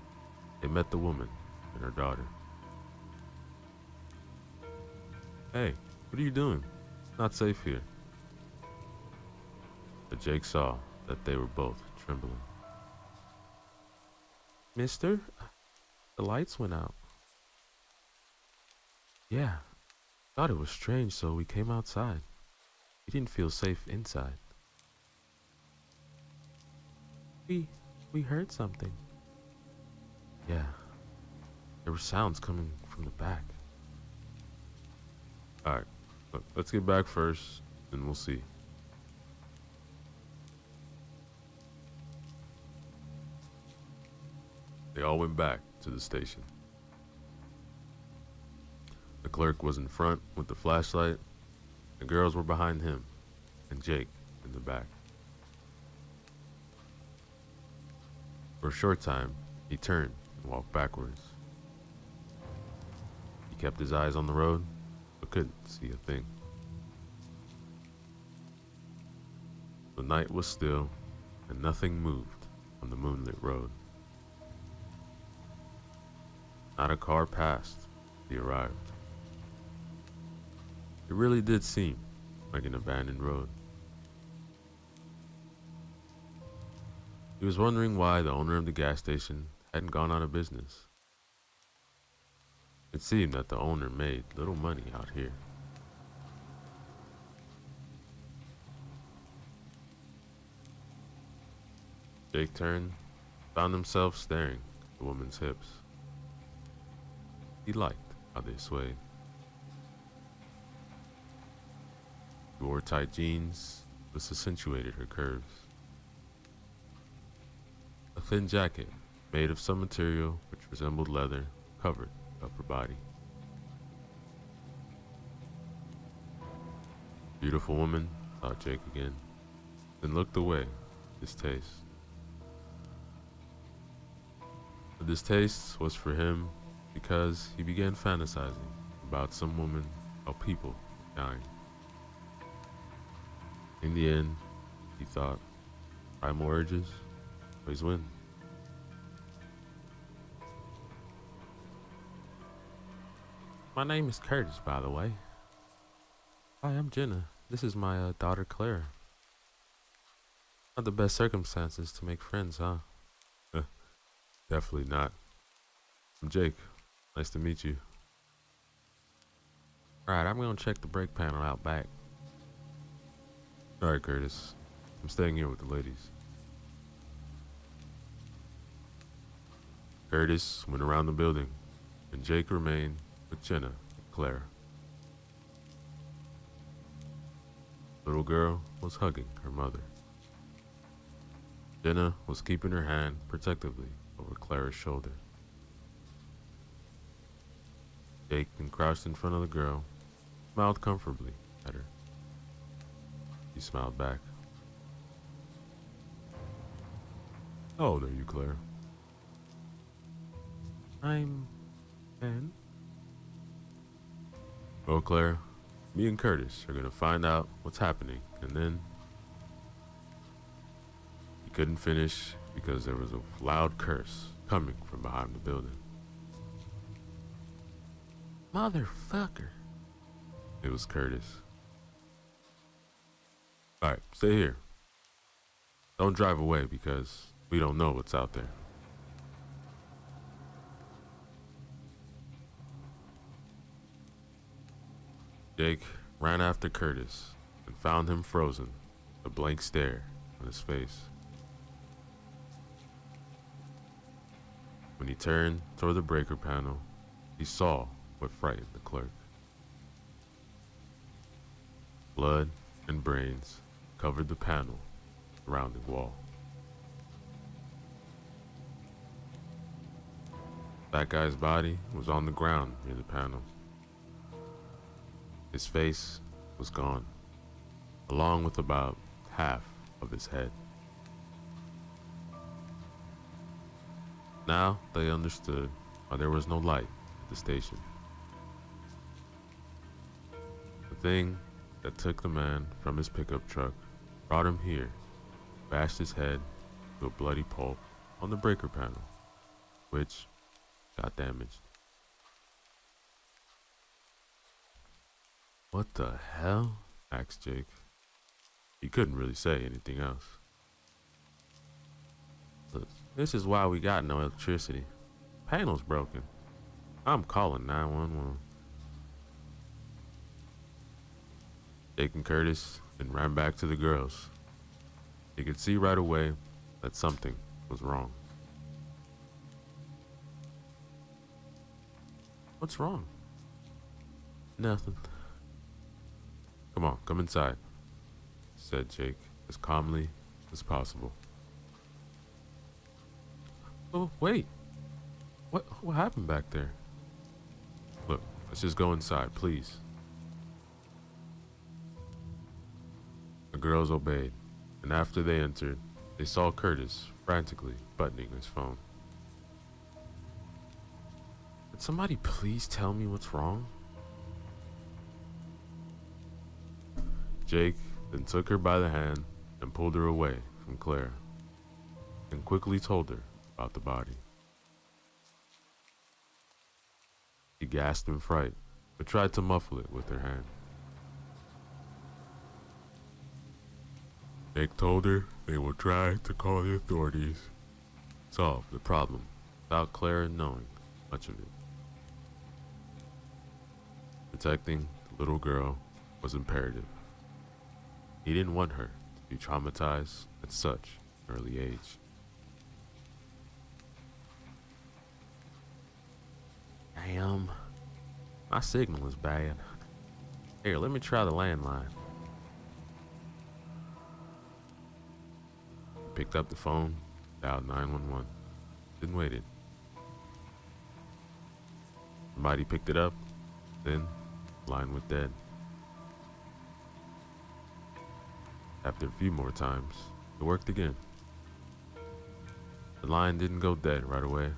they met the woman and her daughter. "Hey, what are you doing? Not safe here." But Jake saw that they were both trembling. "Mister, the lights went out." "Yeah, thought it was strange, so we came outside. We didn't feel safe inside." We heard something." "Yeah, there were sounds coming from the back." "Alright, let's get back first, and we'll see." They all went back to the station. The clerk was in front with the flashlight, the girls were behind him, and Jake in the back. For a short time, he turned and walked backwards. He kept his eyes on the road, but couldn't see a thing. The night was still, and nothing moved on the moonlit road. Not a car passed as he arrived. It really did seem like an abandoned road. He was wondering why the owner of the gas station hadn't gone out of business. It seemed that the owner made little money out here. Jake turned, found himself staring at the woman's hips. He liked how they swayed. She wore tight jeans, which accentuated her curves. A thin jacket, made of some material which resembled leather, covered her upper body. "Beautiful woman," thought Jake again, then looked away with distaste. The distaste was for him because he began fantasizing about some woman or people dying. In the end, he thought, primal urges always win. "My name is Curtis, by the way." "Hi, I'm Jenna. This is my daughter, Claire." "Not the best circumstances to make friends, huh?" "Definitely not. I'm Jake. Nice to meet you." "Alright, I'm gonna check the brake panel out back." "Alright, Curtis. I'm staying here with the ladies." Curtis went around the building, and Jake remained with Jenna and Claire. The little girl was hugging her mother. Jenna was keeping her hand protectively over Clara's shoulder. Jake then crouched in front of the girl, smiled comfortably at her. She smiled back. "How old are you, Claire?" "I'm 10. "Well, Claire, me and Curtis are gonna find out what's happening, and then..." He couldn't finish because there was a loud curse coming from behind the building. Motherfucker." It was Curtis. "Alright, stay here. Don't drive away because we don't know what's out there." Jake ran after Curtis and found him frozen, a blank stare on his face. When he turned toward the breaker panel, he saw what frightened the clerk. Blood and brains covered the panel surrounding wall. That guy's body was on the ground near the panel. His face was gone, along with about half of his head. Now they understood why there was no light at the station. The thing that took the man from his pickup truck brought him here, bashed his head to a bloody pulp, on the breaker panel, which got damaged. What the hell? Asked Jake. He couldn't really say anything else. Look, this is why we got no electricity. Panel's broken. I'm calling 911. Jake and Curtis then ran back to the girls. They could see right away that something was wrong. What's wrong? Nothing. Come on, come inside, said Jake as calmly as possible. Oh, wait. What happened back there? Look, let's just go inside, please. The girls obeyed, and after they entered, they saw Curtis frantically buttoning his phone. Could somebody please tell me what's wrong? Jake then took her by the hand and pulled her away from Claire, and quickly told her about the body. She gasped in fright, but tried to muffle it with her hand. Jake told her they will try to call the authorities, solve the problem without Claire knowing much of it. Protecting the little girl was imperative. He didn't want her to be traumatized at such an early age. Damn, my signal is bad. Here, let me try the landline. Picked up the phone, dialed 911, then waited. Somebody picked it up, then the line went dead. After a few more times, it worked again. The line didn't go dead right away,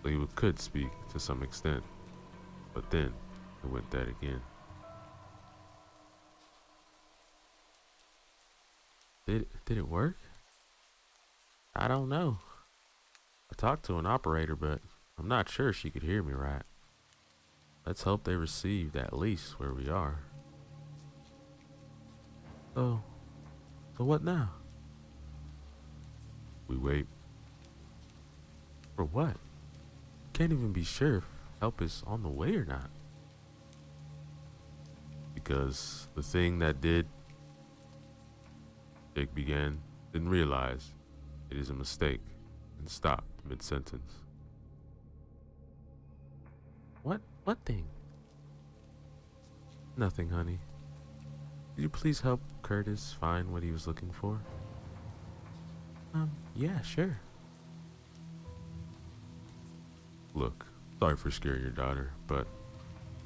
so he could speak to some extent, but then it went dead again. Did it work? I don't know. I talked to an operator, but I'm not sure she could hear me right. Let's hope they received at least where we are. So what now? We wait. For what? Can't even be sure if help is on the way or not. Because the thing that did, Jake began, didn't realize it is a mistake and stopped mid-sentence. What thing? Nothing, honey. Could you please help Curtis find what he was looking for? Yeah, sure. Look, sorry for scaring your daughter, but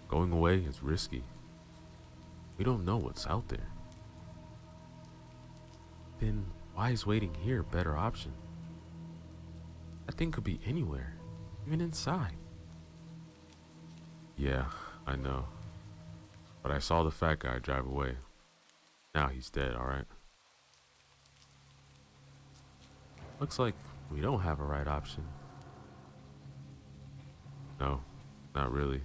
going away is risky. We don't know what's out there. Then why is waiting here a better option? That thing could be anywhere, even inside. Yeah, I know. But I saw the fat guy drive away. Now he's dead, alright? Looks like we don't have a right option. No, not really.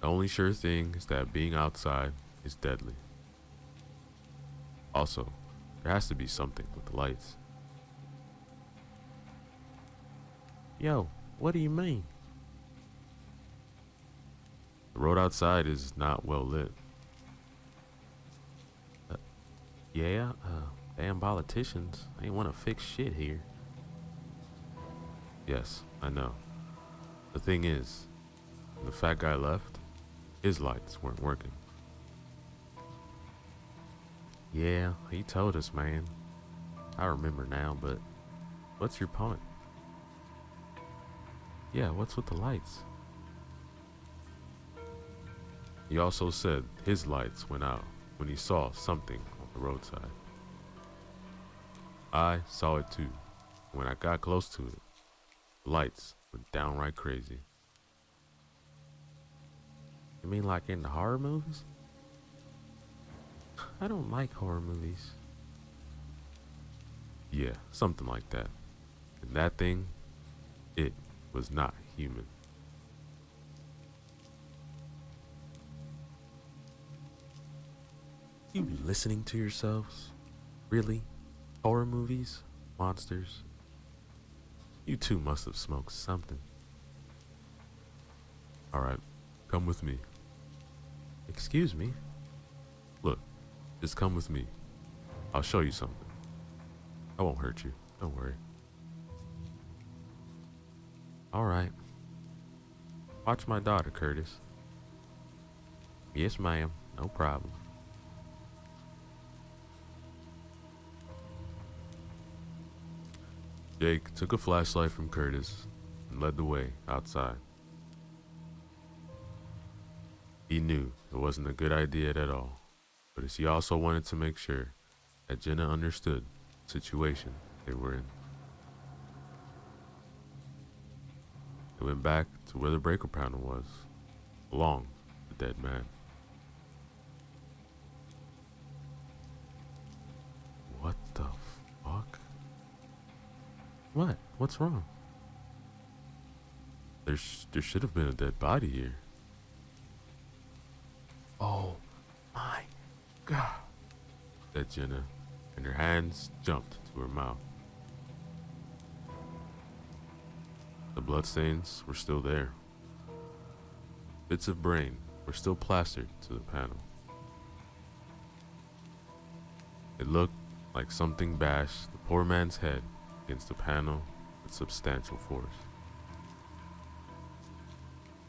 The only sure thing is that being outside is deadly. Also, there has to be something with the lights. Yo, what do you mean? The road outside is not well lit. Yeah, damn politicians ain't want to fix shit here. Yes, I know. The thing is, when the fat guy left, his lights weren't working. Yeah, he told us, man. I remember now, but what's your point? Yeah, what's with the lights? He also said his lights went out when he saw something on the roadside. I saw it too. When I got close to it, the lights went downright crazy. You mean like in the horror movies? I don't like horror movies. Yeah, something like that. And that thing, it was not human. You listening to yourselves? Really? Horror movies? Monsters? You two must have smoked something. Alright, come with me. Excuse me? Look, just come with me. I'll show you something. I won't hurt you, don't worry. Alright. Watch my daughter, Curtis. Yes, ma'am, no problem. Jake took a flashlight from Curtis and led the way outside. He knew it wasn't a good idea at all, but he also wanted to make sure that Jenna understood the situation they were in. They went back to where the breaker panel was, along with the dead man. What the fuck? What? What's wrong? There should have been a dead body here. Oh my God, Said Jenna, and her hands jumped to her mouth. The bloodstains were still there. Bits of brain were still plastered to the panel. It looked like something bashed the poor man's head against the panel with substantial force.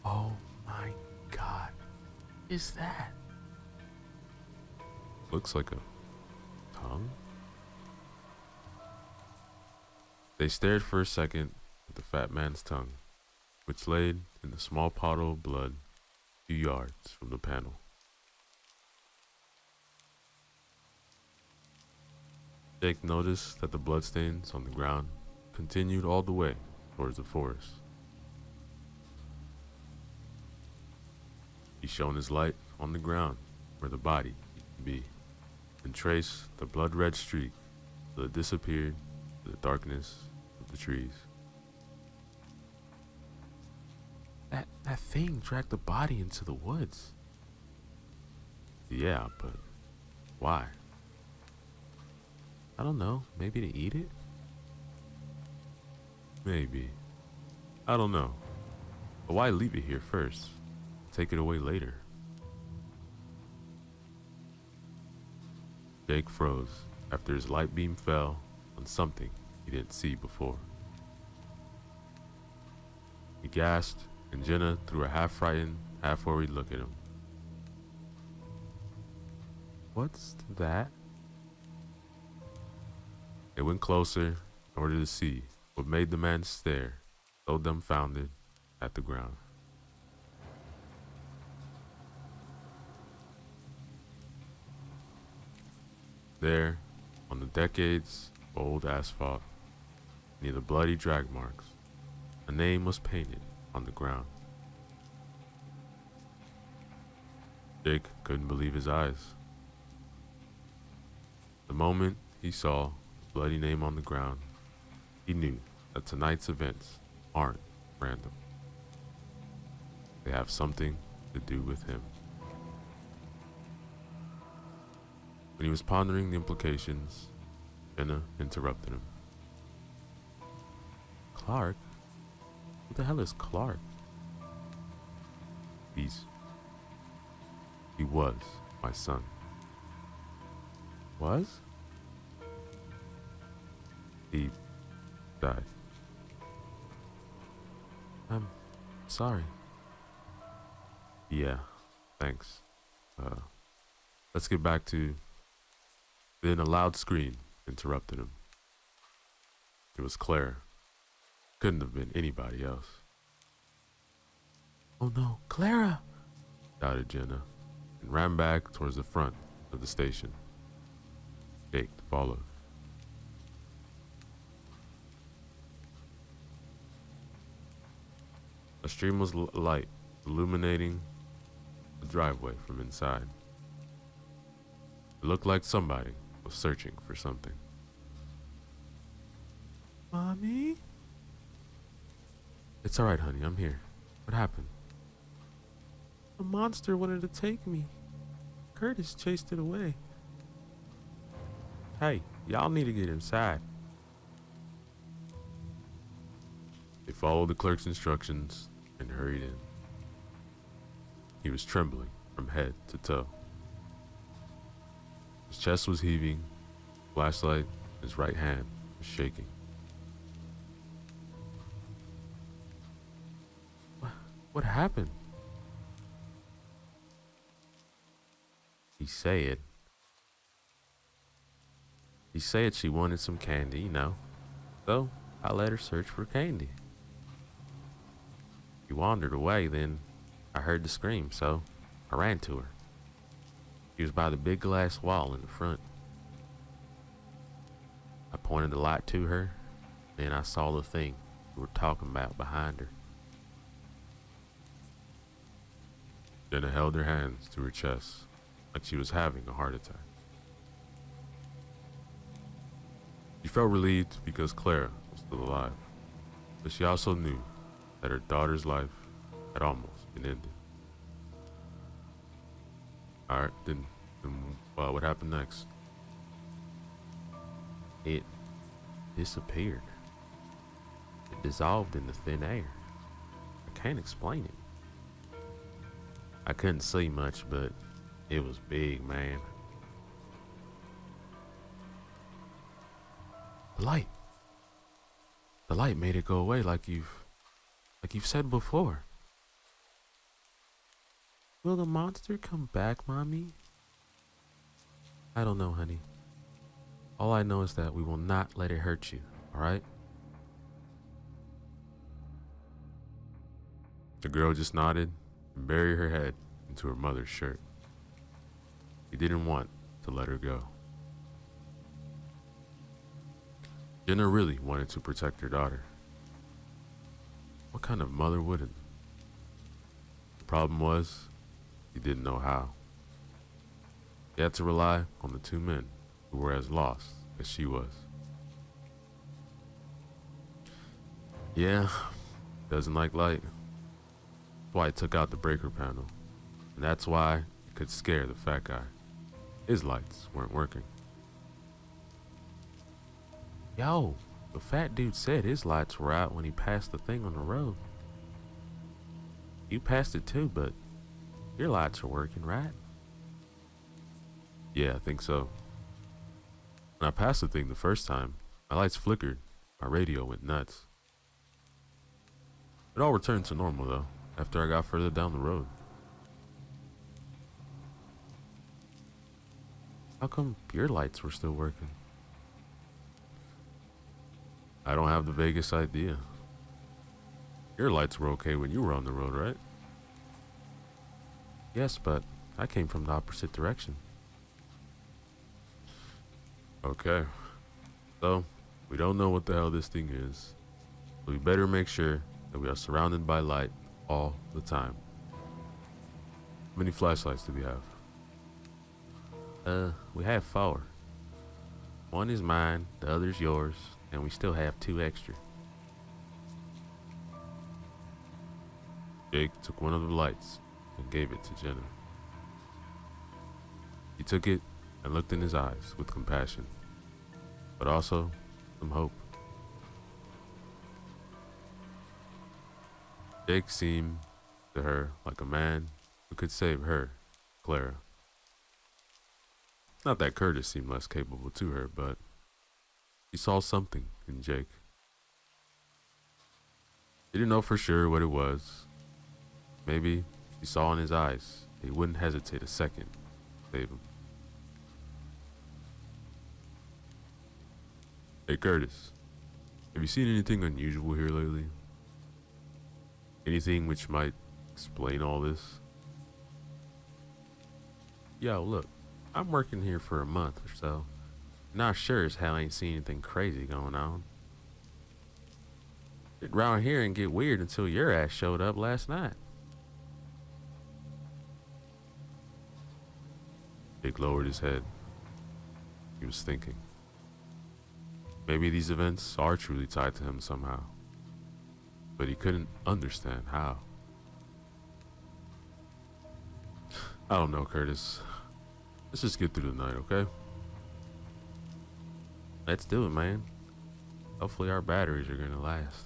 oh my God, is that? Looks like a tongue? They stared for a second at the fat man's tongue, which laid in the small puddle of blood a few yards from the panel. Jake noticed that the bloodstains on the ground continued all the way towards the forest. He shone his light on the ground where the body used to be, and traced the blood-red streak till it disappeared in the darkness of the trees. That thing dragged the body into the woods. Yeah, but why? I don't know, maybe to eat it? Maybe. I don't know. But why leave it here first? Take it away later. Jake froze after his light beam fell on something he didn't see before. He gasped, and Jenna threw a half-frightened, half-worried look at him. What's that? They went closer in order to see what made the man stare, so dumbfounded, at the ground. There, on the decades-old asphalt, near the bloody drag marks, a name was painted on the ground. Jake couldn't believe his eyes. The moment he saw the bloody name on the ground, he knew that tonight's events aren't random. They have something to do with him. When he was pondering the implications, Jenna interrupted him. Clark? Who the hell is Clark? He was my son. Was? He died. I'm sorry. Yeah, thanks. Let's get back to... Then a loud scream interrupted him. It was Claire. Couldn't have been anybody else. Oh no, Clara! Shouted Jenna, and ran back towards the front of the station. Jake followed. A stream was light, illuminating the driveway from inside. It looked like somebody was searching for something. Mommy? It's alright, honey. I'm here. What happened? A monster wanted to take me. Curtis chased it away. Hey, y'all need to get inside. They followed the clerk's instructions and hurried in. He was trembling from head to toe. His chest was heaving, flashlight in his right hand was shaking. What happened? He said she wanted some candy, you know, so I let her search for candy. She wandered away, then I heard the scream, so I ran to her. She was by the big glass wall in the front. I pointed the light to her, then I saw the thing we were talking about behind her. Jenna held her hands to her chest like she was having a heart attack. She felt relieved because Clara was still alive, but she also knew that her daughter's life had almost been ended. Alright, then what happened next? It disappeared. It dissolved into thin air. I can't explain it. I couldn't see much, but it was big, man. The light. The light made it go away like you've said before. Will the monster come back, Mommy? I don't know, honey. All I know is that we will not let it hurt you, alright? The girl just nodded and buried her head into her mother's shirt. He didn't want to let her go. Jenna really wanted to protect her daughter. What kind of mother wouldn't? The problem was, he didn't know how. He had to rely on the two men who were as lost as she was. Yeah, doesn't like light. That's why he took out the breaker panel. And that's why it could scare the fat guy. His lights weren't working. Yo, the fat dude said his lights were out when he passed the thing on the road. You passed it too, but your lights are working, right? Yeah, I think so. When I passed the thing the first time, my lights flickered, my radio went nuts. It all returned to normal though, after I got further down the road. How come your lights were still working? I don't have the vaguest idea. Your lights were okay when you were on the road, right? Yes, but I came from the opposite direction. Okay. So, we don't know what the hell this thing is. So we better make sure that we are surrounded by light all the time. How many flashlights do we have? We have 4. One is mine, the other's yours, and we still have 2 extra. Jake took one of the lights and gave it to Jenna. He took it and looked in his eyes with compassion, but also some hope. Jake seemed to her like a man who could save her, Clara. Not that Curtis seemed less capable to her, but she saw something in Jake. She didn't know for sure what it was. Maybe she saw in his eyes that he wouldn't hesitate a second to save him. Hey Curtis, have you seen anything unusual here lately? Anything which might explain all this? Yo, look, I'm working here for a month or so. Not sure as hell I ain't seen anything crazy going on. Get around here and get weird until your ass showed up last night. Jake lowered his head. He was thinking. Maybe these events are truly tied to him somehow. but he couldn't understand how. I don't know, Curtis. Let's just get through the night, okay? Let's do it, man. Hopefully our batteries are gonna last.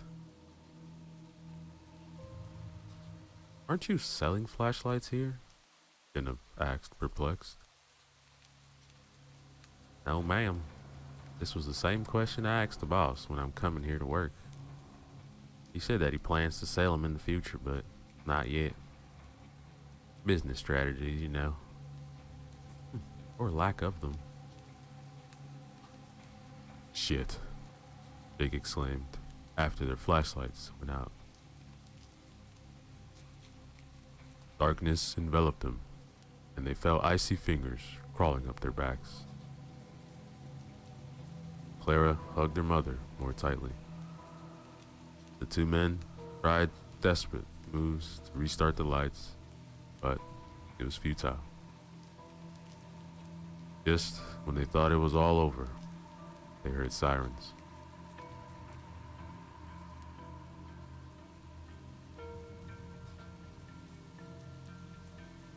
Aren't you selling flashlights here? Jenna asked, perplexed. No, ma'am. This was the same question I asked the boss when I'm coming here to work. He said that he plans to sell them in the future, but not yet. Business strategies, you know. Or lack of them. Shit, Jake exclaimed after their flashlights went out. Darkness enveloped them, and they felt icy fingers crawling up their backs. Clara hugged her mother more tightly. The two men tried desperate moves to restart the lights, but it was futile. Just when they thought it was all over, they heard sirens.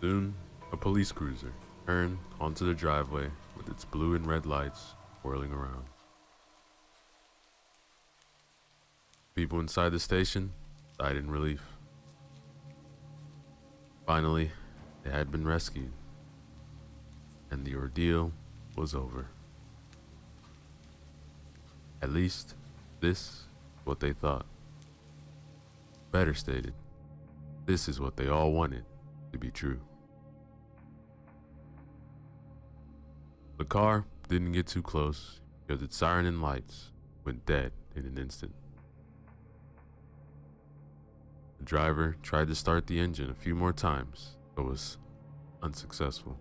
Soon, a police cruiser turned onto the driveway with its blue and red lights whirling around. People inside the station died in relief. Finally, they had been rescued, and the ordeal was over. At least, this is what they thought. Better stated, this is what they all wanted to be true. The car didn't get too close because its siren and lights went dead in an instant. The driver tried to start the engine a few more times, but was unsuccessful.